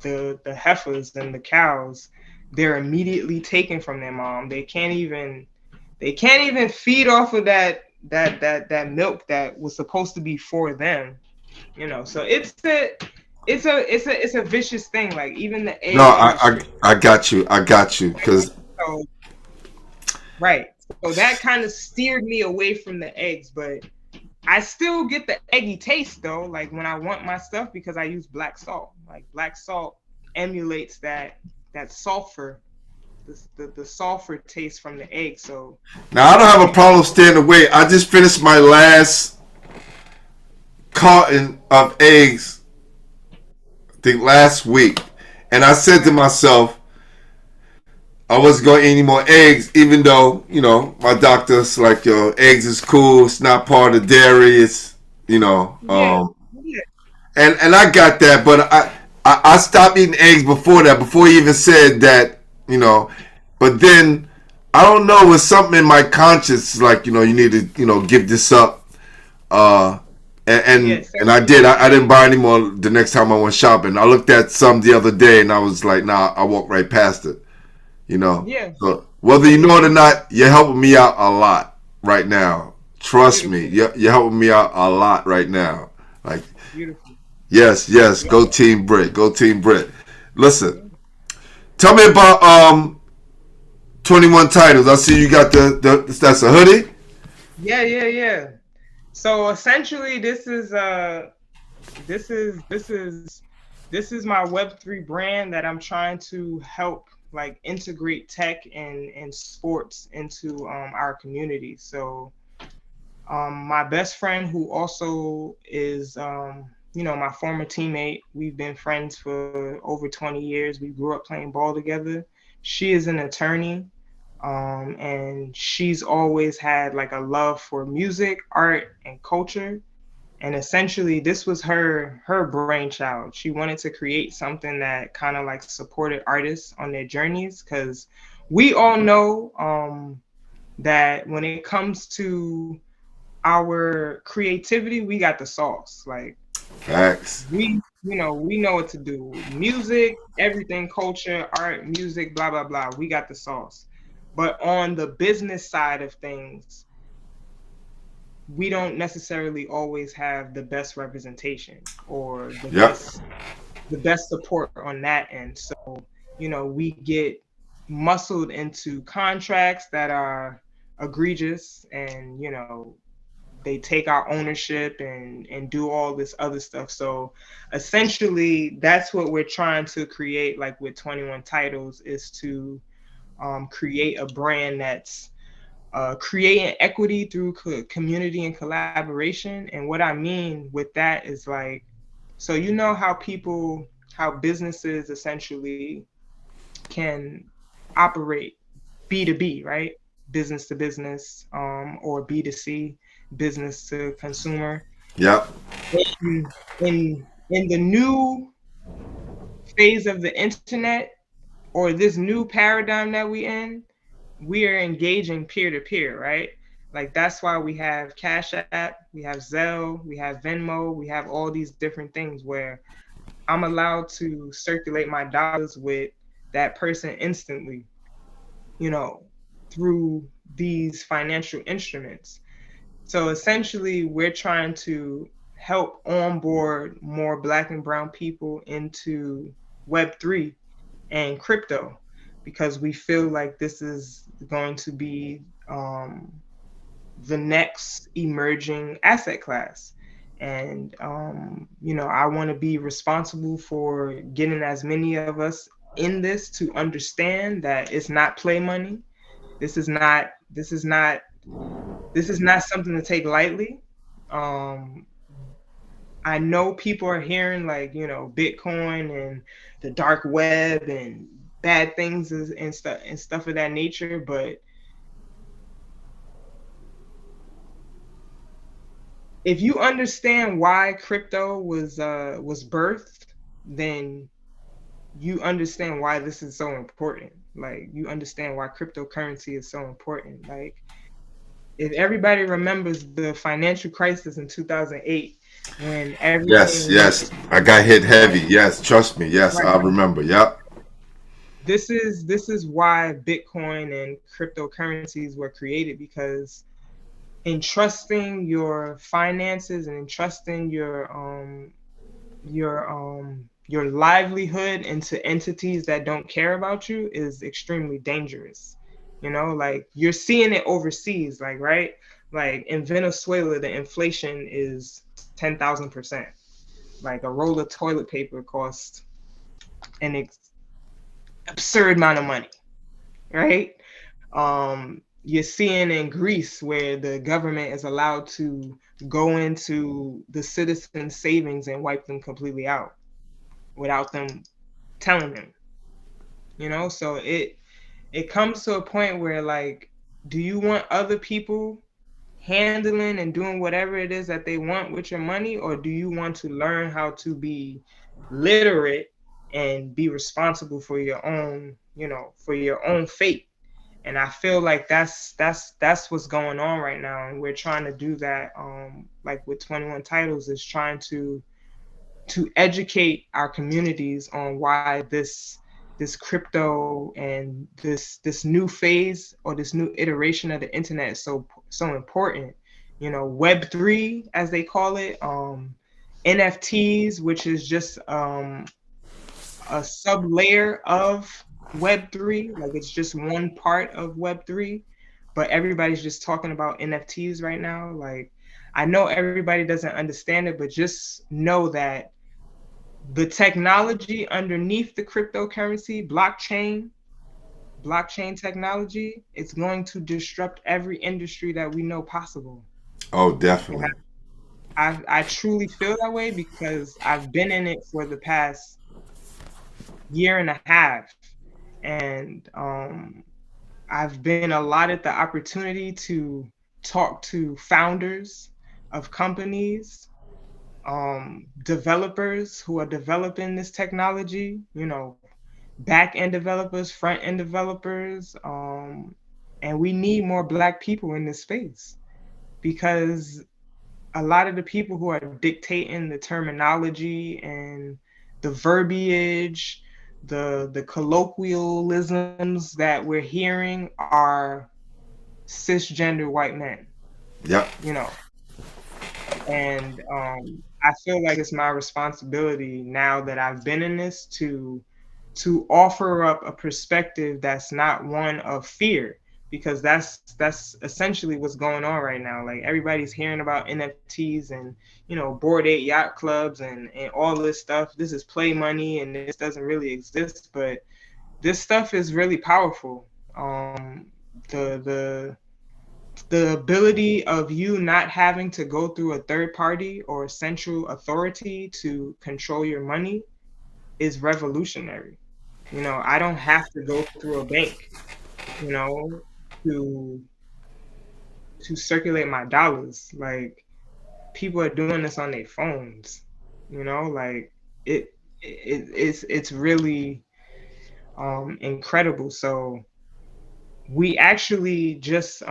[SPEAKER 2] the heifers and the cows, they're immediately taken from their mom. They can't even feed off of that milk that was supposed to be for them, you know. So it's a vicious thing. Like even the
[SPEAKER 1] No,
[SPEAKER 2] egg industry.
[SPEAKER 1] I got you. I got you. Because
[SPEAKER 2] So right. So that kind of steered me away from the eggs, but I still get the eggy taste though, like when I want my stuff because I use black salt. Like black salt emulates that sulfur, the sulfur taste from the egg. So
[SPEAKER 1] now I don't have a problem staying away. I just finished my last carton of eggs, I think last week, and I said to myself, I wasn't going to eat any more eggs, even though, you know, my doctor's like, yo, eggs is cool. It's not part of dairy. It's, you know,
[SPEAKER 2] yeah, yeah,
[SPEAKER 1] and I got that, but I stopped eating eggs before that, before he even said that, you know. But then, I don't know, it's something in my conscience, like, you know, you need to, you know, give this up. Uh,
[SPEAKER 2] yeah.
[SPEAKER 1] and I did. I didn't buy any more the next time I went shopping. I looked at some the other day and I was like, nah, I walked right past it. You know.
[SPEAKER 2] Yeah.
[SPEAKER 1] So whether you know it or not, you're helping me out a lot right now. Trust me, you're helping me out a lot right now. Like,
[SPEAKER 2] Beautiful.
[SPEAKER 1] yes,
[SPEAKER 2] Yeah.
[SPEAKER 1] go Team Brit, go Team Brit. Listen, tell me about 21 titles. I see you got the that's a hoodie.
[SPEAKER 2] Yeah. So essentially, this is this is this is my Web3 brand that I'm trying to help like integrate tech and sports into our community. So my best friend, who also is you know, my former teammate, we've been friends for over 20 years. We grew up playing ball together. She is an attorney, and she's always had like a love for music, art, and culture. And essentially this was her brainchild. She wanted to create something that kind of like supported artists on their journeys, because we all know that when it comes to our creativity, we got the sauce. Like
[SPEAKER 1] Facts.
[SPEAKER 2] we know what to do. Music, everything, culture, art, music, blah blah blah, we got the sauce. But on the business side of things, we don't necessarily always have the best representation or
[SPEAKER 1] Yep.
[SPEAKER 2] the best support on that end. So, you know, we get muscled into contracts that are egregious, and, you know, they take our ownership and do all this other stuff. So essentially that's what we're trying to create, like with 21 titles, is to create a brand that's creating equity through community and collaboration. And what I mean with that is like, so you know how businesses essentially can operate B2B, right? Business to business, or B2C, business to consumer.
[SPEAKER 1] Yep.
[SPEAKER 2] In the new phase of the internet, or this new paradigm that we in, we are engaging peer to peer, right? Like, that's why we have Cash App, we have Zelle, we have Venmo, we have all these different things where I'm allowed to circulate my dollars with that person instantly, you know, through these financial instruments. So essentially, we're trying to help onboard more Black and brown people into Web3 and crypto, because we feel like this is going to be the next emerging asset class. And, I want to be responsible for getting as many of us in this to understand that it's not play money. This is not, this is not, this is not something to take lightly. Um, I know people are hearing, like, Bitcoin and the dark web and bad things and stuff of that nature, but if you understand why crypto was birthed, then you understand why this is so important. Like, you understand why cryptocurrency is so important. Like, if everybody remembers the financial crisis in 2008, when
[SPEAKER 1] Yes,
[SPEAKER 2] everything went
[SPEAKER 1] yes. I got hit heavy. Yes, trust me. Yes,
[SPEAKER 2] right,
[SPEAKER 1] I remember. Yep.
[SPEAKER 2] this is why Bitcoin and cryptocurrencies were created, because entrusting your finances and entrusting your livelihood into entities that don't care about you is extremely dangerous. Like, you're seeing it overseas, like, right? Like, in Venezuela, the inflation is 10,000%. Like, a roll of toilet paper costs an absurd amount of money, right? You're seeing in Greece, where the government is allowed to go into the citizens' savings and wipe them completely out without them telling them. So it comes to a point where, like, do you want other people handling and doing whatever it is that they want with your money, or do you want to learn how to be literate and be responsible for your own, for your own fate? And I feel like that's what's going on right now, and we're trying to do that. Like, with 21 Titles, is trying to educate our communities on why this crypto and this new phase, or this new iteration of the internet, is so important. Web3, as they call it, NFTs, which is just a sub layer of Web3. Like, it's just one part of Web3, but everybody's just talking about NFTs right now. Like, I know everybody doesn't understand it, but just know that the technology underneath the cryptocurrency, blockchain technology, it's going to disrupt every industry that we know possible.
[SPEAKER 1] Oh,
[SPEAKER 2] And
[SPEAKER 1] definitely.
[SPEAKER 2] I truly feel that way, because I've been in it for the past year and a half, and I've been allotted the opportunity to talk to founders of companies, developers who are developing this technology, back end developers, front end developers, and we need more Black people in this space, because a lot of the people who are dictating the terminology and the verbiage, the colloquialisms that we're hearing, are cisgender white men,
[SPEAKER 1] Yep.
[SPEAKER 2] you know. And I feel like it's my responsibility, now that I've been in this, to offer up a perspective that's not one of fear, because that's essentially what's going on right now. Like, everybody's hearing about NFTs and, Bored Ape Yacht Clubs and all this stuff. This is play money and this doesn't really exist, but this stuff is really powerful. The ability of you not having to go through a third party or central authority to control your money is revolutionary. I don't have to go through a bank, you know, to circulate my dollars. Like, people are doing this on their phones, like, it's really incredible. So we actually just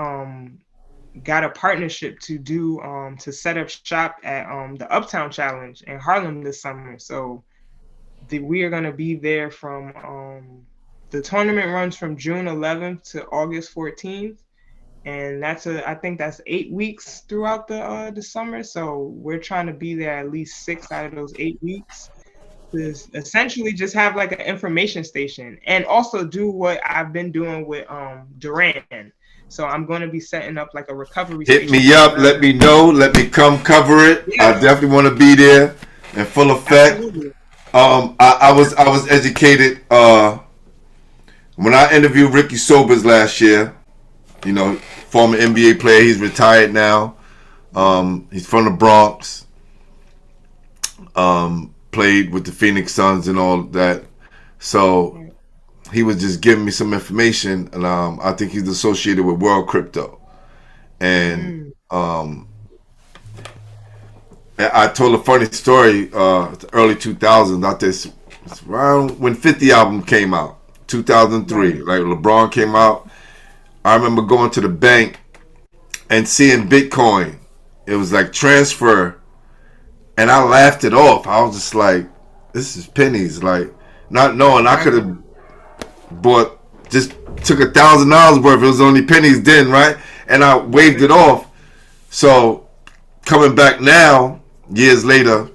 [SPEAKER 2] got a partnership to do to set up shop at the Uptown Challenge in Harlem this summer. So we are gonna be there from the tournament runs from June 11th to August 14th, and I think that's 8 weeks throughout the summer. So we're trying to be there at least 6 out of those 8 weeks to essentially just have like an information station, and also do what I've been doing with Duran. So I'm going to be setting up like a recovery
[SPEAKER 1] Hit
[SPEAKER 2] station.
[SPEAKER 1] me up, let me know, let me come cover it.
[SPEAKER 2] Yeah.
[SPEAKER 1] I definitely want to be there in full effect.
[SPEAKER 2] Absolutely.
[SPEAKER 1] I was educated when I interviewed Ricky Sobers last year. You know, former NBA player. He's retired now. He's from the Bronx. Played with the Phoenix Suns and all that. So he was just giving me some information, and I think he's associated with World Crypto. And I told a funny story. The early 2000s, I think it's around when 50 album came out, 2003. Like LeBron came out. I remember going to the bank and seeing Bitcoin. It was like transfer, and I laughed it off. I was just like, "This is pennies." Like, not knowing I could have bought, just took $1,000 worth. It was only pennies then, right? And I waved it off. So coming back now, years later,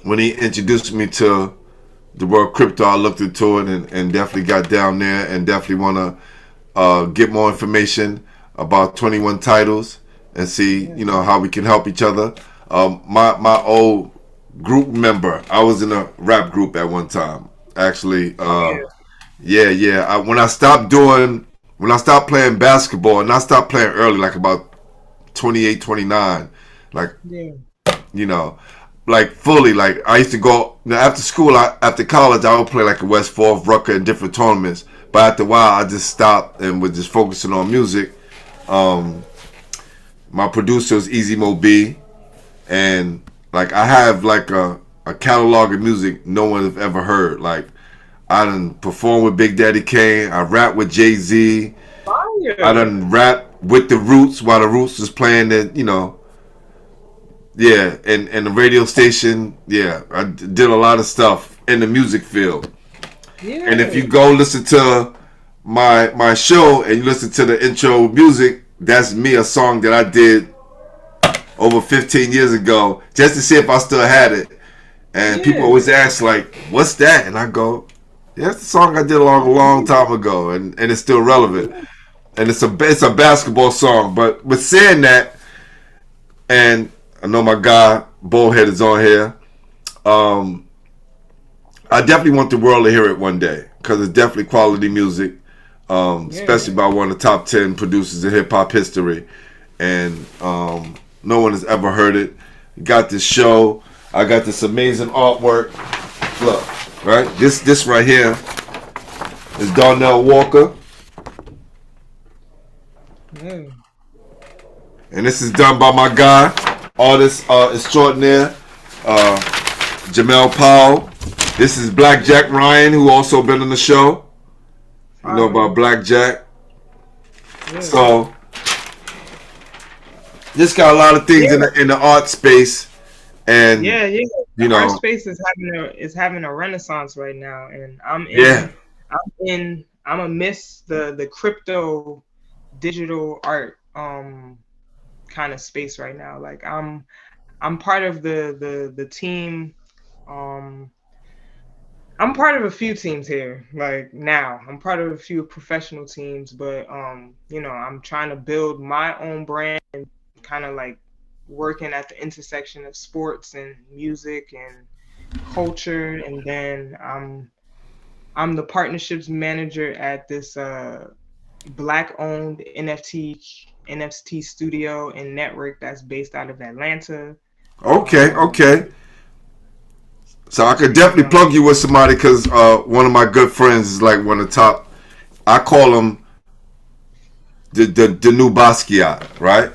[SPEAKER 1] when he introduced me to the World Crypto, I looked into it and definitely got down there, and definitely want to get more information about 21 titles and see, you know, how we can help each other. My old group member, I was in a rap group at one time, actually. When I stopped playing basketball, and I stopped playing early, like about 28, 29, like, you know, like fully, like I used to go, you know, after school, after college, I would play like a West Fourth, Rutgers, and different tournaments. But after a while, I just stopped and was just focusing on music. My producer is Easy Mo B, and like I have like a catalog of music no one has ever heard. Like I done perform with Big Daddy Kane, I rap with Jay-Z, I done rap with the Roots while the Roots was playing it, you know. Yeah, and the radio station, I did a lot of stuff in the music field. Yeah. And if you go listen to my show and you listen to the intro music, that's me, a song that I did over 15 years ago, just to see if I still had it. And people always ask, like, what's that? And I go, that's the song I did a long time ago, and it's still relevant. And it's a basketball song. But with saying that, and I know my guy Bullhead is on here, I definitely want the world to hear it one day, because it's definitely quality music, especially by one of the top 10 producers in hip-hop history. And no one has ever heard it. Got this show. I got this amazing artwork. Look, right? This right here is Darnell Walker. And this is done by my guy, artist extraordinaire, Jamel Powell. This is Black Jack Ryan, who also been on the show. You know about Black Jack. So just got a lot of things in the art space, and you know,
[SPEAKER 2] art space is having a renaissance right now, and I'm amidst the crypto digital art kind of space right now. Like I'm part of the team. I'm part of a few teams here. Like now, I'm part of a few professional teams, but you know, I'm trying to build my own brand and kind of like working at the intersection of sports and music and culture. And then I'm the partnerships manager at this Black-owned NFT studio and network that's based out of Atlanta.
[SPEAKER 1] Okay. So I could definitely plug you with somebody, because one of my good friends is like one of the top. I call him the new Basquiat, right?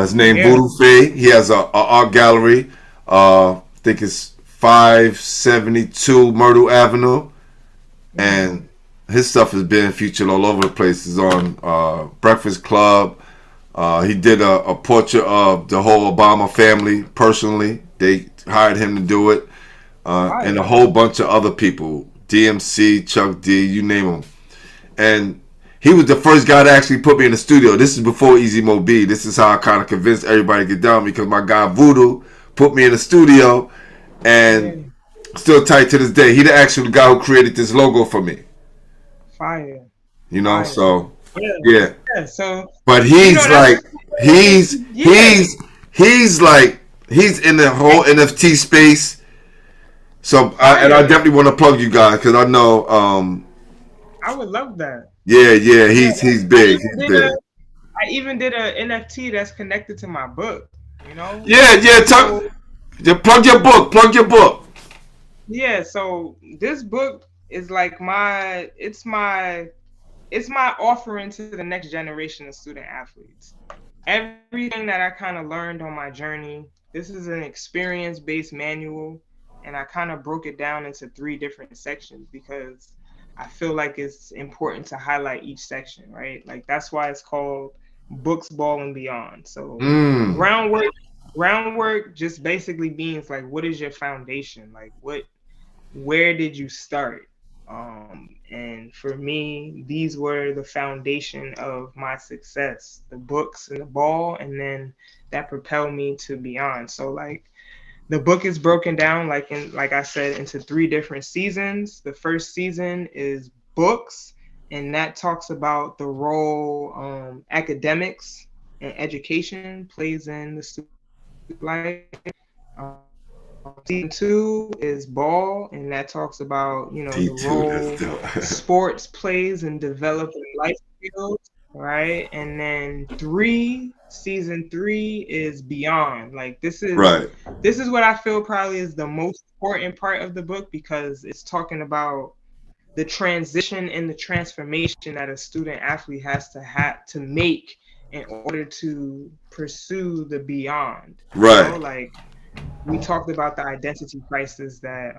[SPEAKER 1] His name Voodoo Faye. He has a art gallery. I think it's 572 Myrtle Avenue, and his stuff has been featured all over the place. It's on Breakfast Club, He did a portrait of the whole Obama family personally. They hired him to do it, and a whole bunch of other people, DMC, Chuck D, you name them. And he was the first guy to actually put me in the studio. This is before Easy Mo B. This is how I kind of convinced everybody to get down, because my guy Voodoo put me in the studio, and still tight to this day. He the actual guy who created this logo for me.
[SPEAKER 2] Fire.
[SPEAKER 1] You know,
[SPEAKER 2] Fire.
[SPEAKER 1] so
[SPEAKER 2] yeah. So,
[SPEAKER 1] but he's like, he's in the whole NFT space. So I definitely want to plug you guys, because I know.
[SPEAKER 2] I would love that.
[SPEAKER 1] Yeah, he's big.
[SPEAKER 2] I even did a NFT that's connected to my book. You know.
[SPEAKER 1] Yeah. Plug your book.
[SPEAKER 2] Yeah. So this book is like my offering to the next generation of student athletes. Everything that I kind of learned on my journey. This is an experience-based manual, and I kind of broke it down into 3 different sections because I feel like it's important to highlight each section, right? Like that's why it's called Books, Ball, and Beyond. So groundwork just basically means like, what is your foundation? Like where did you start? And for me, these were the foundation of my success, the books and the ball, and then that propelled me to beyond. So like the book is broken down, like I said, into 3 different seasons. The first season is books, and that talks about the role academics and education plays in the student life. Season 2 is ball, and that talks about, you know, the role sports plays in developing life skills, right? And then season 3 is beyond. Like this is what I feel probably is the most important part of the book, because it's talking about the transition and the transformation that a student athlete has to make in order to pursue the beyond.
[SPEAKER 1] Right.
[SPEAKER 2] You know, like we talked about the identity crisis that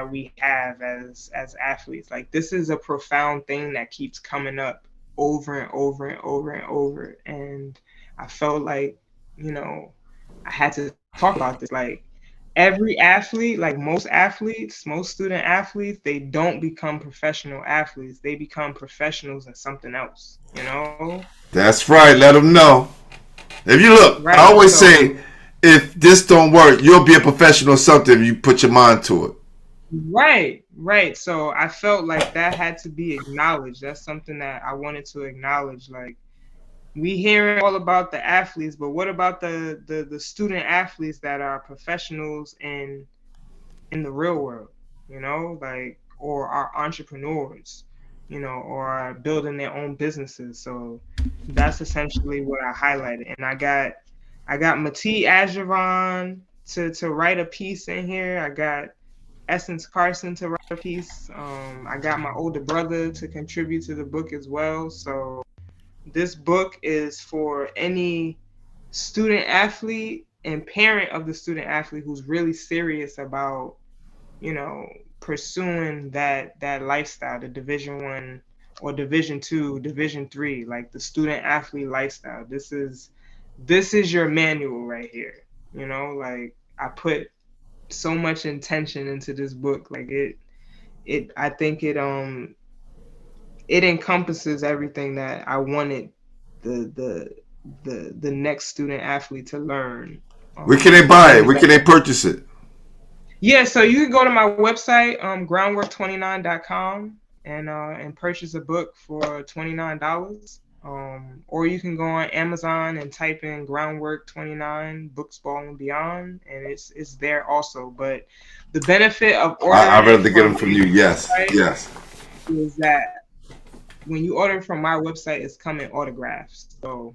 [SPEAKER 2] we have as athletes. Like this is a profound thing that keeps coming up over and over and over and over. And I felt like, you know, I had to talk about this. Like every athlete, like most student athletes, they don't become professional athletes. They become professionals in something else, you know? That's
[SPEAKER 1] right. Let them know. If you look, right, I always say, if this don't work, you'll be a professional something if you put your mind to it.
[SPEAKER 2] Right. So I felt like that had to be acknowledged. That's something that I wanted to acknowledge. Like we hear all about the athletes, but what about the student athletes that are professionals in the real world, you know, like, or are entrepreneurs, you know, or are building their own businesses. So that's essentially what I highlighted. And I got Mati Ajavon to write a piece in here. I got Essence Carson to write a piece. I got my older brother to contribute to the book as well. So this book is for any student athlete and parent of the student athlete who's really serious about, you know, pursuing that lifestyle, the Division I or Division II, Division III, like the student athlete lifestyle. This is your manual right here. You know, like I put so much intention into this book. Like I think it encompasses everything that I wanted the next student athlete to learn.
[SPEAKER 1] Where can they buy it? Where can they purchase it?
[SPEAKER 2] Yeah, so you can go to my website, groundwork29.com, and purchase a book for $29. Or you can go on Amazon and type in Groundwork 29 Books, Ball, and Beyond, and it's there also. But the benefit of ordering,
[SPEAKER 1] I'd rather get them from you. Yes,
[SPEAKER 2] is that when you order from my website, it's coming autographs. So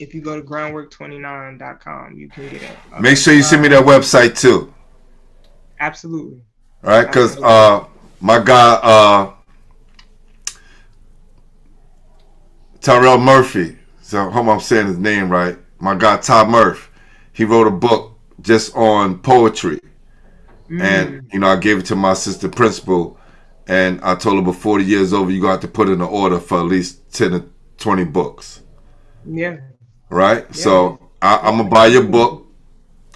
[SPEAKER 2] if you go to groundwork29.com, you can get it.
[SPEAKER 1] Make sure you send me that website too.
[SPEAKER 2] Absolutely.
[SPEAKER 1] All right, because my guy Tyrell Murphy, so I hope I'm saying his name right. My guy Ty Murph, he wrote a book just on poetry, and you know, I gave it to my assistant principal, and I told her before the year's over, you got to put in an order for at least 10 20 books.
[SPEAKER 2] Yeah.
[SPEAKER 1] Right?
[SPEAKER 2] Yeah.
[SPEAKER 1] So I'm going to buy your book.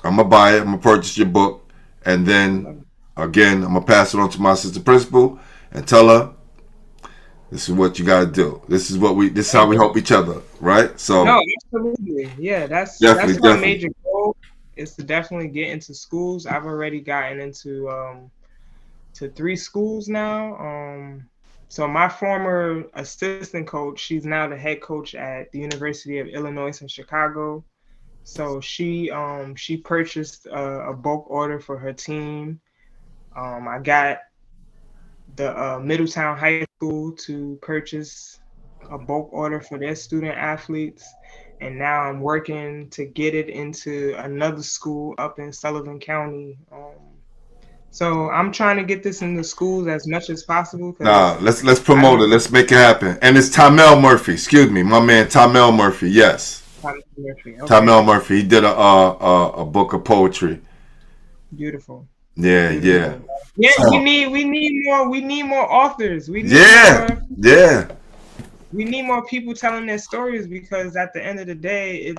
[SPEAKER 1] I'm going to buy it. I'm going to purchase your book. And then, again, I'm going to pass it on to my assistant principal and tell her, this is what you got to do. This is how we help each other. Right? So.
[SPEAKER 2] No, absolutely. Yeah, that's my major goal is to definitely get into schools. I've already gotten into to 3 schools now. So my former assistant coach, she's now the head coach at the University of Illinois in Chicago. So she purchased a bulk order for her team. I got the Middletown High School to purchase a bulk order for their student athletes. And now I'm working to get it into another school up in Sullivan County. So I'm trying to get this in the schools as much as possible.
[SPEAKER 1] Nah, let's promote it. Let's make it happen. And it's Tamel Murphy. Excuse me, my man Tamel Murphy. Yes.
[SPEAKER 2] Tamel Murphy. Okay.
[SPEAKER 1] Tamel Murphy. He did a book of poetry.
[SPEAKER 2] Beautiful.
[SPEAKER 1] Yeah,
[SPEAKER 2] Beautiful. Yeah.
[SPEAKER 1] So,
[SPEAKER 2] we need more authors. We need more people telling their stories, because at the end of the day,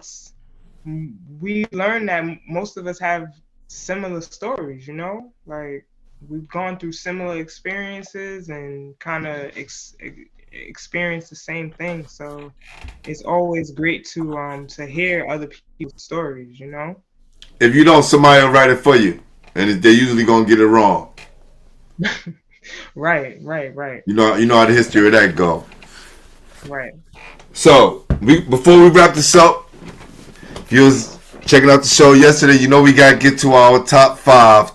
[SPEAKER 2] we learn that most of us have similar stories, like we've gone through similar experiences and kind of experienced the same thing. So it's always great to hear other people's stories,
[SPEAKER 1] If you don't, somebody will write it for you, and they're usually gonna get it wrong.
[SPEAKER 2] Right.
[SPEAKER 1] You know how the history of that go.
[SPEAKER 2] Right.
[SPEAKER 1] So before we wrap this up, if you was checking out the show yesterday, you know we gotta get to our top five.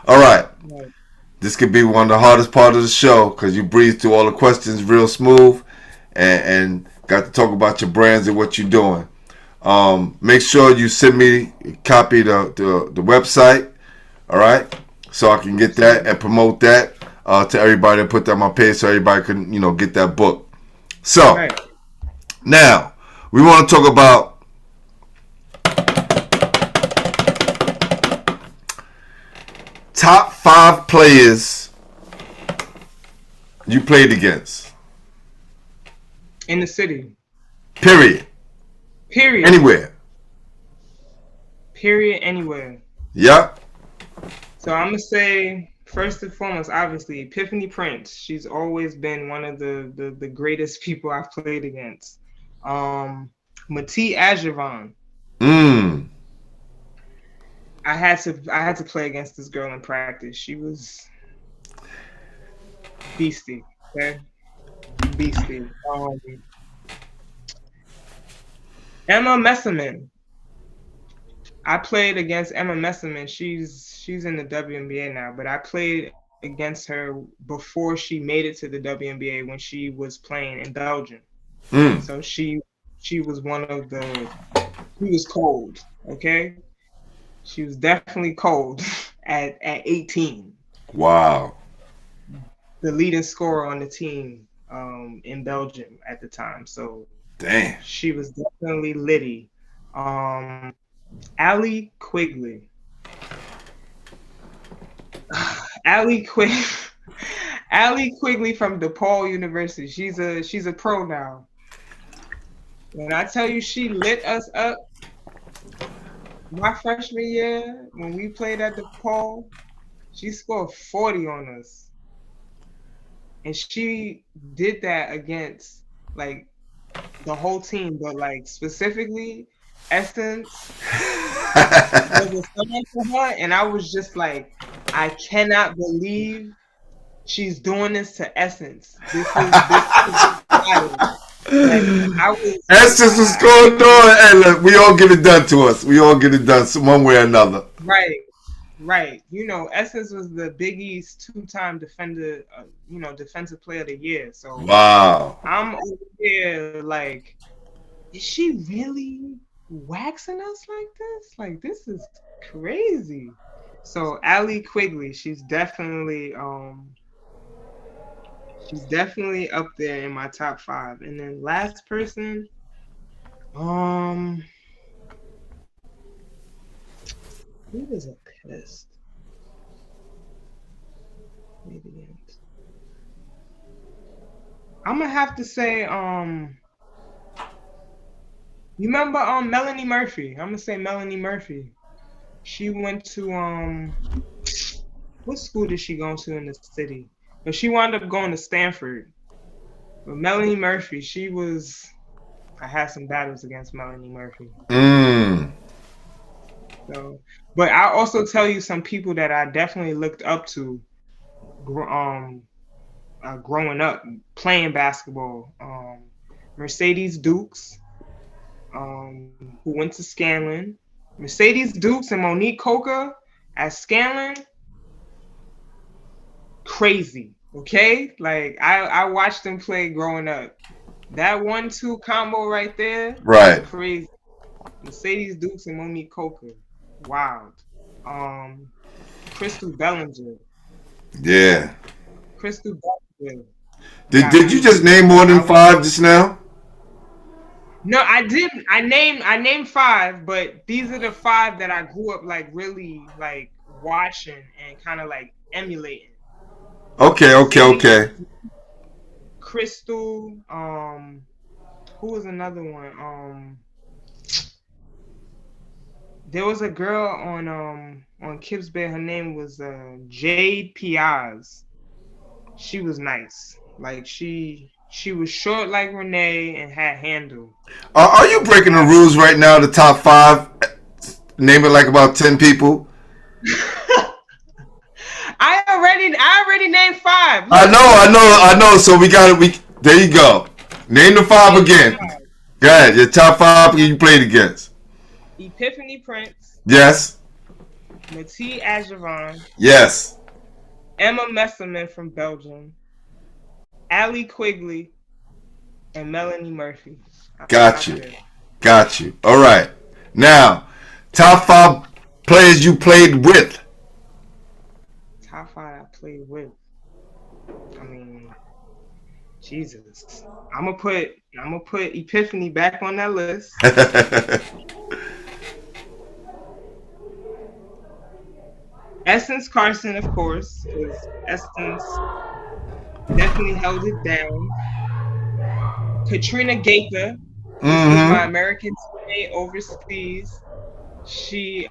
[SPEAKER 1] All right. This could be one of the hardest part of the show because you breathe through all the questions real smooth, and got to talk about your brands and what you're doing. Make sure you send me a copy of the website, all right, so I can get that and promote that to everybody and put that on my page so everybody can get that book. So now we want to talk about top 5 players you played against
[SPEAKER 2] in the city.
[SPEAKER 1] Period. Anywhere. Yep.
[SPEAKER 2] So I'm gonna say, first and foremost, obviously, Epiphany Prince. She's always been one of the greatest people I've played against. Mati Ajavon. I had to play against this girl in practice. She was beastie. Okay, beastie. Emma Messerman. I played against Emma Messerman. She's in the WNBA now, but I played against her before she made it to the WNBA when she was playing in Belgium. So she was she was cold, okay? She was definitely cold at 18.
[SPEAKER 1] Wow.
[SPEAKER 2] The leading scorer on the team in Belgium at the time. So
[SPEAKER 1] damn.
[SPEAKER 2] She was definitely litty. Allie Quigley. Allie Quigley from DePaul University. She's a pro now. When I tell you she lit us up my freshman year when we played at DePaul, she scored 40 on us. And she did that against like the whole team, but like specifically Essence was a son for her, and I was just like, I cannot believe she's doing this to Essence. This is
[SPEAKER 1] Essence was going on, and look, we all get it done to us. We all get it done one way or another.
[SPEAKER 2] Right. Essence was the Big East 2-time defender, defensive player of the year. So
[SPEAKER 1] wow.
[SPEAKER 2] I'm over here like, is she really waxing us like this? Like, this is crazy. So Allie Quigley, she's definitely up there in my top 5. And then last person, who was a pest? I'm gonna have to say, you remember Melanie Murphy? I'm gonna say Melanie Murphy. She went to what school did she go to in the city? But she wound up going to Stanford. But Melanie Murphy, I had some battles against Melanie Murphy.
[SPEAKER 1] Mm.
[SPEAKER 2] So, but I'll also tell you some people that I definitely looked up to, growing up playing basketball. Mercedes Dukes, who went to Scanlon. Mercedes Dukes and Monique Coca at Scanlon, crazy. Okay, like I watched them play growing up. That 1-2 combo right there,
[SPEAKER 1] Right.
[SPEAKER 2] crazy. Mercedes Dukes and Monique Coca, wild. Crystal Bellinger.
[SPEAKER 1] Yeah.
[SPEAKER 2] Crystal Bellinger.
[SPEAKER 1] Did you just name more than 5 just now?
[SPEAKER 2] No, I didn't. I named 5, but these are the 5 that I grew up like really like watching and kind of like emulating.
[SPEAKER 1] Okay.
[SPEAKER 2] Crystal, who was another one? There was a girl on Kips Bay. Her name was Jade Piaz. She was nice. Like she was short like Renee and had handle.
[SPEAKER 1] Are you breaking the rules right now? The top 5, name it like about 10 people.
[SPEAKER 2] I already named 5. Look.
[SPEAKER 1] I know. So we there you go. Name the 5 again. Go ahead. Your top 5 you played against.
[SPEAKER 2] Epiphany Prince.
[SPEAKER 1] Yes.
[SPEAKER 2] Matee Ajavon.
[SPEAKER 1] Yes.
[SPEAKER 2] Emma Messerman from Belgium. Allie Quigley. And Melanie Murphy.
[SPEAKER 1] Got you. All right. Now, top 5 players you played with.
[SPEAKER 2] Top 5 I played with. I mean, Jesus. I'm gonna put Epiphany back on that list. Essence Carson, of course, because Essence definitely held it down. Katrina Gaither, this was my American teammate overseas. She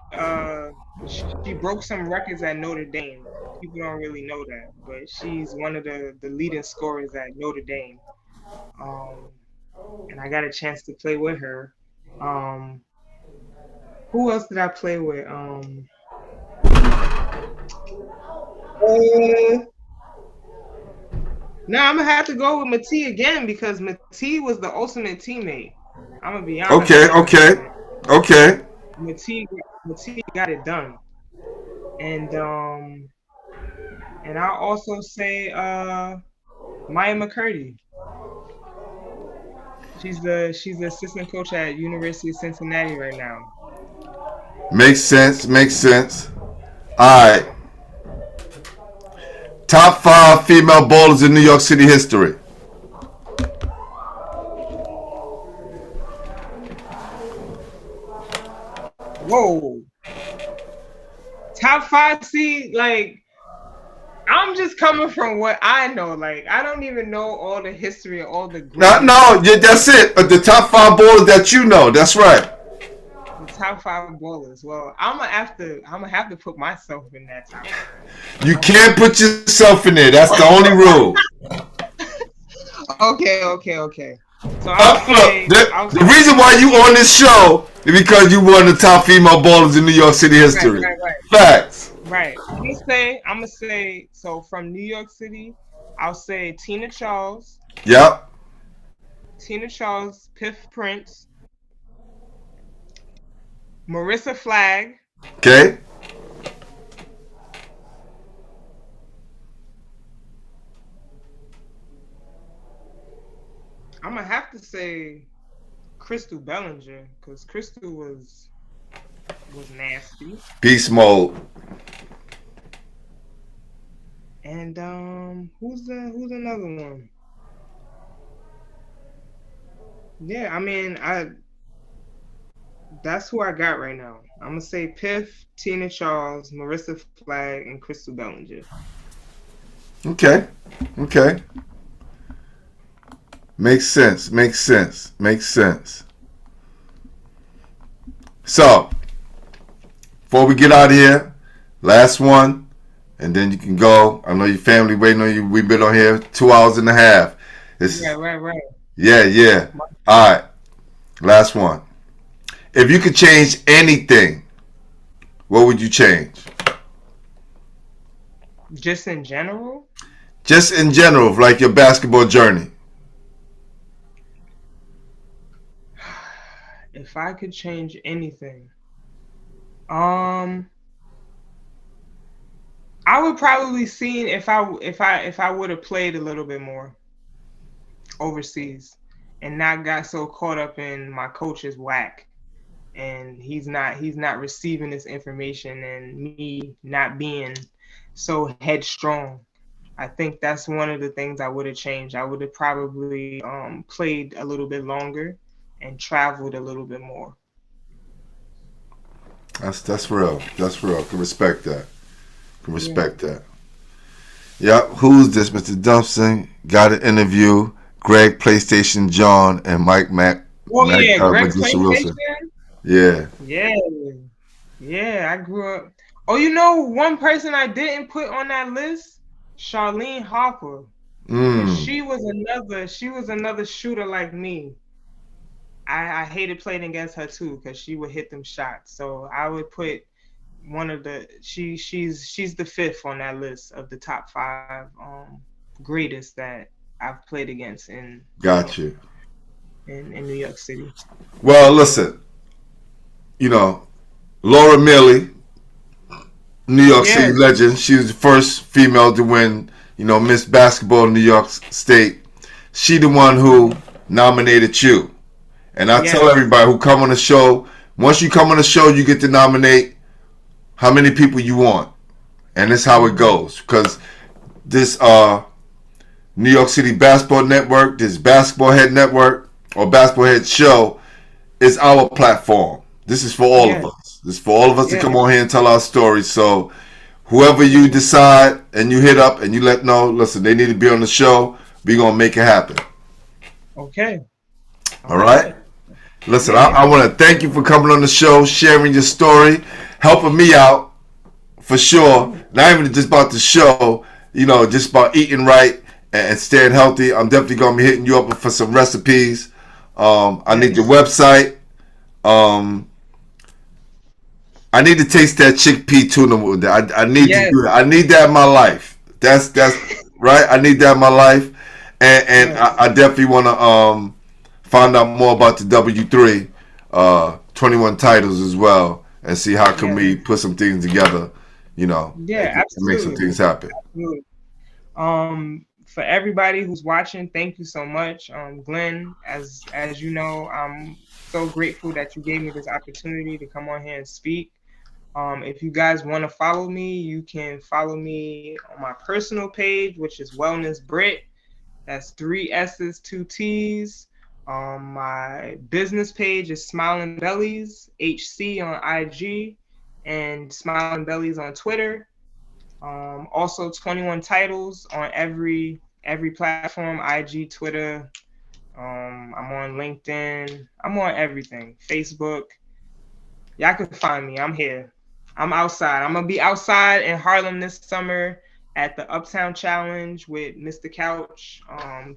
[SPEAKER 2] broke some records at Notre Dame. People don't really know that, but she's one of the leading scorers at Notre Dame. And I got a chance to play with her. Who else did I play with? Now I'm gonna have to go with Matee again because Matee was the ultimate teammate. I'm gonna be honest.
[SPEAKER 1] Okay.
[SPEAKER 2] Matee got it done, and I'll also say Maya McCurdy. She's the assistant coach at University of Cincinnati right now.
[SPEAKER 1] Makes sense. All right. Top 5 female ballers in New York City history.
[SPEAKER 2] Whoa. Top 5, see, like, I'm just coming from what I know. Like, I don't even know all the history of all the groups.
[SPEAKER 1] No, that's it. The top 5 ballers that you know. That's right.
[SPEAKER 2] The top 5 ballers. Well, I'm gonna have to put myself in that top 5.
[SPEAKER 1] You can't put yourself in there. That's the only rule.
[SPEAKER 2] Okay. So
[SPEAKER 1] the reason why you on this show is because you one of the top female ballers in New York City history.
[SPEAKER 2] Right.
[SPEAKER 1] Facts.
[SPEAKER 2] Right. I'm gonna say. So from New York City, I'll say Tina Charles.
[SPEAKER 1] Yep.
[SPEAKER 2] Tina Charles, Piff Prince, Marissa Flagg.
[SPEAKER 1] Okay.
[SPEAKER 2] I'm gonna have to say Crystal Bellinger because Crystal was nasty.
[SPEAKER 1] Beast mode.
[SPEAKER 2] And who's another one? Yeah, I mean, that's who I got right now. I'm gonna say Piff, Tina Charles, Marissa Flagg, and Crystal Bellinger.
[SPEAKER 1] Okay. Makes sense. Makes sense. Makes sense. So, before we get out of here, last one, and then you can go. I know your family waiting on you. We've been on here 2 hours and a half.
[SPEAKER 2] Yeah, right.
[SPEAKER 1] Yeah. All right. Last one. If you could change anything, what would you change?
[SPEAKER 2] Just in general?
[SPEAKER 1] Just in general, like your basketball journey.
[SPEAKER 2] If I could change anything, I would probably see if I would have played a little bit more overseas and not got so caught up in my coach's whack, and he's not receiving this information, and me not being so headstrong. I think that's one of the things I would have changed. I would have probably played a little bit longer and traveled a little bit more.
[SPEAKER 1] That's real. That's real. Can respect that. Can respect that. Yep. Who's this? Mr. Dumpson got an interview. Greg, PlayStation John, and Mike Mac.
[SPEAKER 2] Greg PlayStation.
[SPEAKER 1] Yeah.
[SPEAKER 2] Yeah. I grew up. Oh, you know, one person I didn't put on that list, Charlene Harper. She was another shooter like me. I hated playing against her too because she would hit them shots. So I would put one of the she's the fifth on that list of the top 5 greatest that I've played against in New York City.
[SPEAKER 1] Well, listen, Laura Milley, New York City legend. She was the first female to win, Miss Basketball New York State. She the one who nominated you. And I tell everybody who come on the show, once you come on the show, you get to nominate how many people you want. And that's how it goes. Because this New York City Basketball Network, this Basketballhead Network, or Basketballhead Show is our platform. This is for all of us. This is for all of us to come on here and tell our stories. So whoever you decide and you hit up and you let know, listen, they need to be on the show, we're going to make it happen.
[SPEAKER 2] Okay.
[SPEAKER 1] All right? Listen, I want to thank you for coming on the show, sharing your story, helping me out, for sure. Not even just about the show, just about eating right and staying healthy. I'm definitely going to be hitting you up for some recipes. I need your website. I need to taste that chickpea tuna. I need to do that. I need that in my life. That's right. I need that in my life. And I definitely want to find out more about the W3 21 titles as well, and see how can we put some things together, and make some things happen.
[SPEAKER 2] Absolutely. For everybody who's watching, thank you so much. Glenn, as you know, I'm so grateful that you gave me this opportunity to come on here and speak. If you guys want to follow me, you can follow me on my personal page, which is Wellness Brit. That's 3 S's, 2 T's. My business page is Smiling Bellies, HC on IG, and Smiling Bellies on Twitter. Also 21 titles on every platform, IG, Twitter. I'm on LinkedIn. I'm on everything. Facebook. Y'all can find me. I'm here. I'm outside. I'm going to be outside in Harlem this summer at the Uptown Challenge with Mr. Couch,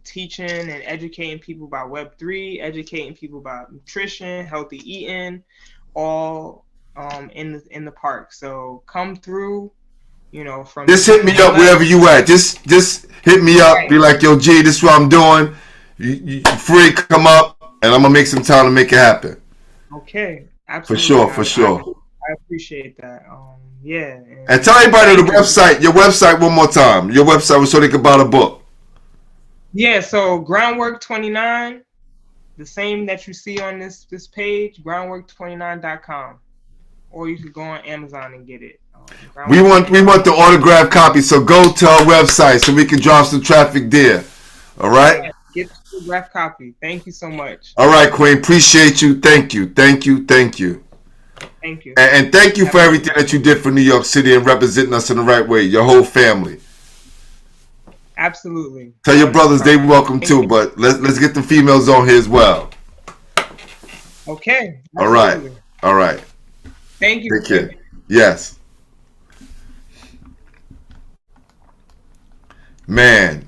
[SPEAKER 2] teaching and educating people about Web3, educating people about nutrition, healthy eating, all in the park. So come through, from
[SPEAKER 1] just hit me up wherever you at. Just hit me up. Right. Be like, yo, G, this is what I'm doing. You free, come up, and I'm gonna make some time to make it happen.
[SPEAKER 2] Okay, absolutely.
[SPEAKER 1] For sure.
[SPEAKER 2] I appreciate that.
[SPEAKER 1] And tell everybody your website one more time. Your website so they can buy the book.
[SPEAKER 2] Yeah, so Groundwork 29, the same that you see on this page, groundwork29.com. Or you could go on Amazon and get it.
[SPEAKER 1] We want the autographed copy, so go to our website so we can drop some traffic there. All right?
[SPEAKER 2] Yeah, get the autographed copy. Thank you so much.
[SPEAKER 1] All right, Queen. Appreciate you. Thank you. Thank you. And thank you for everything that you did for New York City and representing us in the right way. Your whole family.
[SPEAKER 2] Absolutely.
[SPEAKER 1] Tell your brothers they welcome too, but let's get the females on here as well.
[SPEAKER 2] Okay.
[SPEAKER 1] All right.
[SPEAKER 2] Absolutely.
[SPEAKER 1] All right.
[SPEAKER 2] Thank you.
[SPEAKER 1] Take care. Yes. Man.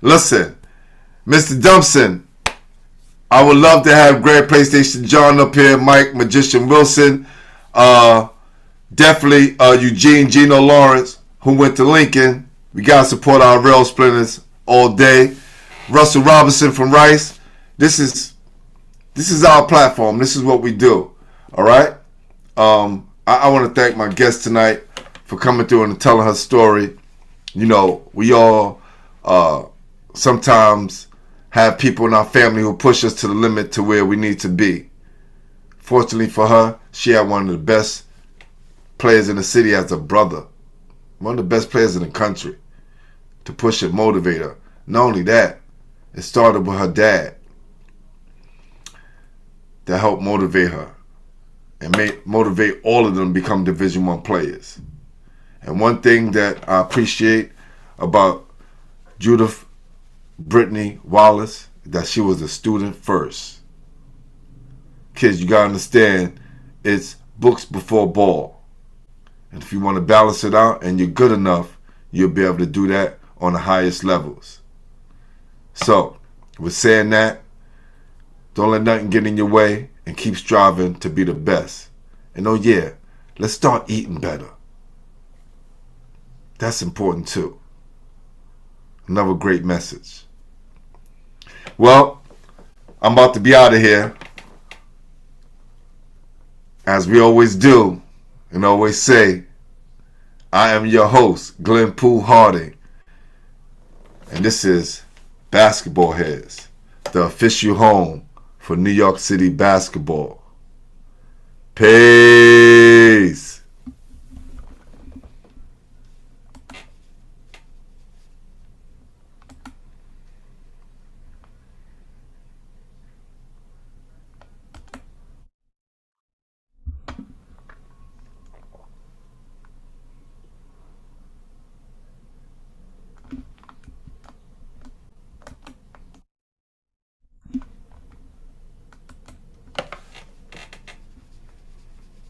[SPEAKER 1] Listen, Mr. Dumpson, I would love to have Grand PlayStation John up here, Mike, Magician Wilson, definitely Eugene Gino Lawrence, who went to Lincoln. We gotta support our rail splinters all day. Russell Robinson from Rice. This is our platform. This is what we do. All right. I want to thank my guest tonight for coming through and telling her story. You know, we all sometimes have people in our family who push us to the limit to where we need to be. Fortunately for her, she had one of the best players in the city as a brother. One of the best players in the country to push and motivate her. Not only that, it started with her dad that helped motivate her and motivate all of them to become Division I players. And one thing that I appreciate about Judith Brittany Wallace, that she was a student first. Kids, you gotta understand, it's books before ball. And if you want to balance it out and you're good enough, you'll be able to do that on the highest levels. So, with saying that, don't let nothing get in your way and keep striving to be the best. And oh yeah, let's start eating better. That's important too. Another great message. Well, I'm about to be out of here. As we always do and always say, I am your host, Glenn Poole Harding. And this is Basketballheadzz, the official home for New York City basketball. Peace.